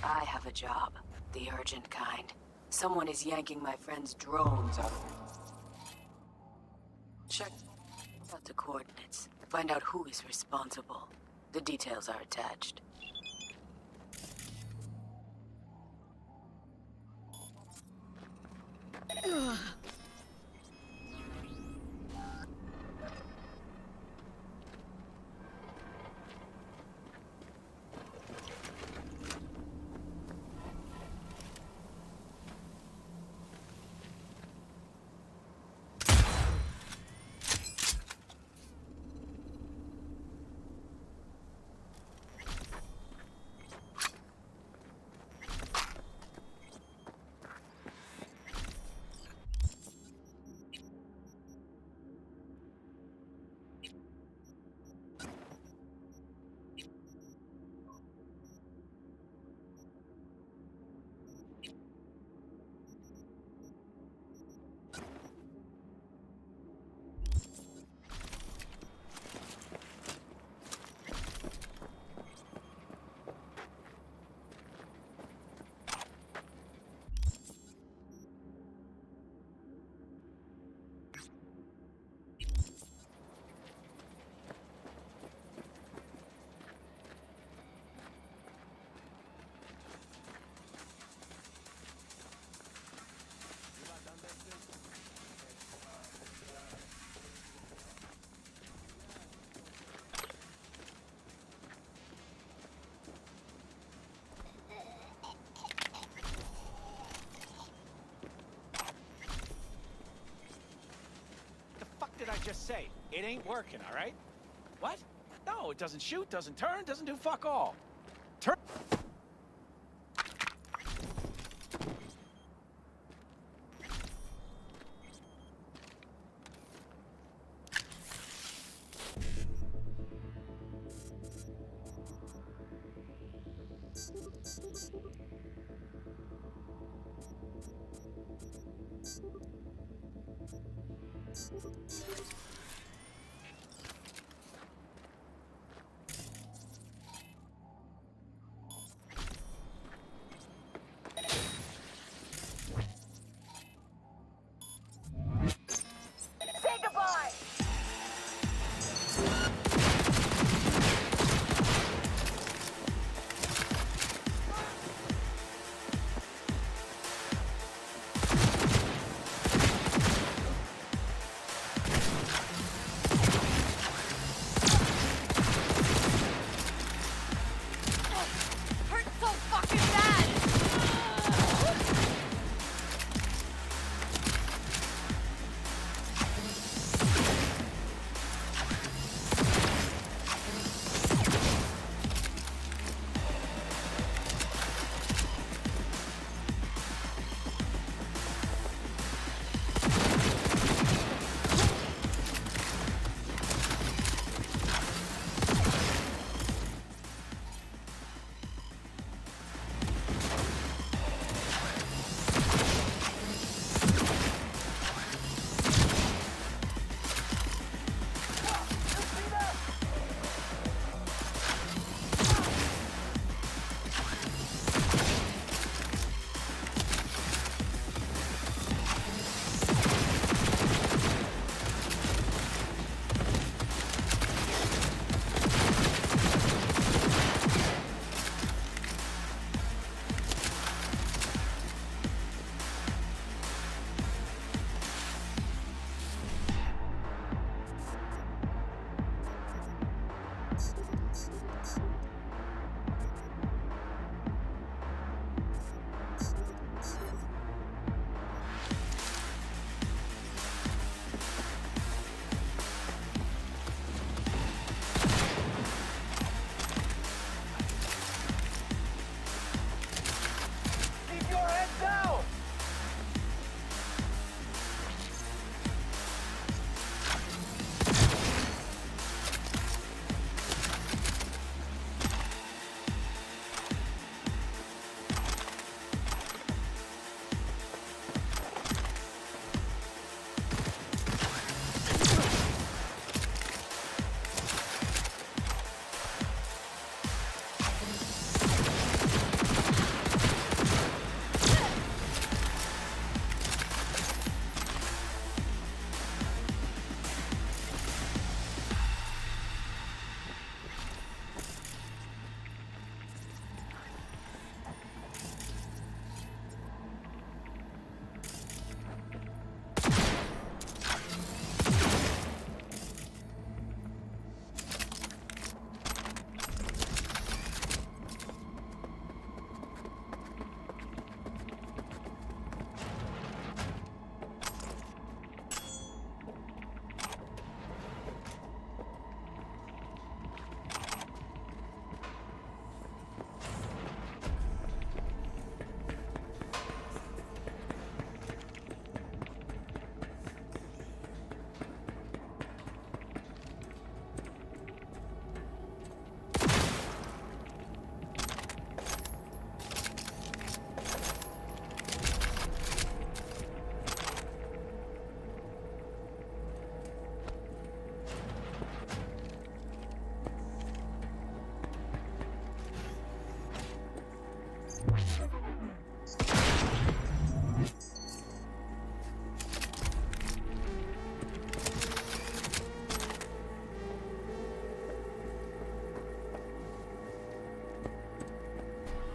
I have a job. The urgent kind. Someone is yanking my friend's drones off. Check out the coordinates. Find out who is responsible. The details are attached. just say, it ain't working, all right? What? No, it doesn't shoot, doesn't turn, doesn't do fuck all. Turn... Say goodbye! Hurts so fucking bad! Keep your head down!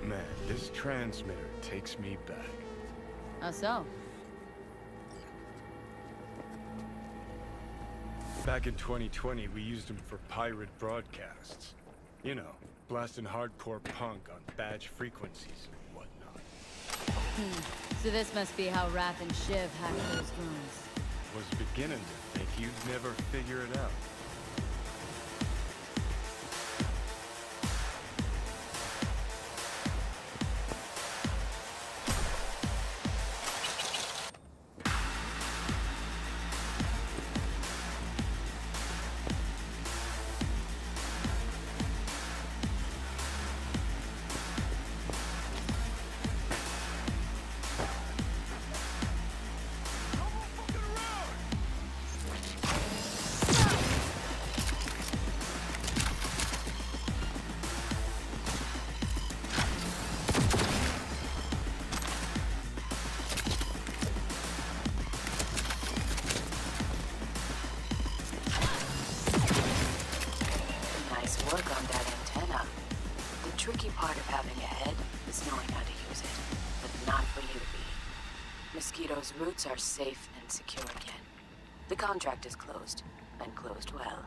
Man, this transmitter takes me back. How so? Back in 2020, we used them for pirate broadcasts. You know, blasting hardcore punk on badge frequencies and whatnot. So this must be how Wrath and Shiv hacked those drones. was beginning to think you'd never figure it out. Work on that antenna. The tricky part of having a head is knowing how to use it, but not for you, V. Mosquito's roots are safe and secure again. The contract is closed, and closed well.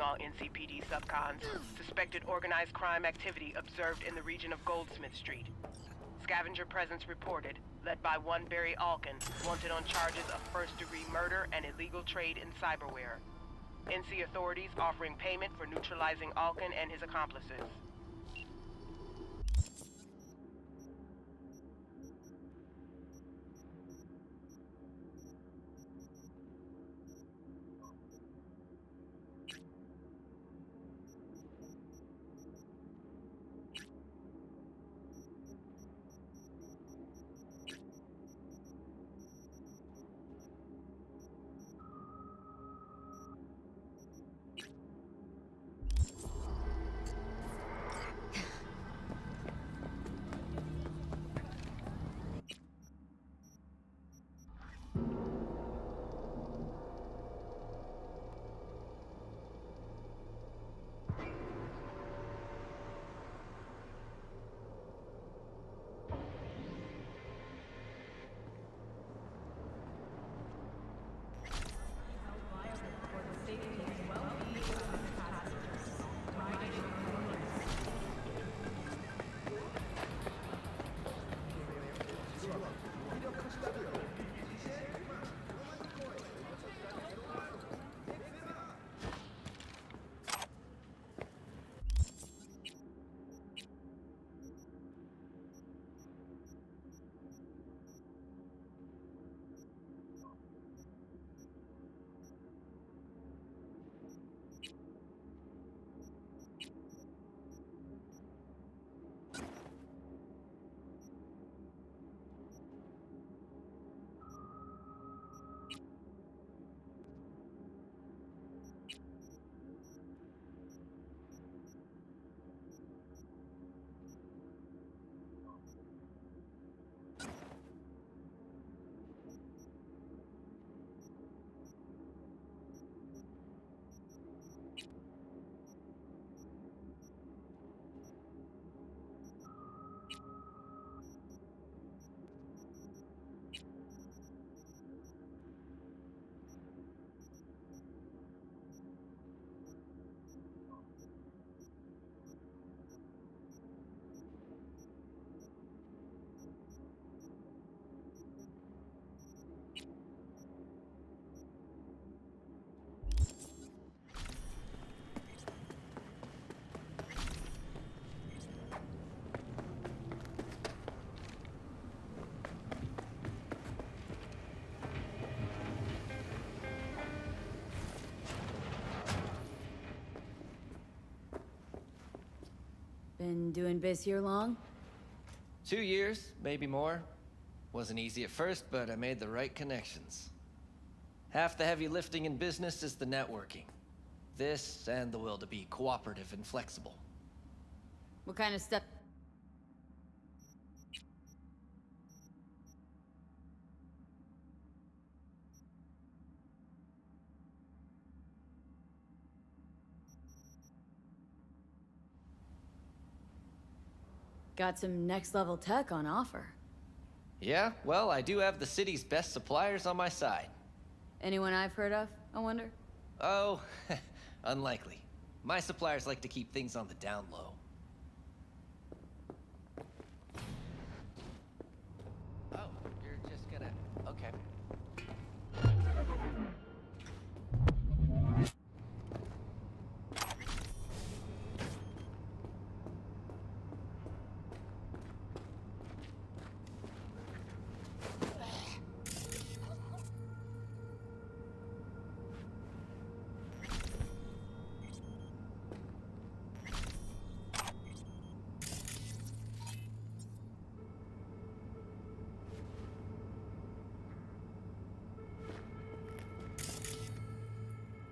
all NCPD subcons. Suspected organized crime activity observed in the region of Goldsmith Street. Scavenger presence reported, led by one Barry Alkin, wanted on charges of first-degree murder and illegal trade in cyberware. NC authorities offering payment for neutralizing Alkin and his accomplices. Been doing biz here long? 2 years, maybe more. Wasn't easy at first, but I made the right connections. Half the heavy lifting in business is the networking. This, and the will to be cooperative and flexible. What kind of stuff? Got some next-level tech on offer. Yeah, well, I do have the city's best suppliers on my side. Anyone I've heard of, I wonder? Oh, unlikely. My suppliers like to keep things on the down low. Oh, you're just gonna... okay.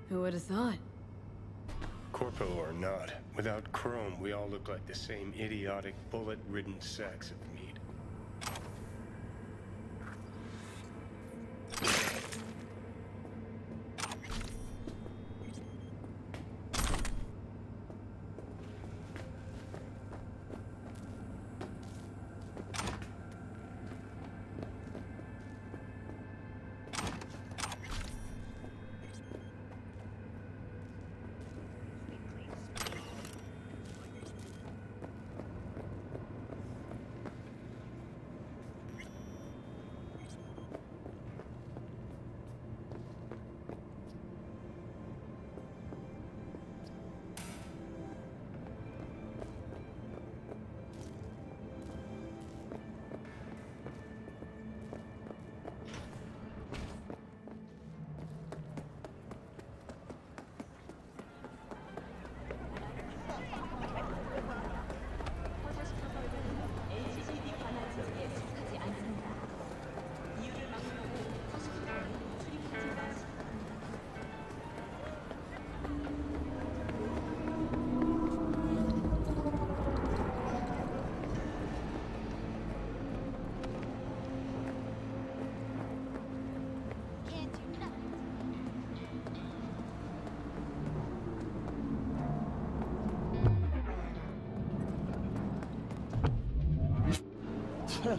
Who would have thought? Corpo or not, without Chrome, we all look like the same idiotic, bullet-ridden sacks of meat. Need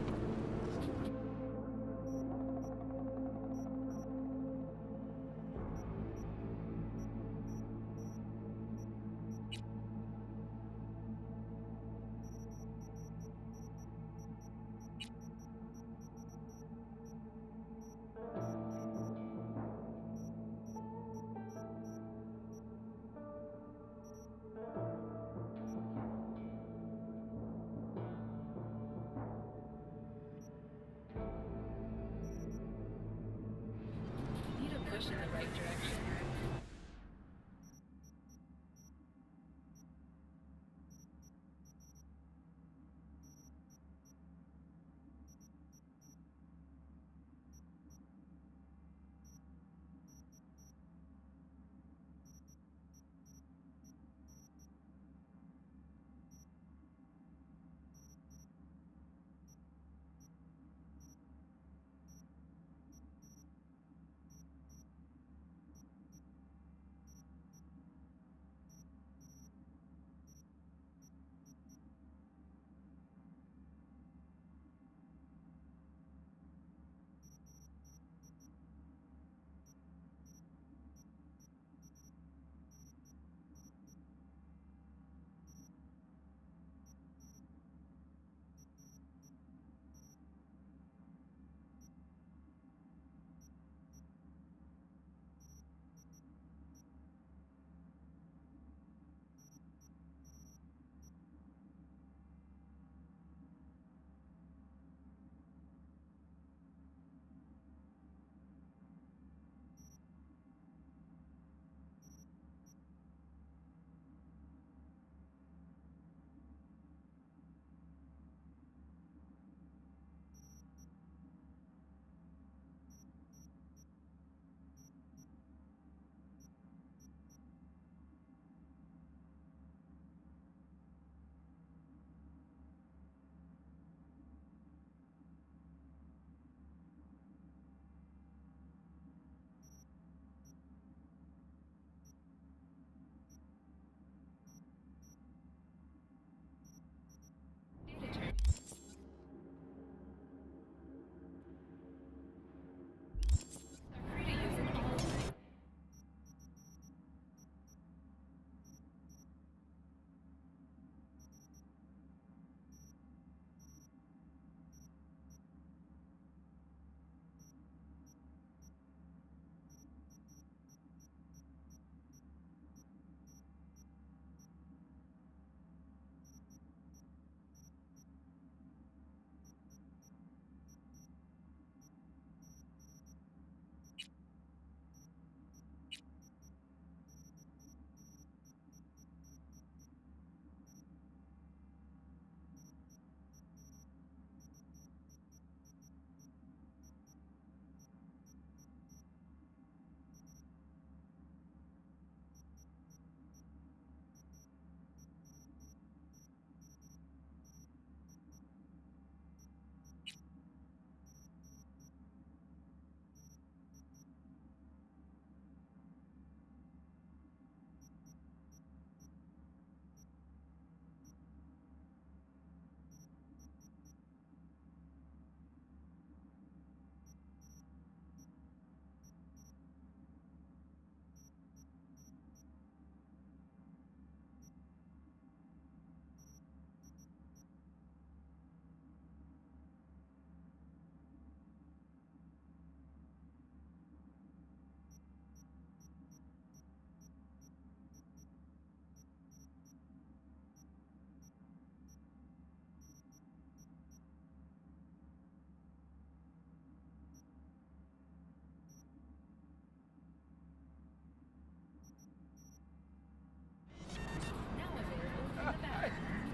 a push in the right direction.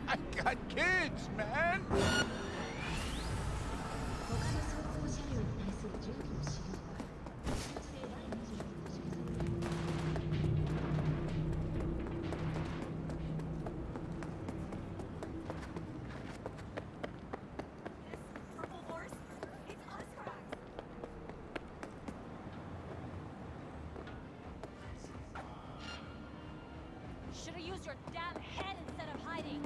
I got kids, man! Should have used your damn head instead of hiding.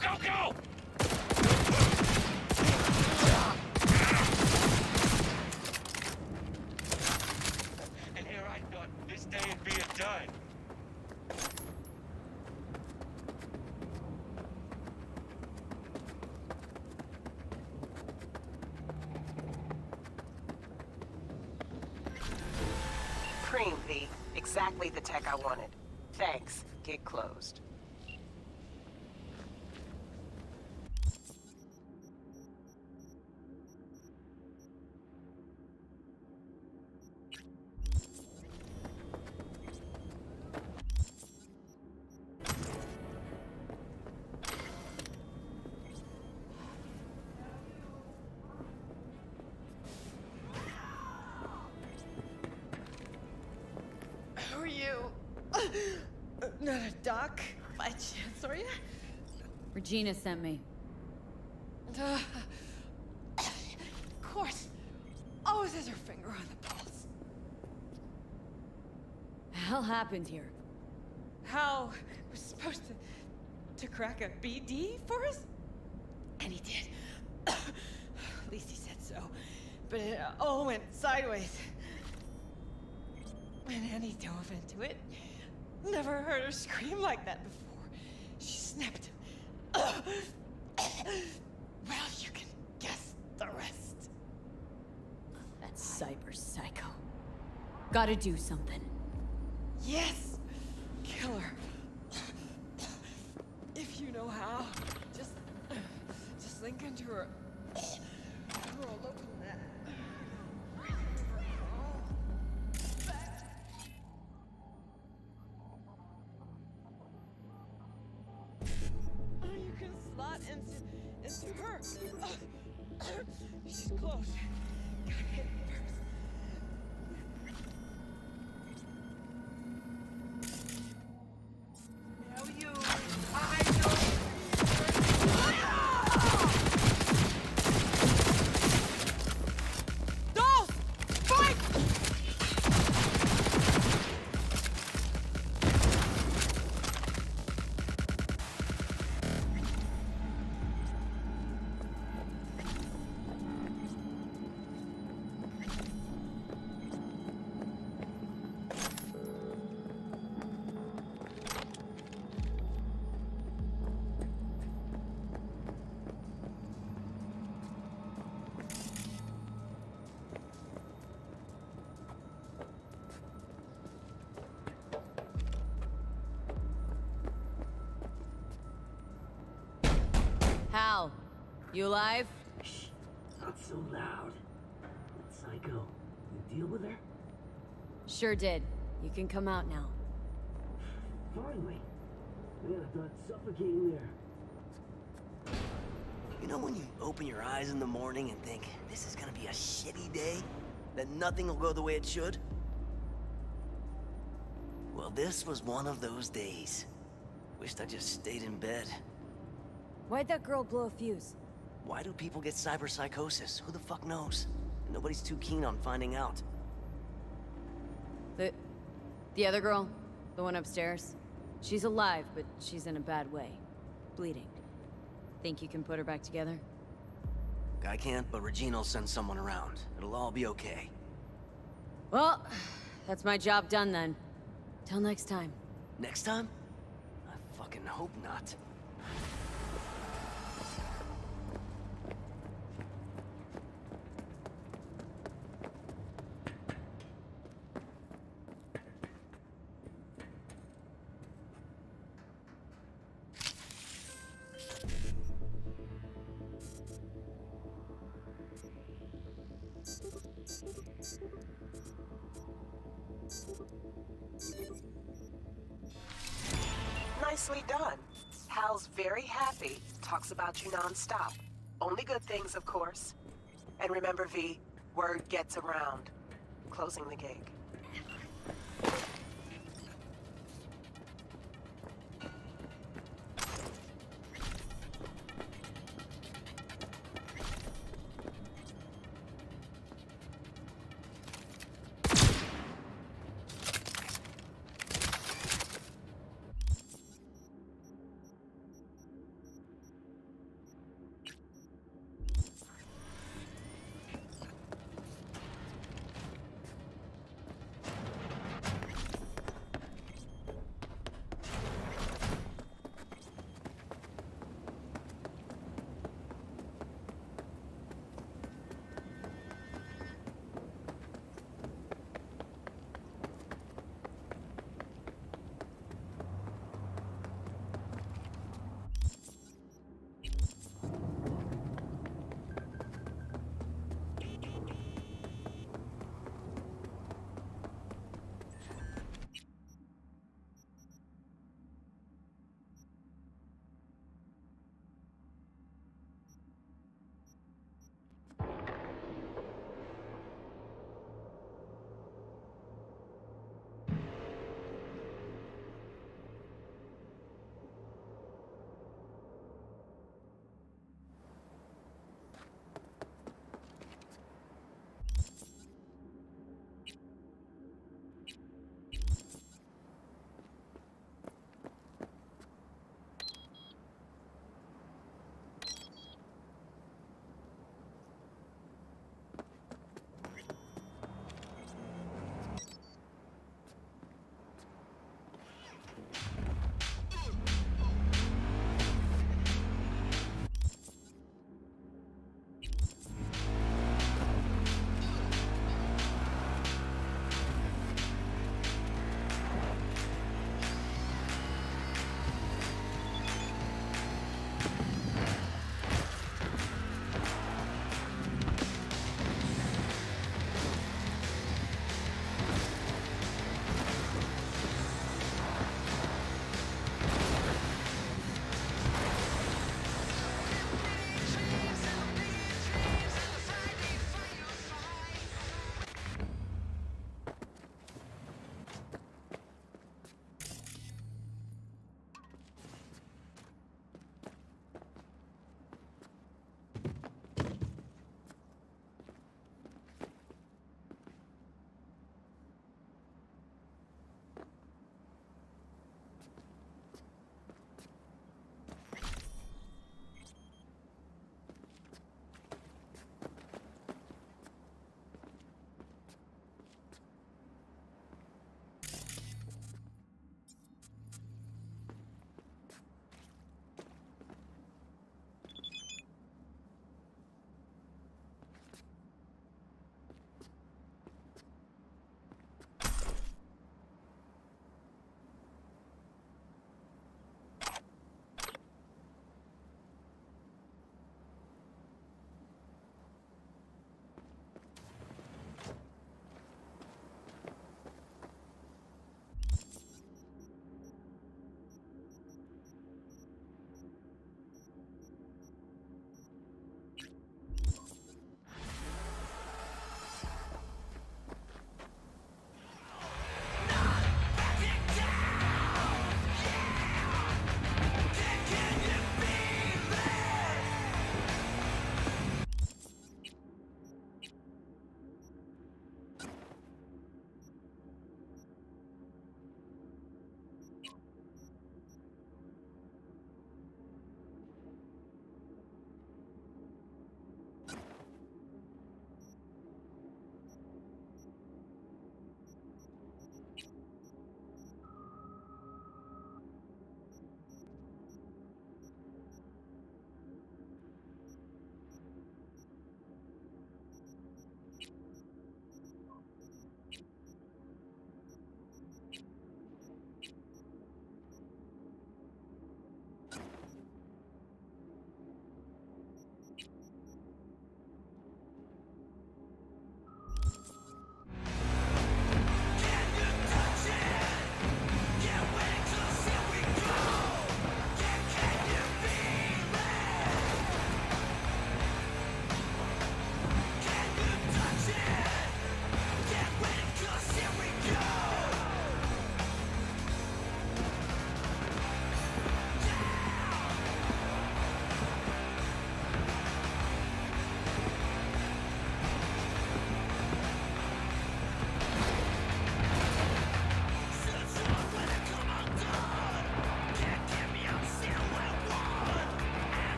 Go, go, go! And here I thought this day would be done. Cream, V. Exactly the tech I wanted. Thanks. Gig closed. Who are you? Not a doc, by chance, are you? Regina sent me. Of course. Always has her finger on the pulse. Hell happened here? Hal was supposed to crack a BD for us? And he did. At least he said so. But it all went sideways. And Annie dove into it. Never heard her scream like that before. She snapped. Well, you can guess the rest. That cyber psycho. Gotta do something. Yes! Kill her. If you know how. Just link into her local net. You can slot into her. She's close. Gotta hit first. Now you. I know. Dolls! Fight! Hal, you alive? Shh, not so loud. That psycho, you deal with her? Sure did. You can come out now. Finally. Man, I thought suffocating there. You know when you open your eyes in the morning and think, this is gonna be a shitty day? That nothing will go the way it should? Well, this was one of those days. Wished I just stayed in bed. Why'd that girl blow a fuse? Why do people get cyberpsychosis? Who the fuck knows? And nobody's too keen on finding out. The other girl? The one upstairs? She's alive, but she's in a bad way. Bleeding. Think you can put her back together? I can't, but Regina'll send someone around. It'll all be okay. Well, that's my job done then. Till next time. Next time? I fucking hope not. Nicely done. Hal's very happy. Talks about you non-stop. Only good things, of course. And remember, V, word gets around. Closing the gig.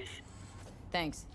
finish. Thanks.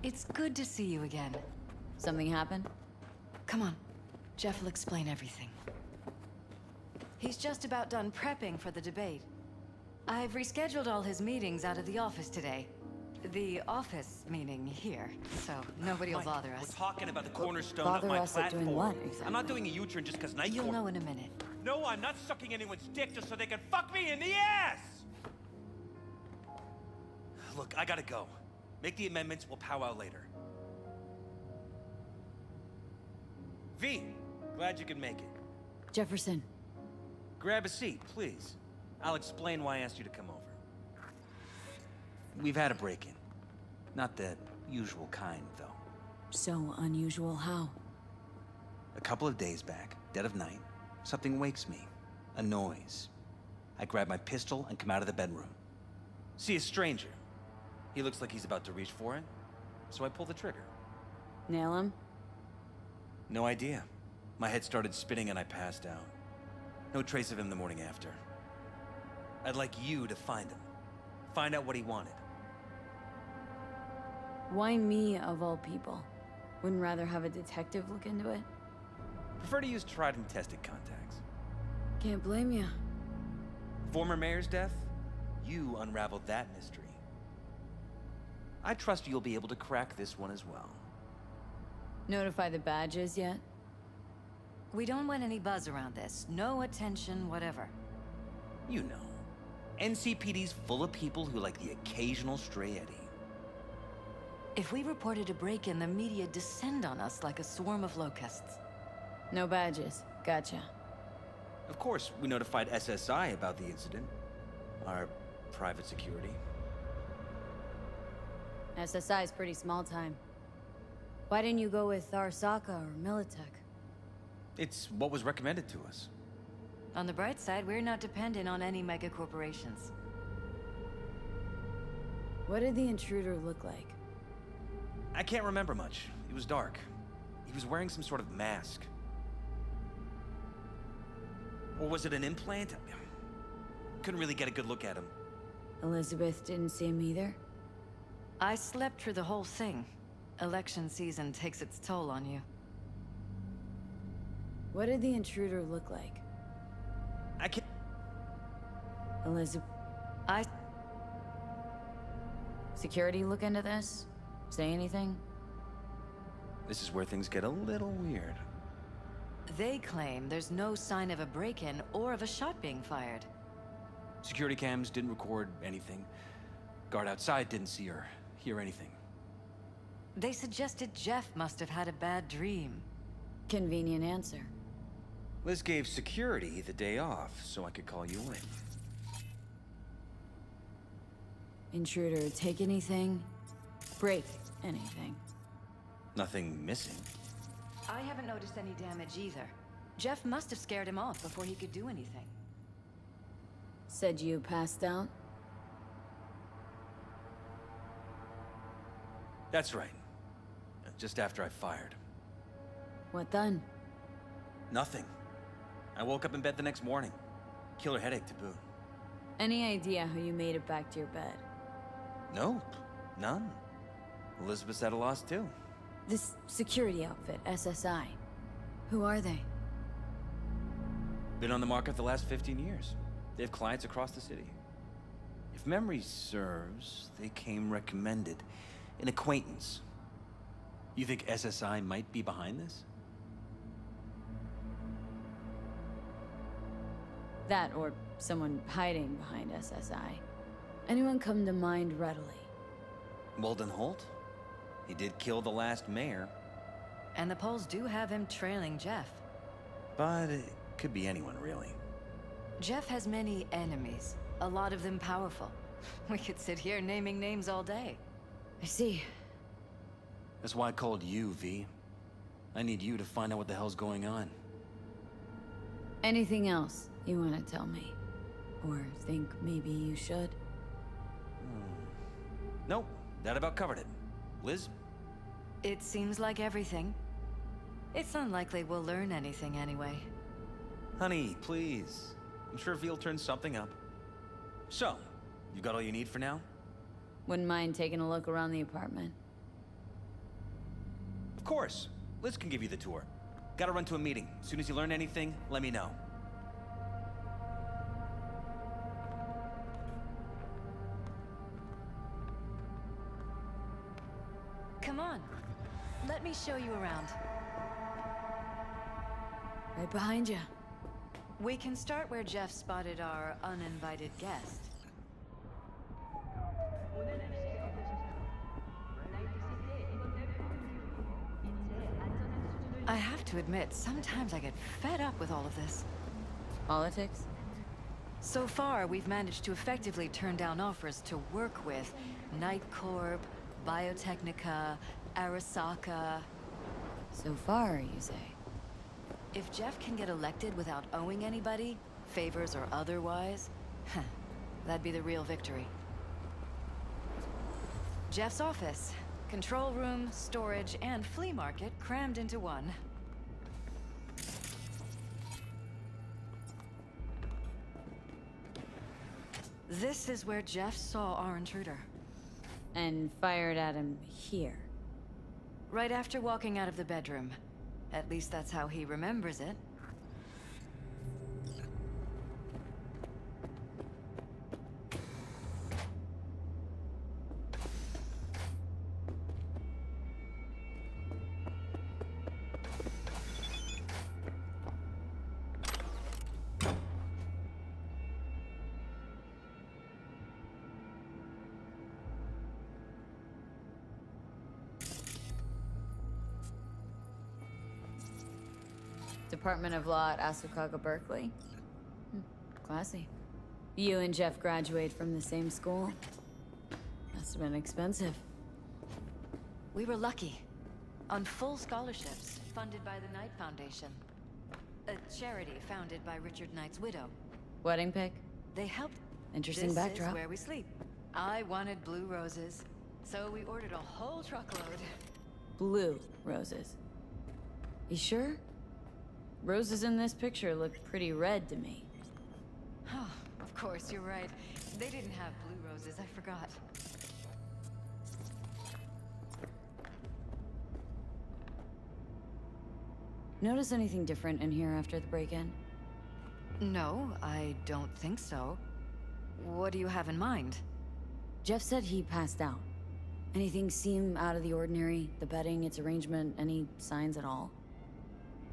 It's good to see you again. Something happened? Come on. Jeff will explain everything. He's just about done prepping for the debate. I've rescheduled all his meetings out of the office today. The office meaning here, so nobody will bother us. We're talking about the cornerstone Bother of my us at platform. doing what, exactly? I'm not doing a U-turn just because Night You'll Court... know in a minute. No, I'm not sucking anyone's dick just so they can fuck me in the ass! Look, I gotta go. Make the amendments, we'll powwow later. V, glad you could make it. Jefferson. Grab a seat, please. I'll explain why I asked you to come over. We've had a break-in. Not the usual kind, though. So unusual how? A couple of days back, dead of night, something wakes me. A noise. I grab my pistol and come out of the bedroom. See a stranger. He looks like he's about to reach for it, so I pull the trigger. Nail him? No idea. My head started spinning and I passed out. No trace of him the morning after. I'd like you to find him. Find out what he wanted. Why me, of all people? Wouldn't rather have a detective look into it? Prefer to use tried and tested contacts. Can't blame you. Former mayor's death? You unraveled that mystery. I trust you'll be able to crack this one as well. Notify the badges yet? We don't want any buzz around this. No attention, whatever. You know. NCPD's full of people who like the occasional stray Eddie. If we reported a break-in, the media descend on us like a swarm of locusts. No badges. Gotcha. Of course, we notified SSI about the incident. Our private security. SSI is pretty small time. Why didn't you go with Arasaka or Militech? It's what was recommended to us. On the bright side, we're not dependent on any mega corporations. What did the intruder look like? I can't remember much. It was dark. He was wearing some sort of mask. Or was it an implant? Couldn't really get a good look at him. Elizabeth didn't see him either? I slept through the whole thing. Election season takes its toll on you. What did the intruder look like? I can't... Elizabeth... Security look into this? Say anything? This is where things get a little weird. They claim there's no sign of a break-in or of a shot being fired. Security cams didn't record anything. Guard outside didn't see or hear anything. They suggested Jeff must have had a bad dream. Convenient answer. Liz gave security the day off so I could call you in. Intruder, take anything? Break anything? Nothing missing. I haven't noticed any damage either. Jeff must have scared him off before he could do anything. Said you passed out? That's right. Just after I fired. What then? Nothing. I woke up in bed the next morning. Killer headache to boot. Any idea how you made it back to your bed? Nope, none. Elizabeth's at a loss too. This security outfit, SSI. Who are they? Been on the market the last 15 years. They have clients across the city. If memory serves, they came recommended. An acquaintance. You think SSI might be behind this? That or someone hiding behind SSI. Anyone come to mind readily? Walden Holt? He did kill the last mayor. And the polls do have him trailing Jeff. But it could be anyone, really. Jeff has many enemies, a lot of them powerful. We could sit here naming names all day. I see. That's why I called you, V. I need you to find out what the hell's going on. Anything else you want to tell me? Or think maybe you should? Nope, that about covered it. Liz? It seems like everything. It's unlikely we'll learn anything anyway. Honey, please. I'm sure V'll turn something up. So, you got all you need for now? Wouldn't mind taking a look around the apartment. Of course. Liz can give you the tour. Gotta run to a meeting. As soon as you learn anything, let me know. Come on. Let me show you around. Right behind you. We can start where Jeff spotted our uninvited guest. I have to admit, sometimes I get fed up with all of this. Politics? So far, we've managed to effectively turn down offers to work with Night Corp, Biotechnica, Arasaka. So far, you say? If Jeff can get elected without owing anybody, favors or otherwise, that'd be the real victory. Jeff's office. Control room, storage, and flea market crammed into one. This is where Jeff saw our intruder. And fired at him here. Right after walking out of the bedroom. At least that's how he remembers it. Department of Law at Asukaga Berkeley. Classy. You and Jeff graduate from the same school? Must have been expensive. We were lucky. On full scholarships, funded by the Knight Foundation. A charity founded by Richard Knight's widow. Wedding pic? They helped. Interesting This backdrop. is where we sleep. I wanted blue roses, so we ordered a whole truckload. Blue roses. You sure? Roses in this picture look pretty red to me. Oh, of course, you're right. They didn't have blue roses, I forgot. Notice anything different in here after the break-in? No, I don't think so. What do you have in mind? Jeff said he passed out. Anything seem out of the ordinary? The bedding, its arrangement, any signs at all?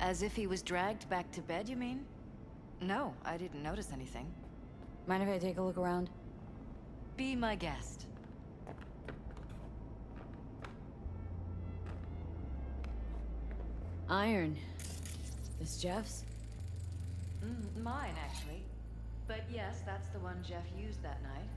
As if he was dragged back to bed, you mean? No, I didn't notice anything. Mind if I take a look around? Be my guest. Iron. This Jeff's? Mine, actually. But yes, that's the one Jeff used that night.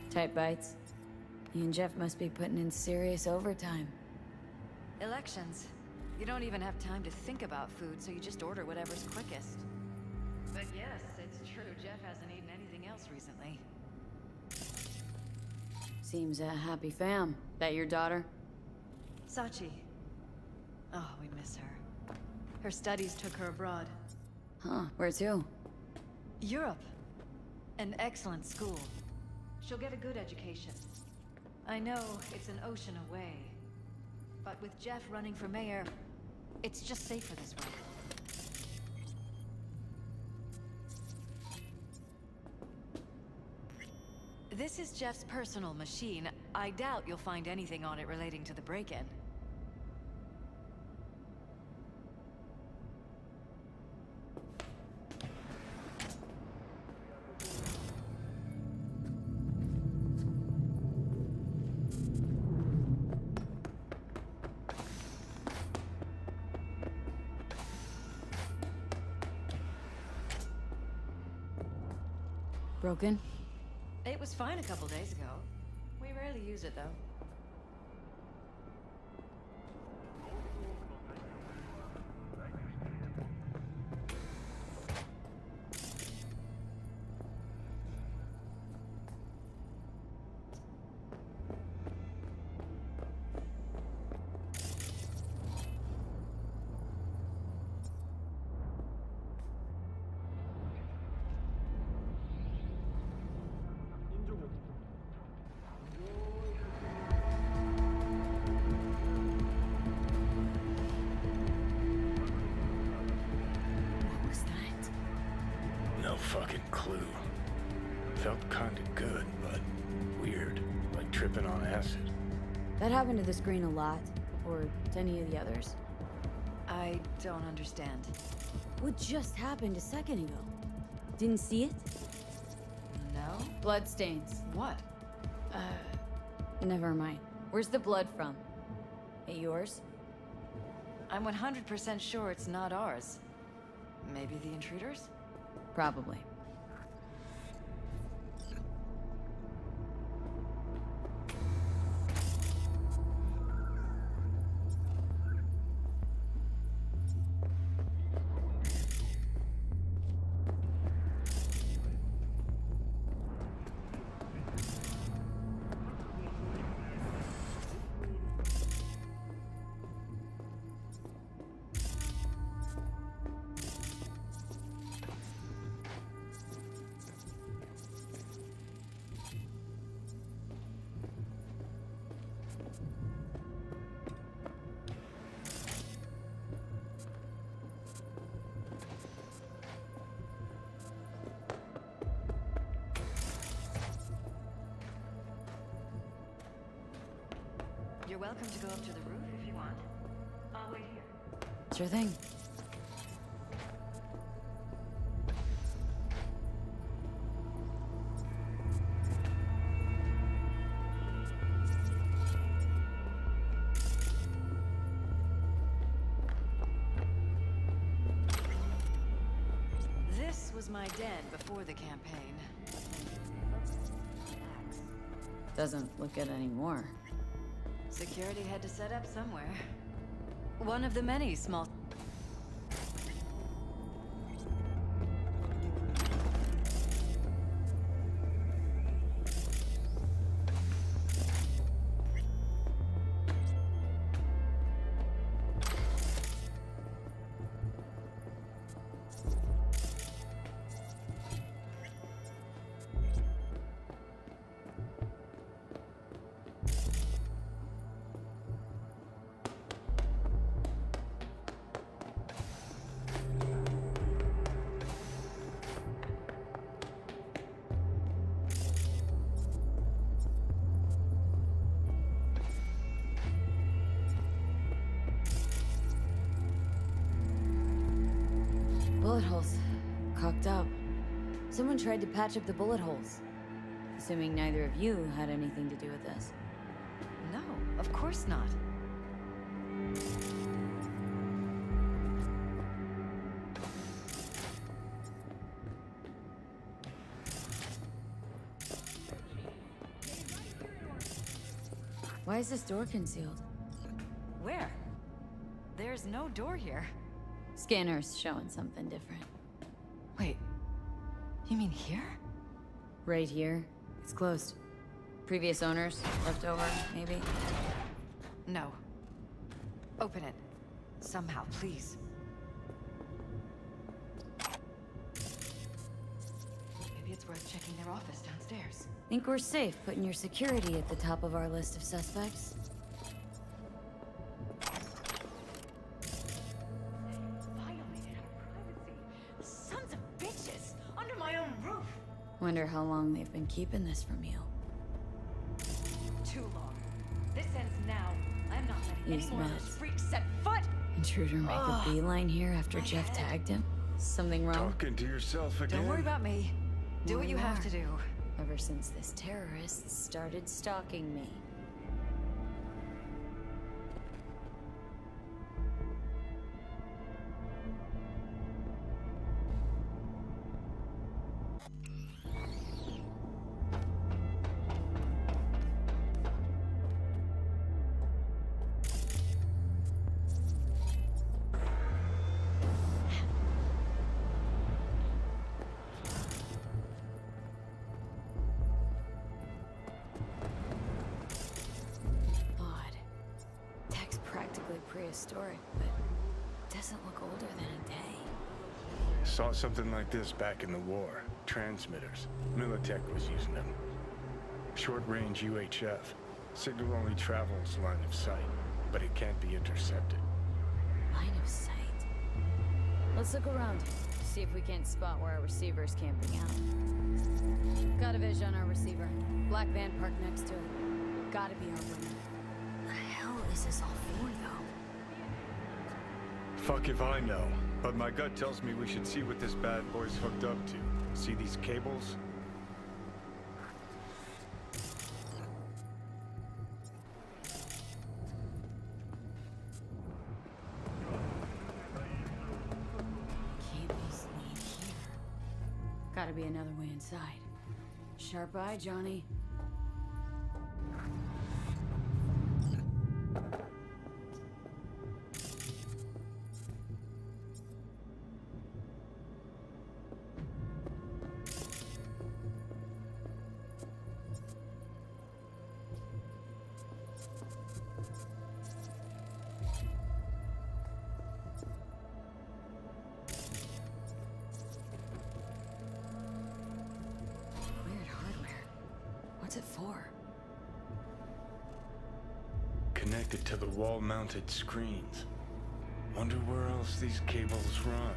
Tight bites. He and Jeff must be putting in serious overtime. Elections. You don't even have time to think about food, so you just order whatever's quickest. But yes, it's true, Jeff hasn't eaten anything else recently. Seems a happy fam. That your daughter? Sachi. Oh, we miss her. Her studies took her abroad. Huh, where to? Europe. An excellent school. She'll get a good education. I know it's an ocean away, but with Jeff running for mayor, it's just safer this way. This is Jeff's personal machine. I doubt you'll find anything on it relating to the break-in. Broken? It was fine a couple days ago. We rarely use it, though. No fucking clue. Felt kinda good, but weird. Like tripping on acid. That happened to the screen a lot. Or to any of the others. I don't understand. What just happened a second ago? Didn't see it? No? Bloodstains. What? Never mind. Where's the blood from? It yours? I'm 100% sure it's not ours. Maybe the intruders? Probably. You're welcome to go up to the roof if you want. I'll wait here. Sure thing. This was my den before the campaign. Doesn't look it anymore. Security had to set up somewhere. One of the many small... Bullet holes. Cocked up. Someone tried to patch up the bullet holes. Assuming neither of you had anything to do with this. No, of course not. Why is this door concealed? Where? There's no door here. Scanner's showing something different. Wait, you mean here? Right here. It's closed. Previous owners, left over, maybe? No. Open it. Somehow, please. Maybe it's worth checking their office downstairs. Think we're safe putting your security at the top of our list of suspects? Violated our privacy. Sons of bitches! Under my own roof! Wonder how long they've been keeping this from you. Too long. This ends now. I'm not letting These any more of those meds. freaks set foot! Intruder make a beeline here after Jeff tagged him? Something wrong? Talking to yourself again? Don't worry about me. Do what you have to do. Ever since this terrorist started stalking me. Prehistoric, but doesn't look older than a day. Saw something like this back in the war. Transmitters. Militech was using them. Short-range UHF. Signal only travels line of sight, but it can't be intercepted. Line of sight. Let's look around. See if we can't spot where our receiver's camping out. Got a vision on our receiver. Black van parked next to it. Gotta be our woman. The hell is this all for, though? Fuck if I know, but my gut tells me we should see what this bad boy's hooked up to. See these cables? Cables lead here. Gotta be another way inside. Sharp eye, Johnny. What's it for? Connected to the wall-mounted screens. Wonder where else these cables run.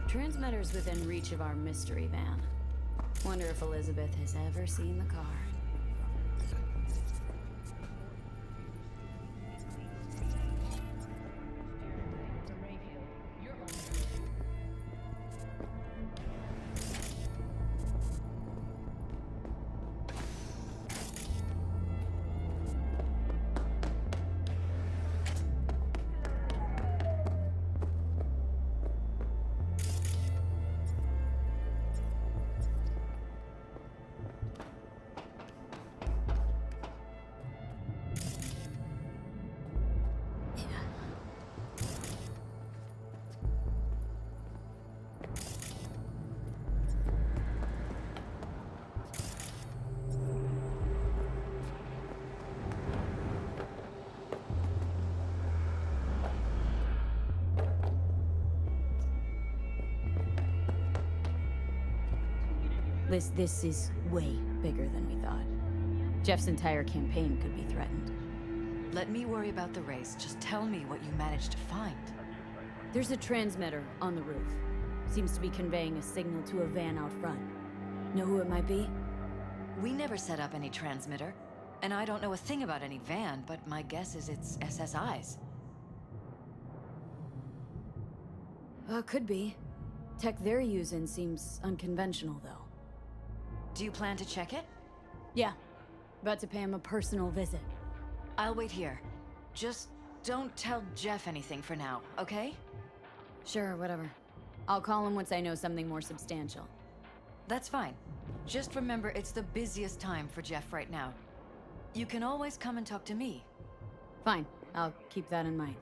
Transmitter's within reach of our mystery van. Wonder if Elizabeth has ever seen the car. This is way bigger than we thought. Jeff's entire campaign could be threatened. Let me worry about the race. Just tell me what you managed to find. There's a transmitter on the roof. Seems to be conveying a signal to a van out front. Know who it might be? We never set up any transmitter. And I don't know a thing about any van, but my guess is it's SSI's. Could be. Tech they're using seems unconventional, though. Do you plan to check it? Yeah. About to pay him a personal visit. I'll wait here. Just don't tell Jeff anything for now, okay? Sure, whatever. I'll call him once I know something more substantial. That's fine. Just remember it's the busiest time for Jeff right now. You can always come and talk to me. Fine, I'll keep that in mind.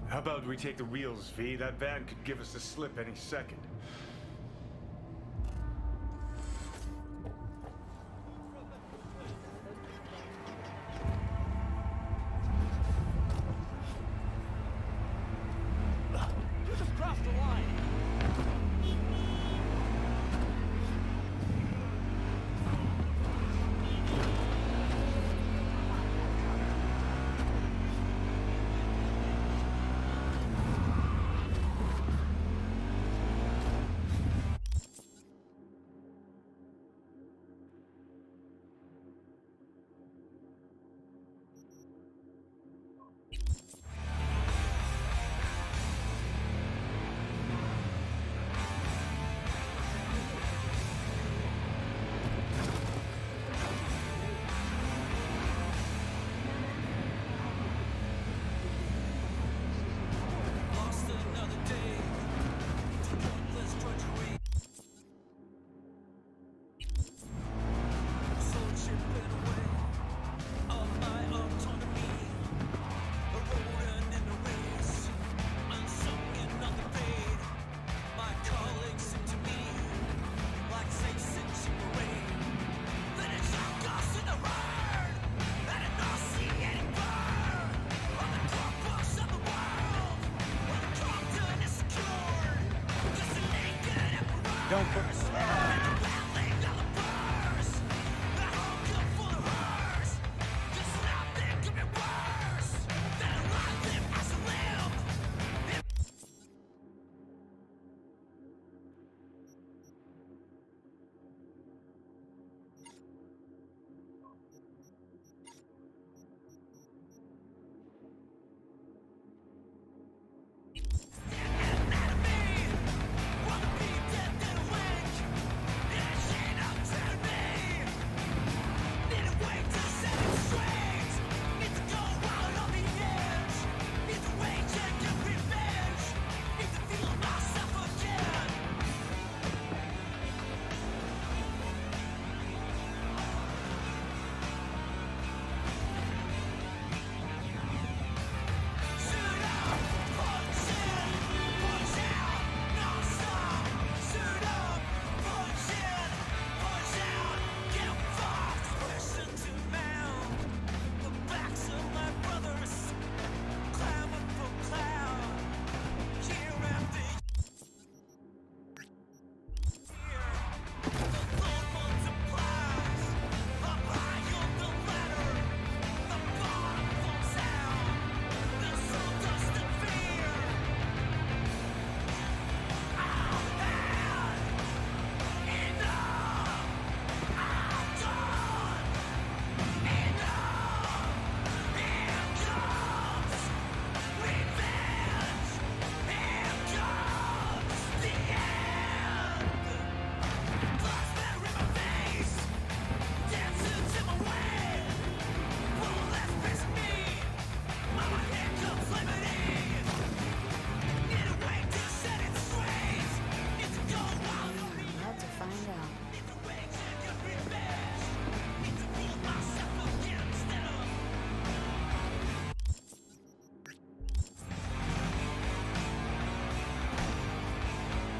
How about we take the wheels, V? That van could give us the slip any second. You just crossed the line. Don't put me...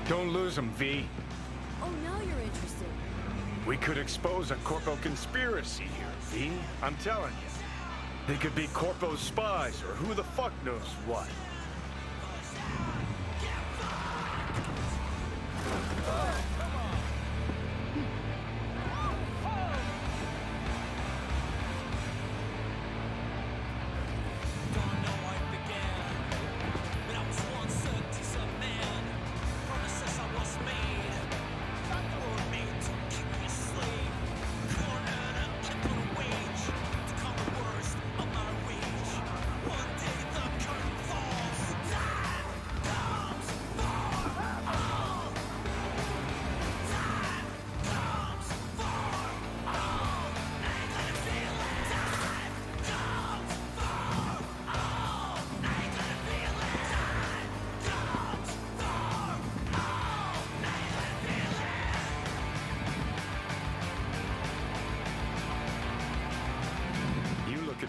Don't lose him, V. Oh, now you're interested. We could expose a Corpo conspiracy here, V. I'm telling you. They could be Corpo's spies, or who the fuck knows what.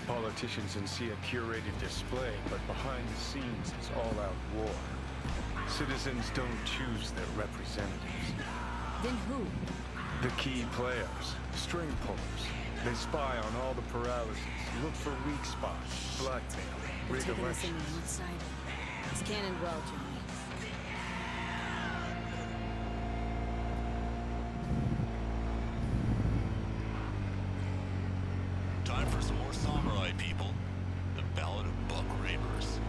Politicians and see a curated display, but behind the scenes it's all-out war. Citizens don't choose their representatives. Then who? The key players, string pullers. They spy on all the paralysis, look for weak spots, blackmail, rig Taking us in elections. on one side. It's cannon well, Johnny. Time for some more samurai, people. The Ballad of Buck Ravers.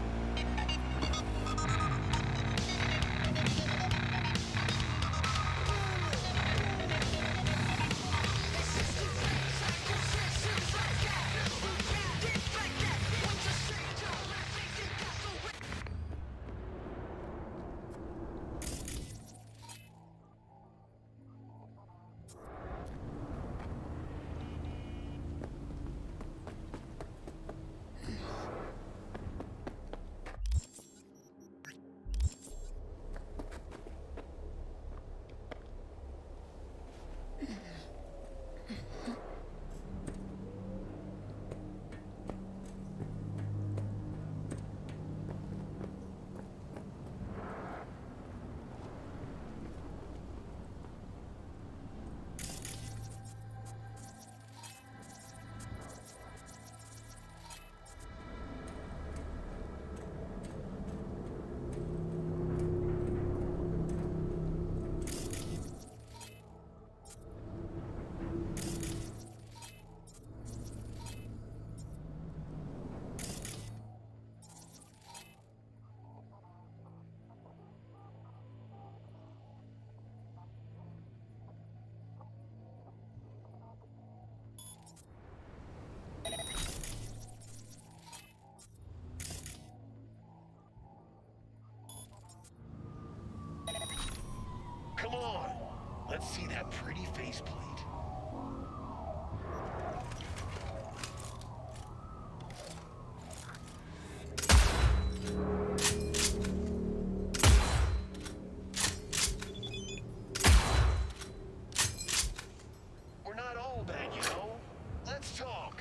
Come on, let's see that pretty faceplate. We're not all bad, you know. Let's talk.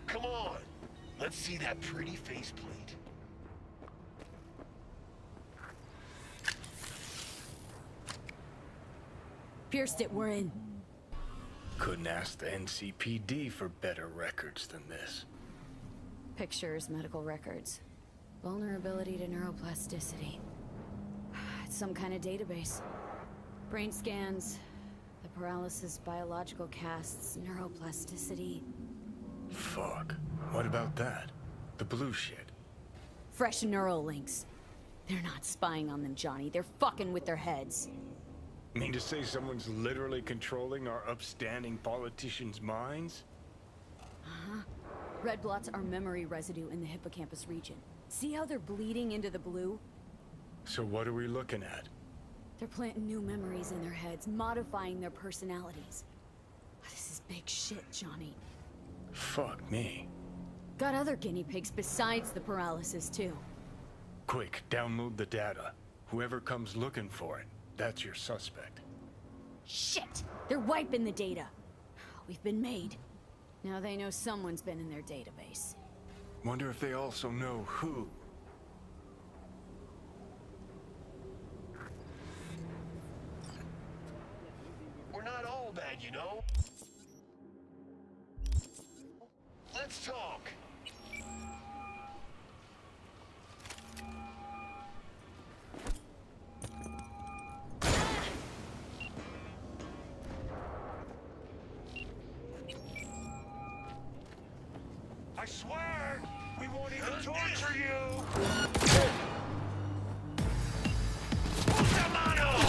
Come on, let's see that pretty faceplate. Pierced it, we're in. Couldn't ask the NCPD for better records than this. Pictures, medical records. Vulnerability to neuroplasticity. It's some kind of database. Brain scans, the paralysis, biological casts, neuroplasticity. Fuck. What about that? The blue shit. Fresh neural links. They're not spying on them, Johnny. They're fucking with their heads. Mean to say someone's literally controlling our upstanding politicians' minds? Uh-huh. Red blots are memory residue in the hippocampus region. See how they're bleeding into the blue? So what are we looking at? They're planting new memories in their heads, modifying their personalities. This is big shit, Johnny. Fuck me. Got other guinea pigs besides the paralysis, too. Quick, download the data. Whoever comes looking for it, that's your suspect. Shit! They're wiping the data. We've been made. Now they know someone's been in their database. Wonder if they also know who. We're not all bad, you know? Let's talk. I swear, we won't even torture you! Putamano!